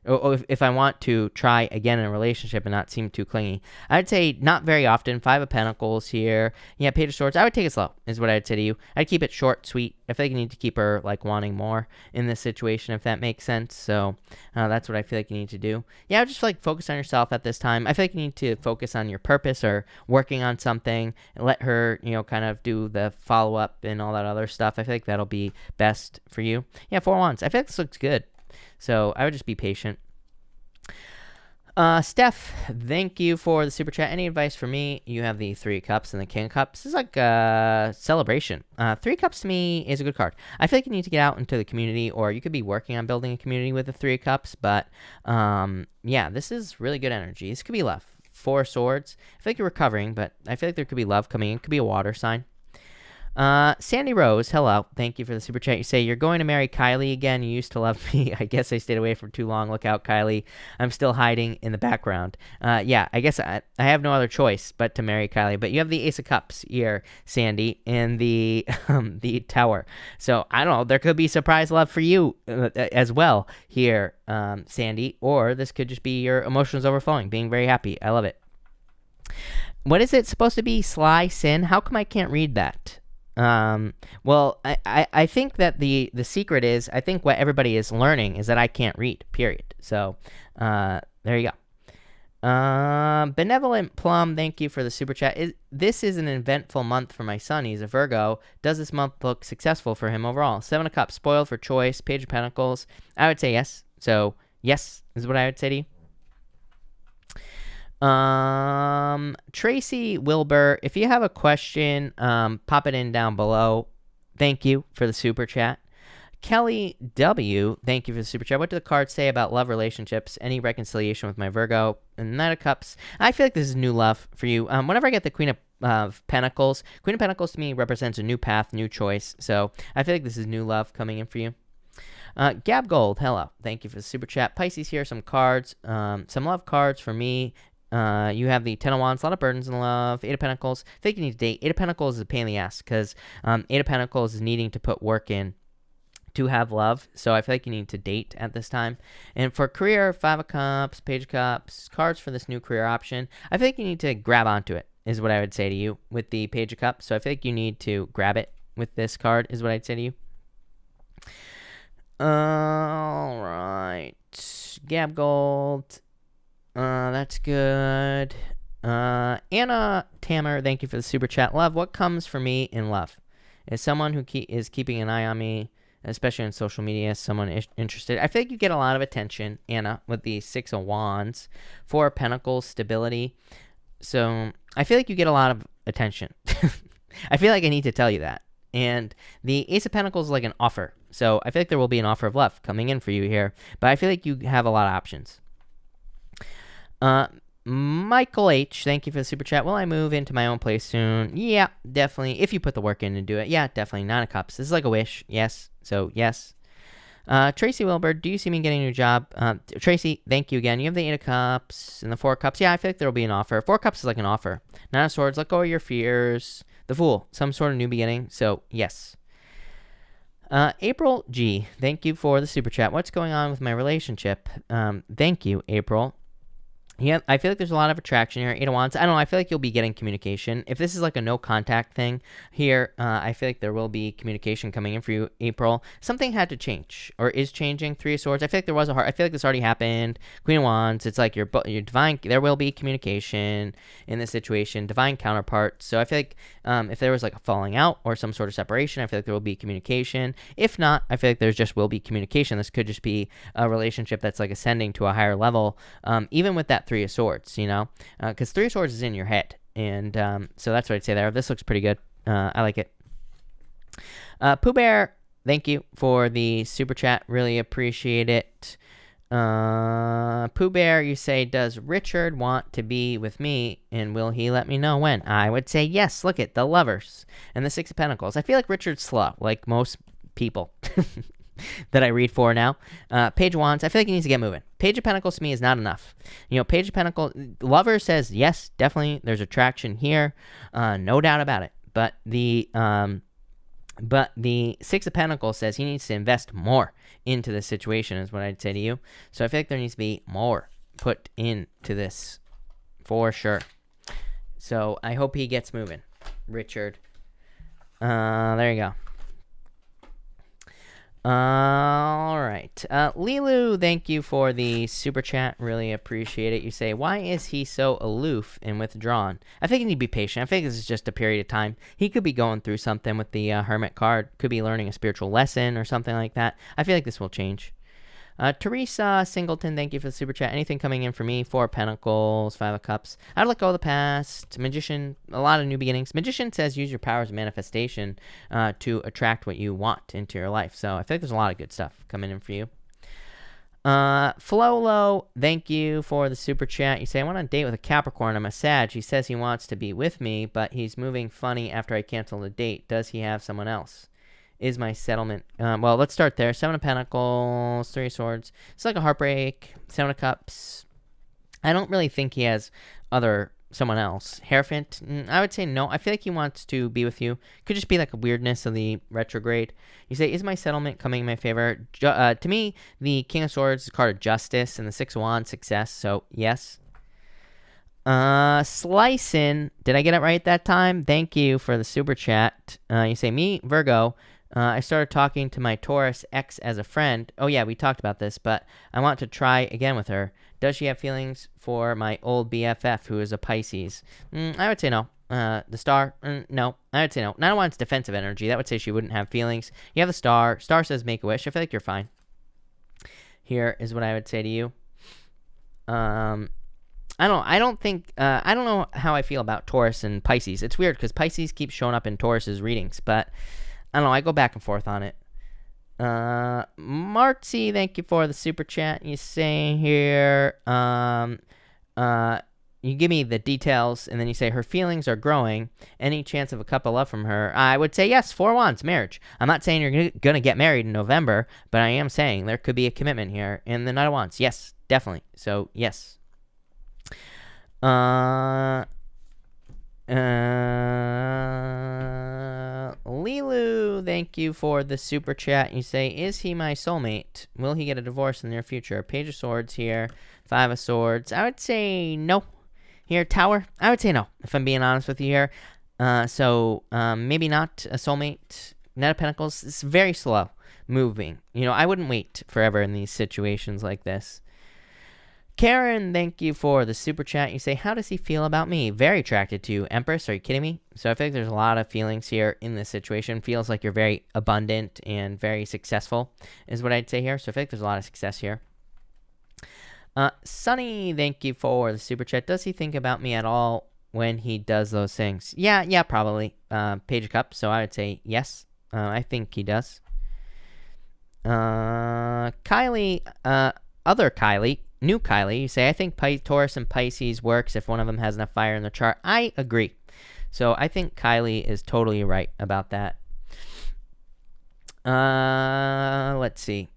If I want to try again in a relationship and not seem too clingy? I'd say not very often. Five of Pentacles here. Yeah, Page of Swords. I would take it slow, is what I'd say to you. I'd keep it short, sweet. I feel like you need to keep her like wanting more in this situation, if that makes sense. So that's what I feel like you need to do. Yeah, I would just like focus on yourself at this time. I feel like you need to focus on your purpose or working on something and let her, kind of do the follow-up and all that other stuff. I feel like that'll be best for you. Yeah, Four of Wands. I feel like this looks good. So I would just be patient. Steph, thank you for the super chat. Any advice for me? You have the Three of Cups and the King of Cups. This is like a celebration. Three of Cups to me is a good card. I feel like you need to get out into the community, or you could be working on building a community with the Three of Cups. But yeah, this is really good energy. This could be love. Four of Swords. I feel like you're recovering, but I feel like there could be love coming in. Could be a water sign. Sandy Rose, hello. Thank you for the super chat. You say you're going to marry Kylie again. You used to love me. I guess I stayed away for too long. Look out, Kylie. I'm still hiding in the background. Yeah, I guess I have no other choice but to marry Kylie. But you have the Ace of Cups here, Sandy, and the the Tower. So I don't know. There could be surprise love for you as well here, Sandy. Or this could just be your emotions overflowing, being very happy. I love it. What is it supposed to be? Sly Sin? How come I can't read that? Well, I think that the secret is, I think what everybody is learning is that I can't read, period. So, there you go. Benevolent Plum, thank you for the super chat. This is an eventful month for my son. He's a Virgo. Does this month look successful for him overall? Seven of Cups, spoiled for choice, Page of Pentacles. I would say yes. So, yes is what I would say to you. Tracy Wilbur, if you have a question, pop it in down below. Thank you for the super chat. Kelly W, thank you for the super chat. What do the cards say about love relationships? Any reconciliation with my Virgo? And Knight of Cups. I feel like this is new love for you. Whenever I get the Queen of Pentacles, Queen of Pentacles to me represents a new path, new choice. So I feel like this is new love coming in for you. Gab Gold, hello. Thank you for the super chat. Pisces here, some cards, some love cards for me. You have the Ten of Wands, a lot of burdens in love. Eight of Pentacles, I think you need to date. Eight of Pentacles is a pain in the ass, because Eight of Pentacles is needing to put work in to have love. So I feel like you need to date at this time. And for career, Five of Cups, Page of Cups, cards for this new career option. I feel like you need to grab onto it, is what I would say to you with the Page of Cups. So I feel like you need to grab it with this card, is what I'd say to you. All right. Gab Gold. That's good. Anna Tamer, thank you for the super chat. Love, what comes for me in love? Is someone who is keeping an eye on me, especially on social media, someone interested. I feel like you get a lot of attention, Anna, with the Six of Wands. Four of Pentacles, stability. So I feel like you get a lot of attention. I feel like I need to tell you that. And the Ace of Pentacles is like an offer. So I feel like there will be an offer of love coming in for you here. But I feel like you have a lot of options. Michael H, thank you for the super chat. Will I move into my own place soon? Yeah, definitely. If you put the work in and do it. Yeah, definitely. Nine of Cups. This is like a wish. Yes. So, yes. Tracy Wilbur, do you see me getting a new job? Tracy, thank you again. You have the Eight of Cups and the Four of Cups. Yeah, I feel like there will be an offer. Four of Cups is like an offer. Nine of Swords, let go of your fears. The Fool, some sort of new beginning. So, yes. April G, thank you for the super chat. What's going on with my relationship? Thank you, April. Yeah, I feel like there's a lot of attraction here. 8 of Wands. I don't know. I feel like you'll be getting communication. If this is like a no contact thing here, I feel like there will be communication coming in for you, April. Something had to change or is changing. 3 of Swords. I feel like there was a heart. I feel like this already happened. Queen of Wands. It's like your divine. There will be communication in this situation. Divine counterpart. So I feel like if there was like a falling out or some sort of separation, I feel like there will be communication. If not, I feel like there's just will be communication. This could just be a relationship that's like ascending to a higher level. Even with that 3 of Swords, you know, because 3 of Swords is in your head, and so that's what I'd say there. This looks pretty good. I like it. Pooh Bear, thank you for the super chat. Really appreciate it. Pooh Bear, you say, does Richard want to be with me, and will he let me know when? I would say yes. Look at the Lovers and the 6 of Pentacles. I feel like Richard's slow, like most people. That I read for now. Page of Wands, I feel like he needs to get moving. Page of Pentacles to me is not enough. You know, Page of Pentacles, Lover says, yes, definitely, there's attraction here. No doubt about it. But the 6 of Pentacles says he needs to invest more into this situation, is what I'd say to you. So I feel like there needs to be more put into this, for sure. So I hope he gets moving, Richard. There you go. All right. Lilu, thank you for the super chat. Really appreciate it. You say, why is he so aloof and withdrawn? I think he need to be patient. I think this is just a period of time. He could be going through something with the Hermit card. Could be learning a spiritual lesson or something like that. I feel like this will change. Teresa Singleton, thank you for the super chat. Anything coming in for me? 4 of Pentacles, 5 of Cups. I'd let go of the past. Magician, a lot of new beginnings. Magician says use your powers of manifestation to attract what you want into your life. So I feel like there's a lot of good stuff coming in for you. Flolo, thank you for the super chat. You say, I went on a date with a Capricorn. I'm a Sag. He says he wants to be with me, but he's moving funny after I cancel the date. Does he have someone else? Is my settlement. Well, let's start there. 7 of Pentacles, 3 of Swords. It's like a heartbreak. 7 of Cups. I don't really think he has someone else. Hierophant, I would say no. I feel like he wants to be with you. Could just be like a weirdness of the retrograde. You say, is my settlement coming in my favor? To me, the King of Swords is a card of justice, and the 6 of Wands, success. So, yes. Slicin', did I get it right that time? Thank you for the super chat. You say, me, Virgo. I started talking to my Taurus ex as a friend. Oh, yeah, we talked about this, but I want to try again with her. Does she have feelings for my old BFF, who is a Pisces? I would say no. The Star? No. I would say no. Not wants defensive energy. That would say she wouldn't have feelings. You have the Star. Star says make a wish. I feel like you're fine. Here is what I would say to you. I don't know how I feel about Taurus and Pisces. It's weird because Pisces keeps showing up in Taurus's readings, but I don't know. I go back and forth on it. Marty, thank you for the super chat. You say here, you give me the details, and then you say her feelings are growing. Any chance of a cup of love from her? I would say yes. 4 Wands, marriage. I'm not saying you're gonna get married in November, but I am saying there could be a commitment here. And the Knight of Wands, yes, definitely. So yes. Lilu, thank you for the super chat. You say, is he my soulmate? Will he get a divorce in the near future? Page of Swords here, 5 of Swords. I would say no. Here, Tower, I would say no, if I'm being honest with you here. Maybe not a soulmate. Knight of Pentacles, it's very slow moving. You know, I wouldn't wait forever in these situations like this. Karen, thank you for the super chat. You say, how does he feel about me? Very attracted to you. Empress, are you kidding me? So I feel like there's a lot of feelings here in this situation. Feels like you're very abundant and very successful is what I'd say here. So I feel like there's a lot of success here. Sunny, thank you for the super chat. Does he think about me at all when he does those things? Yeah, probably. Page of Cups, so I would say yes. I think he does. Kylie, other Kylie. New Kylie, you say, I think Taurus and Pisces works if one of them has enough fire in the chart. I agree. So I think Kylie is totally right about that. Let's see.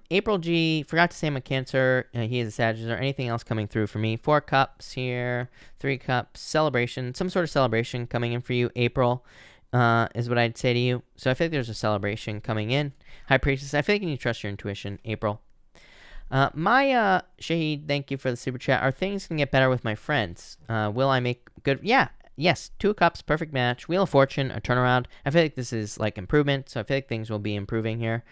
April G, forgot to say I'm a Cancer. He is a Sagittarius. Is there anything else coming through for me? 4 Cups here, 3 Cups, celebration, some sort of celebration coming in for you, April. is what I'd say to you. So I feel like there's a celebration coming in. High Priestess, I feel like you need to trust your intuition, April. Maya Shahid, thank you for the super chat. Are things going to get better with my friends? Will I make good? Yeah. Yes. 2 of Cups, perfect match. Wheel of Fortune, a turnaround. I feel like this is like improvement, so I feel like things will be improving here.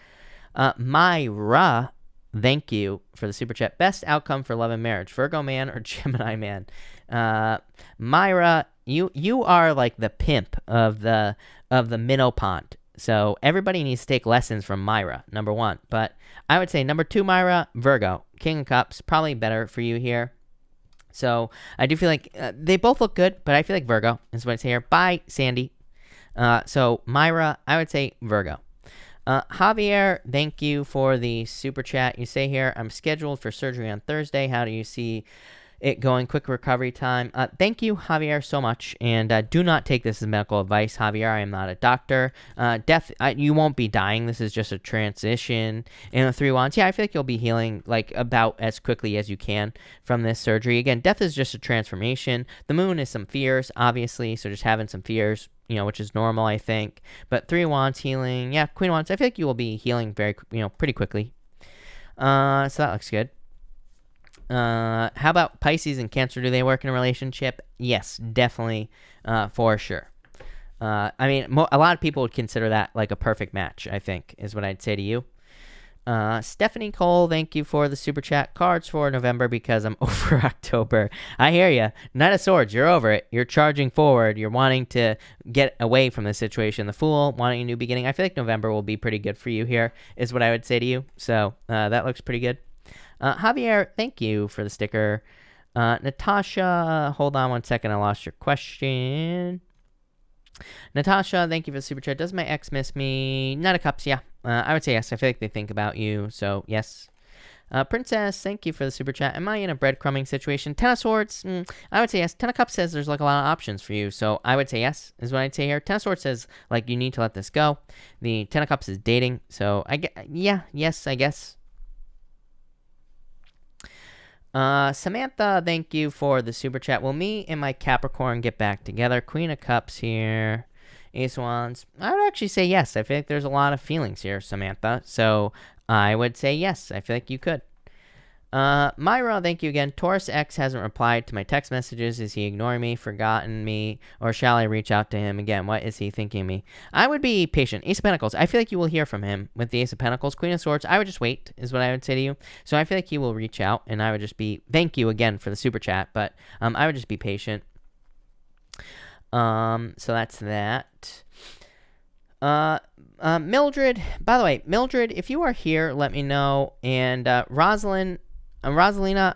Myra, thank you for the super chat. Best outcome for love and marriage, Virgo man or Gemini man? Myra, you are like the pimp of the Minnow Pond. So everybody needs to take lessons from Myra, number 1. But I would say number 2, Myra, Virgo. King of Cups, probably better for you here. So I do feel like they both look good, but I feel like Virgo is what I say here. Bye, Sandy. So Myra, I would say Virgo. Javier, thank you for the super chat. You say here, I'm scheduled for surgery on Thursday. How do you see it going? Quick recovery time. Thank you, Javier, so much. And do not take this as medical advice, Javier. I am not a doctor. Death, you won't be dying. This is just a transition. And the 3 Wands, yeah, I feel like you'll be healing like about as quickly as you can from this surgery. Again, death is just a transformation. The moon is some fears, obviously. So just having some fears, which is normal, I think. But 3 Wands healing, yeah, Queen of Wands, I feel like you will be healing very, pretty quickly. So that looks good. How about Pisces and Cancer? Do they work in a relationship? Yes, definitely, for sure. I mean, a lot of people would consider that like a perfect match, I think, is what I'd say to you. Stephanie Cole, thank you for the super chat. Cards for November because I'm over October. I hear you. Knight of Swords, you're over it. You're charging forward. You're wanting to get away from the situation. The Fool, wanting a new beginning. I feel like November will be pretty good for you here, is what I would say to you. So that looks pretty good. Javier, thank you for the sticker. Natasha, hold on one second. I lost your question. Natasha, thank you for the super chat. Does my ex miss me? Knight of Cups, yeah. I would say yes. I feel like they think about you, so yes. Princess, thank you for the super chat. Am I in a breadcrumbing situation? 10 of Swords, I would say yes. 10 of Cups says there's like a lot of options for you, so I would say yes, is what I'd say here. 10 of Swords says like you need to let this go. The 10 of Cups is dating, so yes, I guess. Samantha, thank you for the super chat. Will me and my Capricorn get back together? Queen of Cups here. Ace of Wands. I would actually say yes. I feel like there's a lot of feelings here, Samantha. So I would say yes. I feel like you could. Myra, thank you again. Taurus X hasn't replied to my text messages. Is he ignoring me, forgotten me, or shall I reach out to him again? What is he thinking of me? I would be patient. Ace of Pentacles, I feel like you will hear from him with the Ace of Pentacles. Queen of Swords, I would just wait, is what I would say to you. So I feel like he will reach out, and I would just be, thank you again for the super chat, but I would just be patient. So that's that. Mildred, by the way, Mildred, if you are here, let me know. And Rosalina,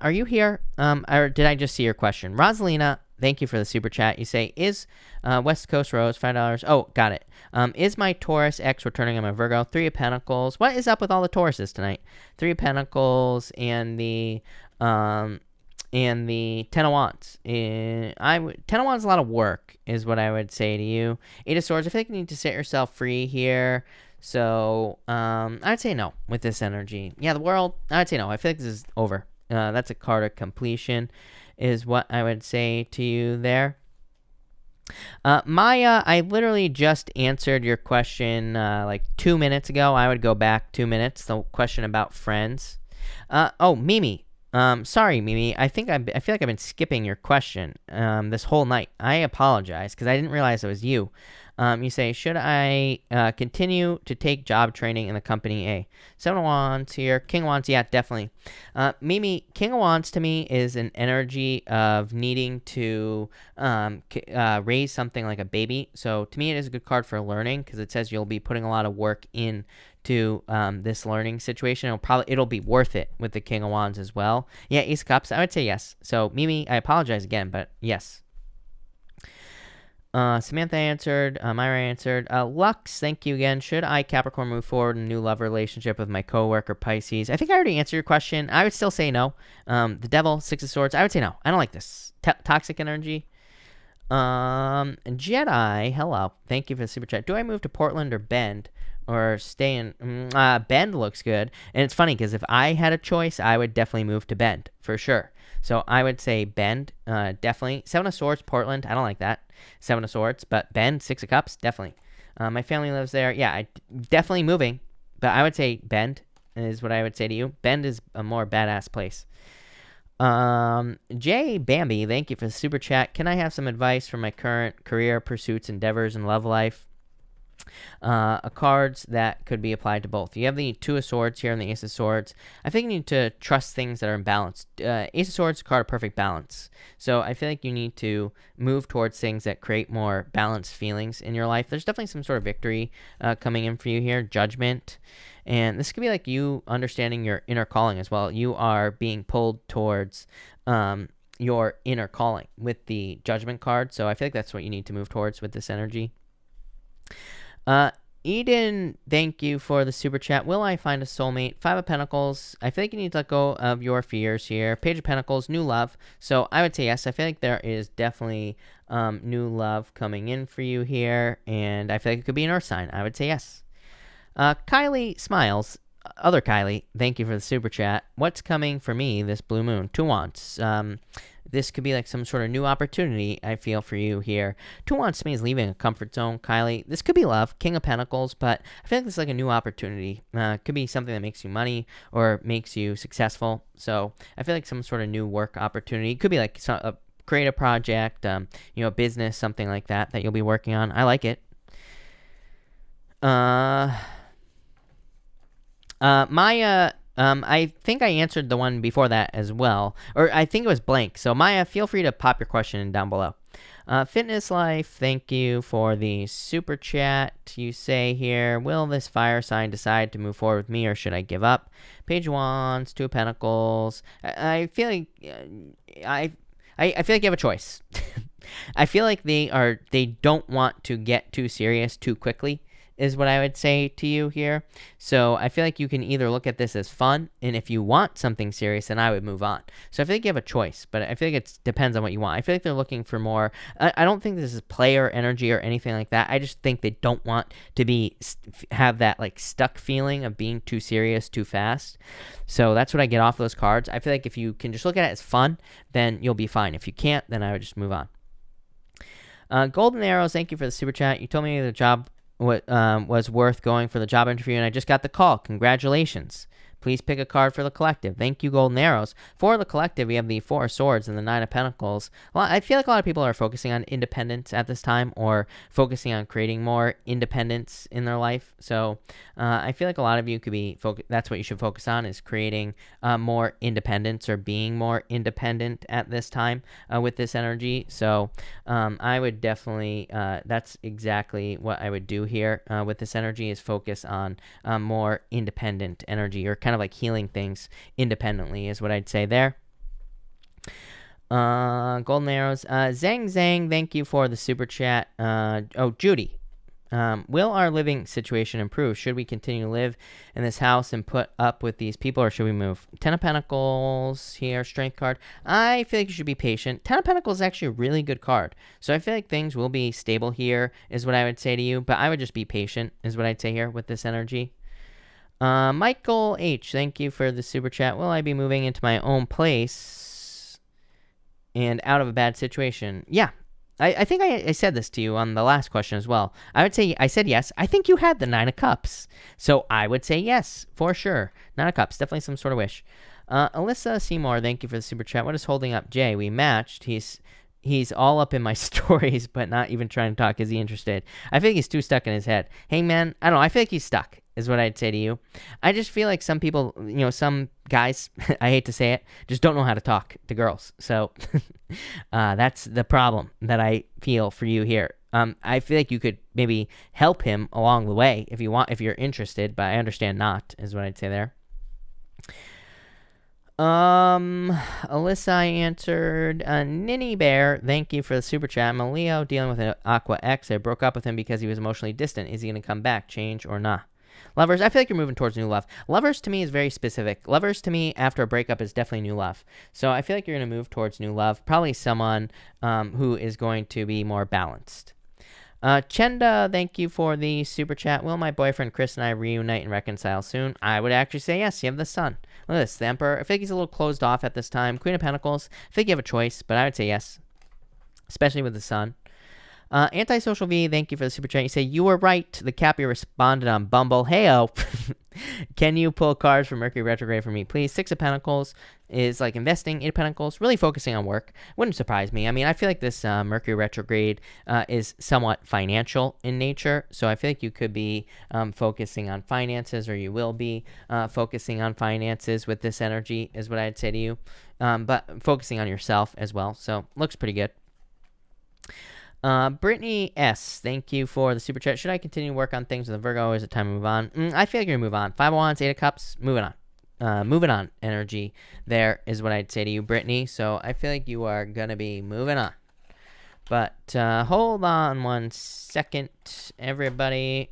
are you here? Or did I just see your question? Rosalina, thank you for the super chat. You say, is West Coast Rose $5? Oh, got it. Is my Taurus X returning on my Virgo? 3 of Pentacles. What is up with all the Tauruses tonight? 3 of Pentacles and the 10 of Wands. 10 of Wands is a lot of work, is what I would say to you. 8 of Swords, I feel like you need to set yourself free here. So, I'd say no with this energy. Yeah, the World, I'd say no. I feel like this is over. That's a card of completion, is what I would say to you there. Maya, I literally just answered your question like 2 minutes ago. I would go back 2 minutes. The question about friends. Oh, Mimi. Sorry, Mimi. I feel like I've been skipping your question this whole night. I apologize because I didn't realize it was you. You say, should I continue to take job training in the company A? 7 of Wands here. King of Wands, yeah, definitely. Mimi, King of Wands to me is an energy of needing to raise something like a baby. So to me, it is a good card for learning because it says you'll be putting a lot of work in to this learning situation. It'll be worth it with the King of Wands as well. Yeah, Ace of Cups, I would say yes. So Mimi, I apologize again, but yes. Samantha answered. Myra answered. Lux, thank you again. Should I, Capricorn, move forward in a new love relationship with my coworker, Pisces? I think I already answered your question. I would still say no. The Devil, 6 of Swords. I would say no. I don't like this. Toxic energy. Jedi, hello. Thank you for the super chat. Do I move to Portland or Bend? or stay in. Bend looks good. And it's funny because if I had a choice, I would definitely move to Bend for sure. So I would say Bend, definitely. Seven of Swords, Portland. I don't like that. Seven of Swords, but Bend, Six of Cups, definitely. My family lives there. Yeah, definitely moving. But I would say Bend is what I would say to you. Bend is a more badass place. Jay Bambi, thank you for the super chat. Can I have some advice for my current career, pursuits, endeavors, and love life? Cards that could be applied to both. You have the Two of Swords here and the Ace of Swords. I think you need to trust things that are in balance. Ace of Swords is a card of perfect balance. So I feel like you need to move towards things that create more balanced feelings in your life. There's definitely some sort of victory coming in for you here. Judgment. And this could be like you understanding your inner calling as well. You are being pulled towards your inner calling with the Judgment card. So I feel like that's what you need to move towards with this energy. Eden, thank you for the super chat. Will I find a soulmate? Five of Pentacles. I feel like you need to let go of your fears here. Page of Pentacles, new love. So I would say yes. I feel like there is definitely new love coming in for you here. And I feel like it could be an earth sign. I would say yes. Kylie Smiles. Other Kylie, thank you for the super chat. What's coming for me this blue moon? Two Wands. This could be like some sort of new opportunity, I feel, for you here. Two Wands to me is leaving a comfort zone, Kylie. This could be love, King of Pentacles, but I feel like this is like a new opportunity. Could be something that makes you money or makes you successful. So I feel like some sort of new work opportunity. Could be like a creative project, business, something like that you'll be working on. I like it. Maya, I think I answered the one before that as well, or I think it was blank. So Maya, feel free to pop your question down below. Fitness Life, thank you for the super chat. You say here, will this fire sign decide to move forward with me, or should I give up? Page of Wands, Two of Pentacles. I feel like I feel like you have a choice. I feel like they don't want to get too serious too quickly, is what I would say to you here. So I feel like you can either look at this as fun, and if you want something serious, then I would move on. So I feel like you have a choice, but I feel like it depends on what you want. I feel like they're looking for more. I don't think this is player energy or anything like that. I just think they don't want to have that like stuck feeling of being too serious too fast. So that's what I get off those cards. I feel like if you can just look at it as fun, then you'll be fine. If you can't, then I would just move on. Golden Arrows, thank you for the super chat. You told me the job was worth going for the job interview, and I just got the call. Congratulations. Please pick a card for the collective. Thank you, Golden Arrows. For the collective, we have the Four of Swords and the Nine of Pentacles. Well, I feel like a lot of people are focusing on independence at this time, or focusing on creating more independence in their life. So I feel like a lot of you could be that's what you should focus on, is creating more independence, or being more independent at this time with this energy. So I would definitely, that's exactly what I would do here with this energy, is focus on more independent energy, or kind of like healing things independently, is what I'd say there. Golden Arrows. Zhang, thank you for the super chat. Judy. Will our living situation improve? Should we continue to live in this house and put up with these people, or should we move? Ten of Pentacles here, Strength card. I feel like you should be patient. Ten of Pentacles is actually a really good card. So I feel like things will be stable here, is what I would say to you. But I would just be patient, is what I'd say here with this energy. Michael H., thank you for the super chat. Will I be moving into my own place and out of a bad situation? Yeah. I think I said this to you on the last question as well. I would say I said yes. I think you had the Nine of Cups. So I would say yes, for sure. Nine of Cups, definitely some sort of wish. Alyssa Seymour, thank you for the super chat. What is holding up Jay? We matched. He's all up in my stories, but not even trying to talk. Is he interested? I feel like he's too stuck in his head. Hey, man, I don't know. I feel like he's stuck, is what I'd say to you. I just feel like some people, some guys, I hate to say it, just don't know how to talk to girls. So that's the problem that I feel for you here. I feel like you could maybe help him along the way if you're interested, but I understand not, is what I'd say there. Alyssa, I answered. Ninny Bear, thank you for the super chat. I'm a Leo dealing with an Aqua X. I broke up with him because he was emotionally distant. Is he going to come back, change, or not? Lovers, I feel like you're moving towards new love. Lovers to me is very specific. Lovers to me after a breakup is definitely new love. So I feel like you're going to move towards new love. Probably someone who is going to be more balanced. Chenda, thank you for the super chat. Will my boyfriend Chris and I reunite and reconcile soon? I would actually say yes. You have the sun. Look at this, the Emperor. I feel like he's a little closed off at this time. Queen of Pentacles. I think you have a choice, but I would say yes, especially with the sun. Antisocial V, thank you for the super chat. You say, you were right. The Cappy responded on Bumble. Hey-o. Can you pull cards for Mercury retrograde for me, please? Six of Pentacles is like investing. Eight of Pentacles, really focusing on work. Wouldn't surprise me. I mean, I feel like this Mercury retrograde is somewhat financial in nature. So I feel like you could be focusing on finances, or you will be focusing on finances with this energy is what I'd say to you. But focusing on yourself as well. So looks pretty good. Brittany S, thank you for the super chat. Should I continue to work on things with the Virgo, or is it time to move on? I feel like you're going to move on. Five of Wands, Eight of Cups, moving on. Moving on energy there is what I'd say to you, Brittany. So I feel like you are going to be moving on. But hold on one second, everybody.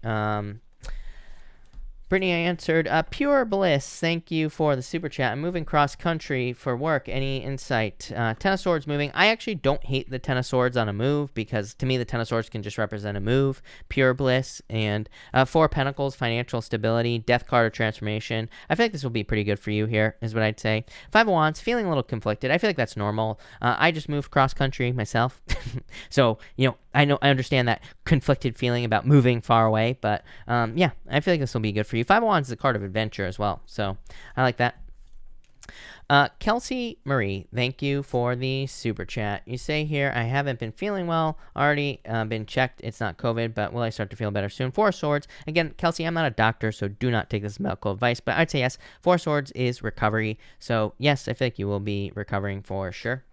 Brittany, I answered. Pure Bliss, thank you for the super chat. I'm moving cross-country for work. Any insight? Ten of Swords moving. I actually don't hate the Ten of Swords on a move, because to me the Ten of Swords can just represent a move. Pure Bliss. And Four of Pentacles, financial stability. Death card or transformation. I feel like this will be pretty good for you here, is what I'd say. Five of Wands, feeling a little conflicted. I feel like that's normal. I just moved cross-country myself. So, I understand that conflicted feeling about moving far away, but yeah, I feel like this will be good for you. Five of Wands is a card of adventure as well, so I like that. Kelsey Marie, thank you for the super chat. You say here, I haven't been feeling well. Already been checked. It's not COVID, but will I start to feel better soon? Four of Swords. Again, Kelsey, I'm not a doctor, so do not take this as medical advice, but I'd say yes. Four of Swords is recovery. So yes, I feel like you will be recovering for sure.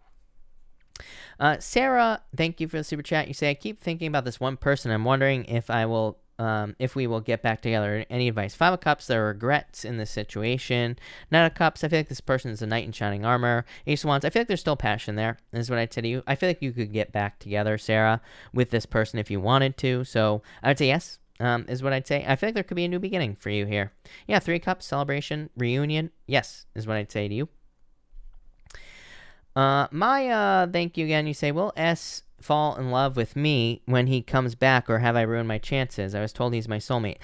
Sarah, thank you for the super chat. You say, I keep thinking about this one person. I'm wondering if we will get back together. Any advice? Five of Cups, there are regrets in this situation. Nine of Cups, I feel like this person is a knight in shining armor. Ace of Wands, I feel like there's still passion there, is what I'd say to you. I feel like you could get back together, Sarah, with this person if you wanted to. So I would say yes, is what I'd say. I feel like there could be a new beginning for you here. Yeah, Three of Cups, celebration, reunion. Yes, is what I'd say to you. Maya, thank you again. You say, will S fall in love with me when he comes back, or have I ruined my chances? I was told he's my soulmate.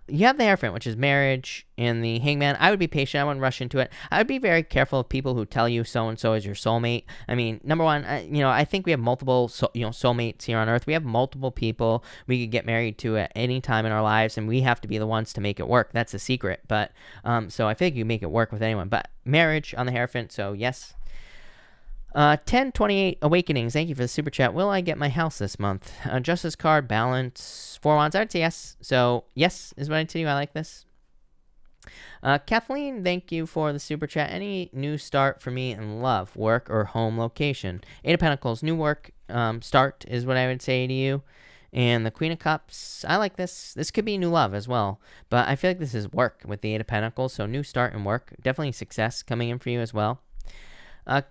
You have the Hierophant, which is marriage, and the Hangman. I would be patient. I wouldn't rush into it. I would be very careful of people who tell you so-and-so is your soulmate. I mean, number one, I think we have multiple, soulmates here on Earth. We have multiple people we could get married to at any time in our lives, and we have to be the ones to make it work. That's the secret. But, so I think you make it work with anyone. But marriage on the Hierophant, so yes. 1028 Awakenings, thank you for the super chat. Will I get my house this month? Justice card, balance, Four Wands. I'd say yes. So yes is what I'd tell you. I like this. Kathleen, thank you for the super chat. Any new start for me in love, work, or home location? Eight of Pentacles, new work start is what I would say to you. And the Queen of Cups, I like this. This could be new love as well. But I feel like this is work with the Eight of Pentacles. So new start and work. Definitely success coming in for you as well.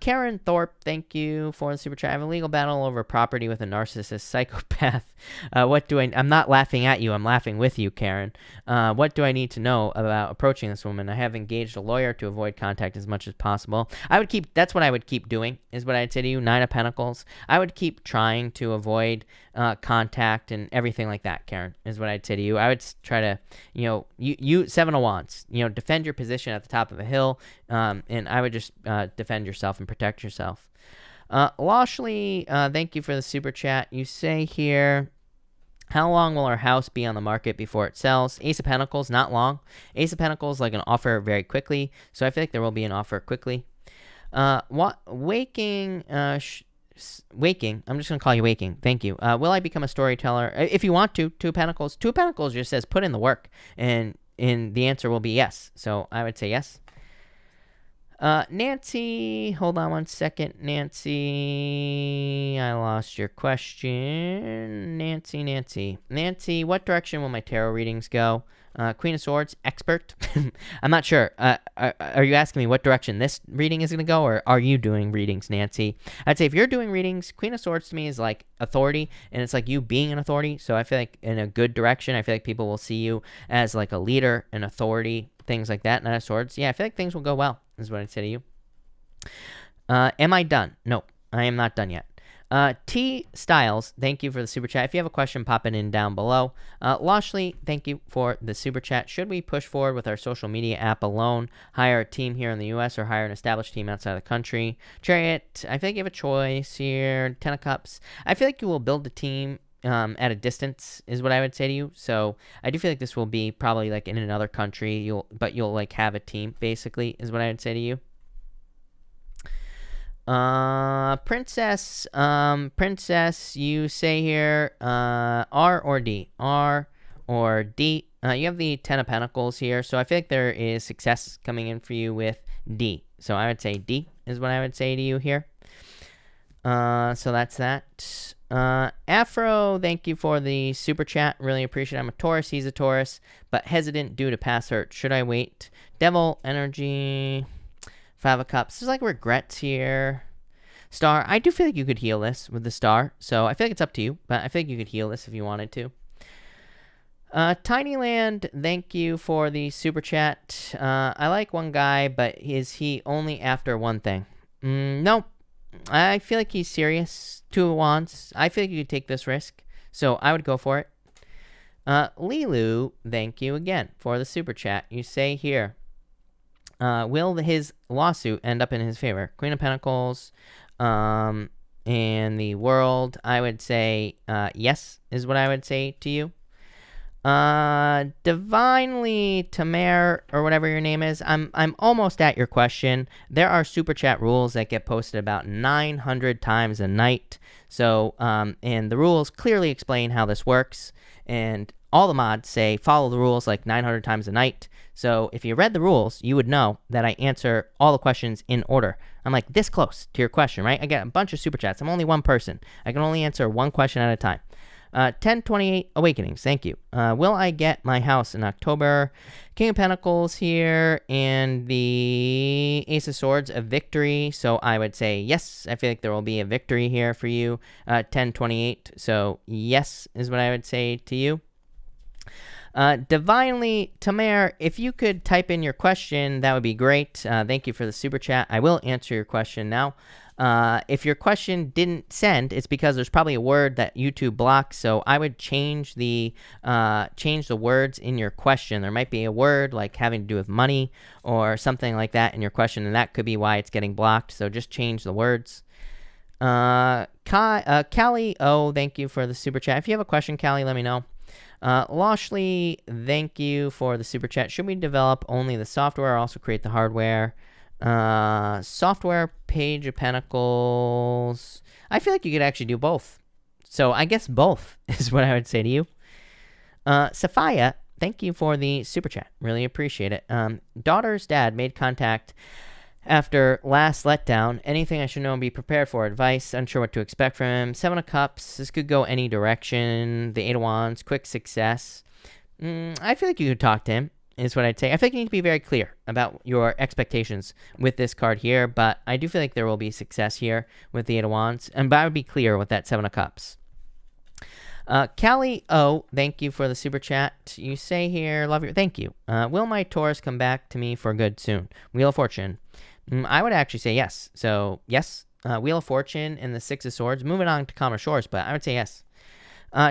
Karen Thorpe, thank you for the super chat. I have a legal battle over property with a narcissist psychopath. I'm not laughing at you. I'm laughing with you, Karen. What do I need to know about approaching this woman? I have engaged a lawyer to avoid contact as much as possible. That's what I would keep doing, is what I'd say to you. Nine of Pentacles. I would keep trying to avoid contact and everything like that, Karen, is what I'd say to you. I would try to, you Seven of Wands, defend your position at the top of a hill, and I would just defend yourself and protect yourself. Lashley, thank you for the super chat. You say here, how long will our house be on the market before it sells? Ace of Pentacles, not long. Ace of Pentacles, like an offer very quickly. So I feel like there will be an offer quickly. Waking, I'm just going to call you Waking. Thank you. Will I become a storyteller? If you want to. Two of Pentacles. Two of Pentacles just says put in the work. And the answer will be yes. So I would say yes. Nancy, hold on one second. Nancy, I lost your question. Nancy, what direction will my tarot readings go? Queen of Swords, expert. I'm not sure. Are you asking me what direction this reading is going to go, or are you doing readings, Nancy? I'd say if you're doing readings, Queen of Swords to me is like authority, and it's like you being an authority. So I feel like in a good direction, I feel like people will see you as like a leader, an authority, things like that. Nine of Swords. Yeah, I feel like things will go well, is what I'd say to you. Am I done? No, I am not done yet. T Styles, thank you for the super chat. If you have a question, pop it in down below. Lashley, thank you for the super chat. Should we push forward with our social media app alone, hire a team here in the U.S., or hire an established team outside the country? Chariot, I feel like you have a choice here. 10 of Cups. I feel like you will build a team at a distance, is what I would say to you. So I do feel like this will be probably like in another country. But you'll like have a team, basically, is what I would say to you. Princess, you say here, R or D? R or D? You have the 10 of Pentacles here, so I feel like there is success coming in for you with D. So I would say D is what I would say to you here. So that's that. Afro, thank you for the super chat. Really appreciate it. I'm a Taurus, he's a Taurus, but hesitant due to past hurt. Should I wait? Devil, energy... 5 of Cups. There's like regrets here. Star. I do feel like you could heal this with the star. So I feel like it's up to you. But I feel like you could heal this if you wanted to. Tinyland. Thank you for the super chat. I like one guy, but is he only after one thing? No. I feel like he's serious. 2 of Wands. I feel like you could take this risk. So I would go for it. Lilu. Thank you again for the super chat. You say here. Will his lawsuit end up in his favor? Queen of Pentacles, and the World. I would say yes is what I would say to you. Divinely Tamer, or whatever your name is. I'm almost at your question. There are super chat rules that get posted about 900 times a night. So and the rules clearly explain how this works, and all the mods say follow the rules like 900 times a night. So if you read the rules, you would know that I answer all the questions in order. I'm like this close to your question, right? I get a bunch of super chats. I'm only one person. I can only answer one question at a time. 1028 Awakenings, thank you. Will I get my house in October? King of Pentacles here, and the Ace of Swords, a victory. So I would say yes. I feel like there will be a victory here for you. 1028, so yes is what I would say to you. Divinely Tamer, if you could type in your question, that would be great. Thank you for the super chat. I will answer your question now. If your question didn't send, it's because there's probably a word that YouTube blocks. So I would change the words in your question. There might be a word like having to do with money or something like that in your question, and that could be why it's getting blocked. So just change the words. Callie, thank you for the super chat. If you have a question, Callie, let me know. Lashley, thank you for the super chat. Should we develop only the software or also create the hardware? Software, Page of Pentacles. I feel like you could actually do both. So I guess both is what I would say to you. Sophia, thank you for the super chat. Really appreciate it. Daughter's dad made contact after last letdown. Anything I should know and be prepared for? Advice, unsure what to expect from him. 7 of Cups, this could go any direction. The 8 of Wands, quick success. I feel like you could talk to him, is what I'd say. I think you need to be very clear about your expectations with this card here, but I do feel like there will be success here with the 8 of Wands, but I would be clear with that 7 of Cups. Callie O, thank you for the super chat. You say here, love your, thank you. Will my Taurus come back to me for good soon? Wheel of Fortune. I would actually say yes. So, yes, Wheel of Fortune and the 6 of Swords. Moving on to calmer shores, but I would say yes.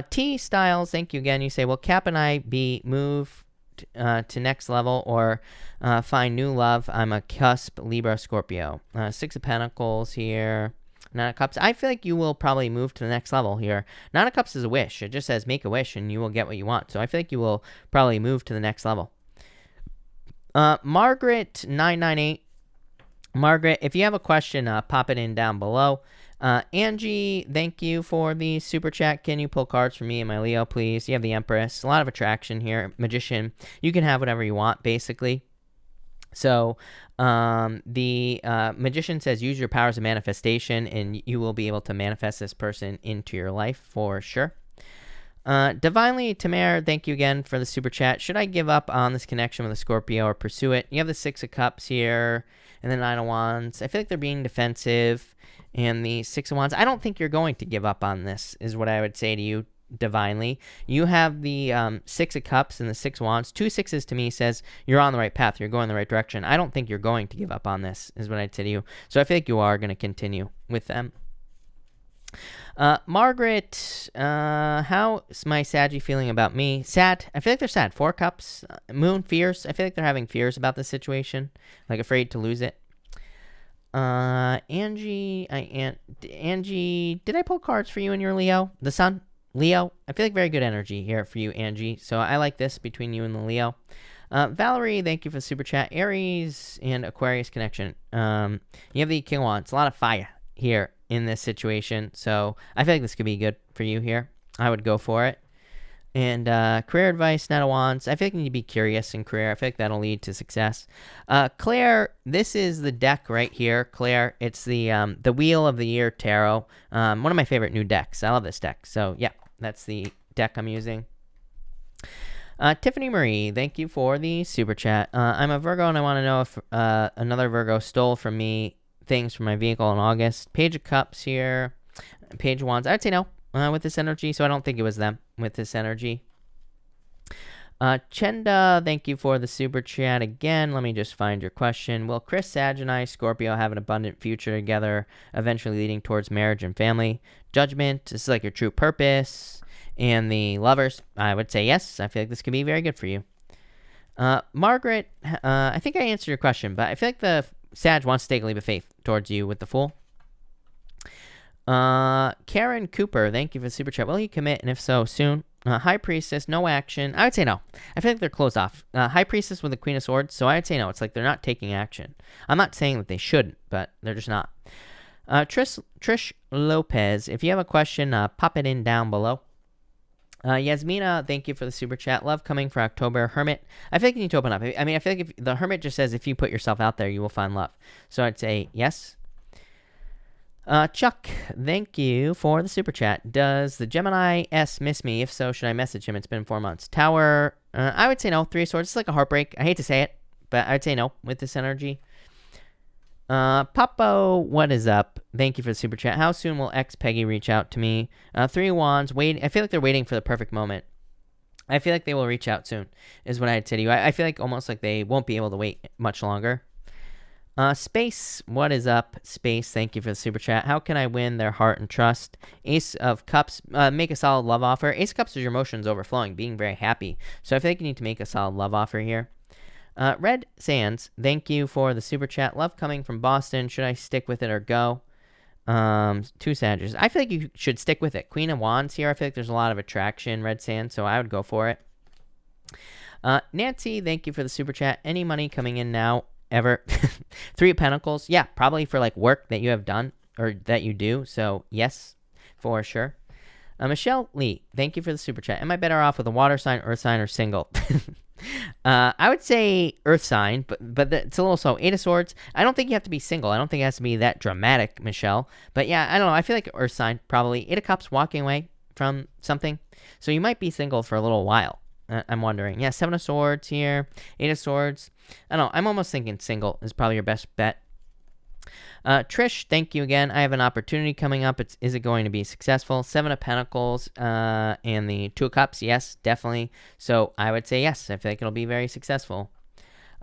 T Styles, thank you again. You say, will Cap and I be moved to next level or find new love? I'm a cusp Libra Scorpio. 6 of Pentacles here. 9 of Cups. I feel like you will probably move to the next level here. 9 of Cups is a wish. It just says make a wish and you will get what you want. So I feel like you will probably move to the next level. Margaret 998. Margaret, if you have a question, pop it in down below. Angie, thank you for the super chat. Can you pull cards for me and my Leo, please? You have the Empress. A lot of attraction here. Magician. You can have whatever you want, basically. So the Magician says use your powers of manifestation, and you will be able to manifest this person into your life for sure. Divinely Tamer, thank you again for the super chat. Should I give up on this connection with a Scorpio or pursue it? You have the 6 of Cups here and the 9 of Wands. I feel like they're being defensive, and the 6 of Wands. I don't think you're going to give up on this, is what I would say to you, Divinely. You have the 6 of Cups and the 6 of Wands. 2 6s to me says you're on the right path. You're going the right direction. I don't think you're going to give up on this, is what I'd say to you. So I feel like you are going to continue with them. Margaret, how's my Saggy feeling about me? Sad. I feel like they're sad. 4 cups. Moon, fears. I feel like they're having fears about this situation, like afraid to lose it. Angie, Angie, did I pull cards for you and your Leo? The Sun? Leo? I feel like very good energy here for you, Angie. So I like this between you and the Leo. Valerie, thank you for the super chat. Aries and Aquarius connection. You have the King of Wands. A lot of fire here in this situation. So I feel like this could be good for you here. I would go for it. And career advice, Knight of Wands. I feel like you need to be curious in career. I feel like that'll lead to success. Claire, this is the deck right here. Claire, it's the Wheel of the Year Tarot. One of my favorite new decks. I love this deck. So yeah, that's the deck I'm using. Tiffany Marie, thank you for the super chat. I'm a Virgo and I want to know if another Virgo stole from me things from my vehicle in August. Page of Cups here. Page of Wands. I'd say no with this energy, so I don't think it was them with this energy. Chenda, thank you for the super chat again. Let me just find your question. Will Chris, Sag, and I, Scorpio, have an abundant future together, eventually leading towards marriage and family? Judgment, this is like your true purpose. And the Lovers, I would say yes. I feel like this could be very good for you. Margaret, I think I answered your question, but I feel like the Sag wants to take a leap of faith towards you with the Fool. Karen Cooper, thank you for the super chat. Will you commit, and if so, soon? High Priestess, no action. I would say no. I feel like they're closed off. High Priestess with the Queen of Swords, so I would say no. It's like they're not taking action. I'm not saying that they shouldn't, but they're just not. Trish Lopez, if you have a question, pop it in down below. Yasmina, thank you for the super chat. Love coming for October. Hermit, I feel like you need to open up. I mean, I feel like if the Hermit just says if you put yourself out there, you will find love. So I'd say yes. Chuck, thank you for the super chat. Does the Gemini S miss me? If so, should I message him? It's been 4 months. Tower, I would say no. 3 of Swords, it's like a heartbreak. I hate to say it, but I'd say no with this energy. Papo, what is up? Thank you for the super chat. How soon will Peggy reach out to me? 3 of Wands, wait. I feel like they're waiting for the perfect moment. I feel like they will reach out soon, is what I'd say to you. I feel like almost like they won't be able to wait much longer. Space, what is up? Space, thank you for the super chat. How can I win their heart and trust? Ace of Cups, make a solid love offer. Ace of Cups is your emotions overflowing, being very happy. So I feel like you need to make a solid love offer here. Red Sands, thank you for the super chat. Love coming from Boston. Should I stick with it or go? 2 Sages. I feel like you should stick with it. Queen of Wands here. I feel like there's a lot of attraction, Red Sands, so I would go for it. Nancy, thank you for the super chat. Any money coming in now? Ever? 3 of Pentacles. Yeah, probably for like work that you have done or that you do. So yes, for sure. Michelle Lee, thank you for the super chat. Am I better off with a water sign, earth sign, or single? I would say earth sign, but it's a little slow. 8 of Swords. I don't think you have to be single. I don't think it has to be that dramatic, Michelle. But yeah, I don't know. I feel like earth sign, probably. 8 of Cups, walking away from something. So you might be single for a little while. I'm wondering. Yeah, 7 of Swords here. 8 of Swords. I don't know. I'm almost thinking single is probably your best bet. Trish, thank you again. I have an opportunity coming up. Is it going to be successful? 7 of Pentacles and the 2 of Cups. Yes, definitely. So I would say yes. I feel like it'll be very successful.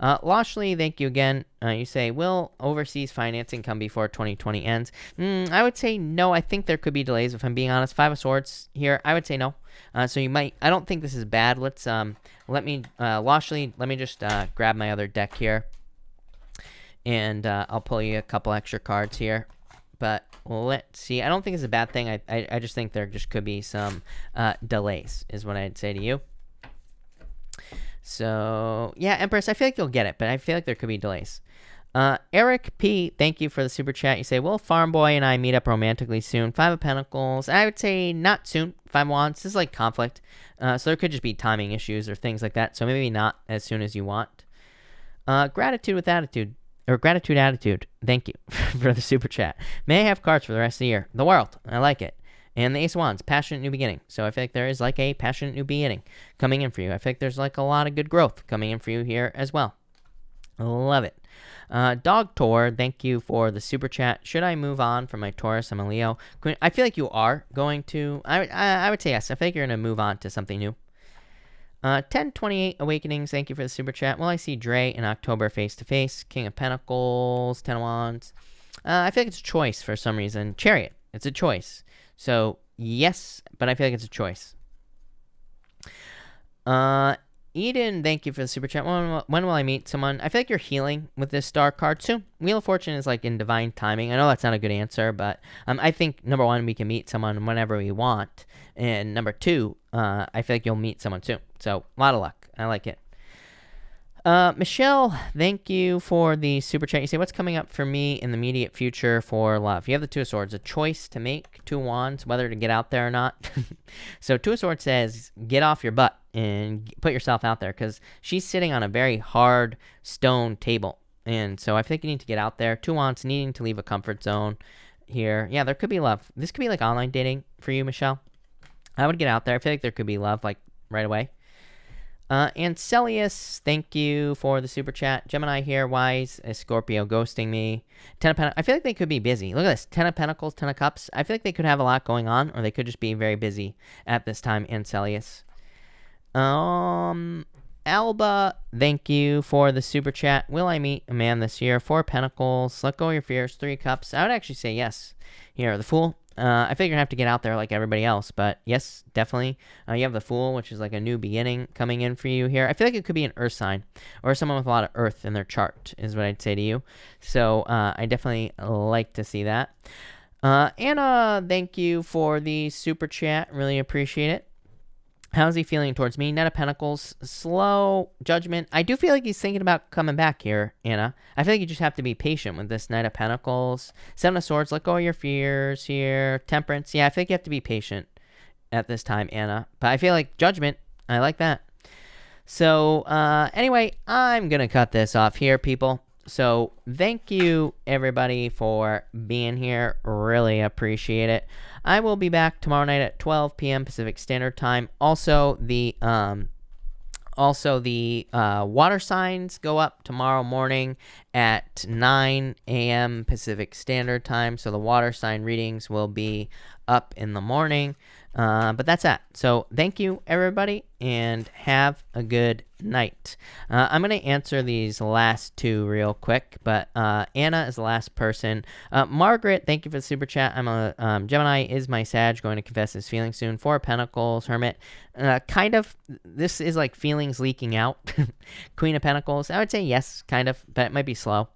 Lashley, thank you again. You say, will overseas financing come before 2020 ends? I would say no. I think there could be delays if I'm being honest. 5 of Swords here. I would say no. So you might, I don't think this is bad. Let's, Lashley, let me just grab my other deck here. And I'll pull you a couple extra cards here. But let's see. I don't think it's a bad thing. I just think there just could be some delays is what I'd say to you. So, yeah, Empress, I feel like you'll get it, but I feel like there could be delays. Eric P., thank you for the super chat. You say, will Farm Boy and I meet up romantically soon? 5 of Pentacles. I would say not soon. 5 of Wands. This is like conflict. So there could just be timing issues or things like that. So maybe not as soon as you want. Gratitude with attitude. Or gratitude attitude. Thank you for the super chat. May I have cards for the rest of the year? The World. I like it. And the Ace of Wands, passionate new beginning. So I feel like there is like a passionate new beginning coming in for you. I feel like there's like a lot of good growth coming in for you here as well. Love it. Dog Tour, thank you for the super chat. Should I move on from my Taurus? I'm a Leo. I feel like you are going to. I would say yes. I feel like you're going to move on to something new. 1028 Awakenings, thank you for the super chat. Well, I see Dre in October face to face. King of Pentacles, 10 of Wands. I feel like it's a choice for some reason. Chariot, it's a choice. So yes, but I feel like it's a choice. Eden, thank you for the super chat. When will I meet someone? I feel like you're healing with this star card soon. Wheel of Fortune is like in divine timing. I know that's not a good answer, but I think number one, we can meet someone whenever we want, and number two, I feel like you'll meet someone soon. So a lot of luck. I like it. Michelle, thank you for the super chat. You say, what's coming up for me in the immediate future for love? You have the Two of Swords, a choice to make, Two of Wands, whether to get out there or not. So Two of Swords says, get off your butt and put yourself out there, because she's sitting on a very hard stone table. And so I think you need to get out there. Two of Wands, needing to leave a comfort zone here. Yeah, there could be love. This could be like online dating for you, Michelle. I would get out there. I feel like there could be love like right away. Ancelius, thank you for the super chat. Gemini here, why is Scorpio ghosting me? Ten of Pentacles, I feel like they could be busy. Look at this, Ten of Pentacles, Ten of Cups. I feel like they could have a lot going on, or they could just be very busy at this time, Ancelius. Alba, thank you for the super chat. Will I meet a man this year? Four of Pentacles, let go of your fears, Three of Cups. I would actually say yes. Here, the Fool. I feel you're going to have to get out there like everybody else, but yes, definitely. You have the Fool, which is like a new beginning coming in for you here. I feel like it could be an earth sign or someone with a lot of earth in their chart is what I'd say to you. So I definitely like to see that. Anna, thank you for the super chat. Really appreciate it. How's he feeling towards me? Knight of Pentacles, slow, Judgment. I do feel like he's thinking about coming back here, Anna. I feel like you just have to be patient with this Knight of Pentacles. Seven of Swords, let go of your fears here. Temperance, yeah, I think you have to be patient at this time, Anna. But I feel like Judgment, I like that. So, anyway, I'm going to cut this off here, people. So, thank you, everybody, for being here. Really appreciate it. I will be back tomorrow night at 12 p.m. Pacific Standard Time. Also, the water signs go up tomorrow morning at 9 a.m. Pacific Standard Time. So the water sign readings will be up in the morning. But that's that. So thank you, everybody, and have a good night. I'm going to answer these last two real quick, but Anna is the last person. Margaret, thank you for the super chat. I'm a Gemini, is my Sag going to confess his feelings soon? Four of Pentacles, Hermit. Kind of, this is like feelings leaking out. Queen of Pentacles, I would say yes, kind of, but it might be slow.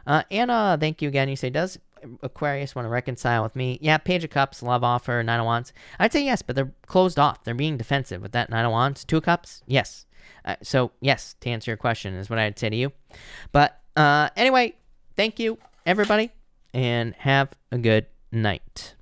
Anna, thank you again. You say, does Aquarius want to reconcile with me? Yeah, Page of Cups, love offer, Nine of Wands. I'd say yes, but they're closed off. They're being defensive with that Nine of Wands. Two of Cups, yes. So yes, to answer your question is what I'd say to you. But anyway, thank you, everybody, and have a good night.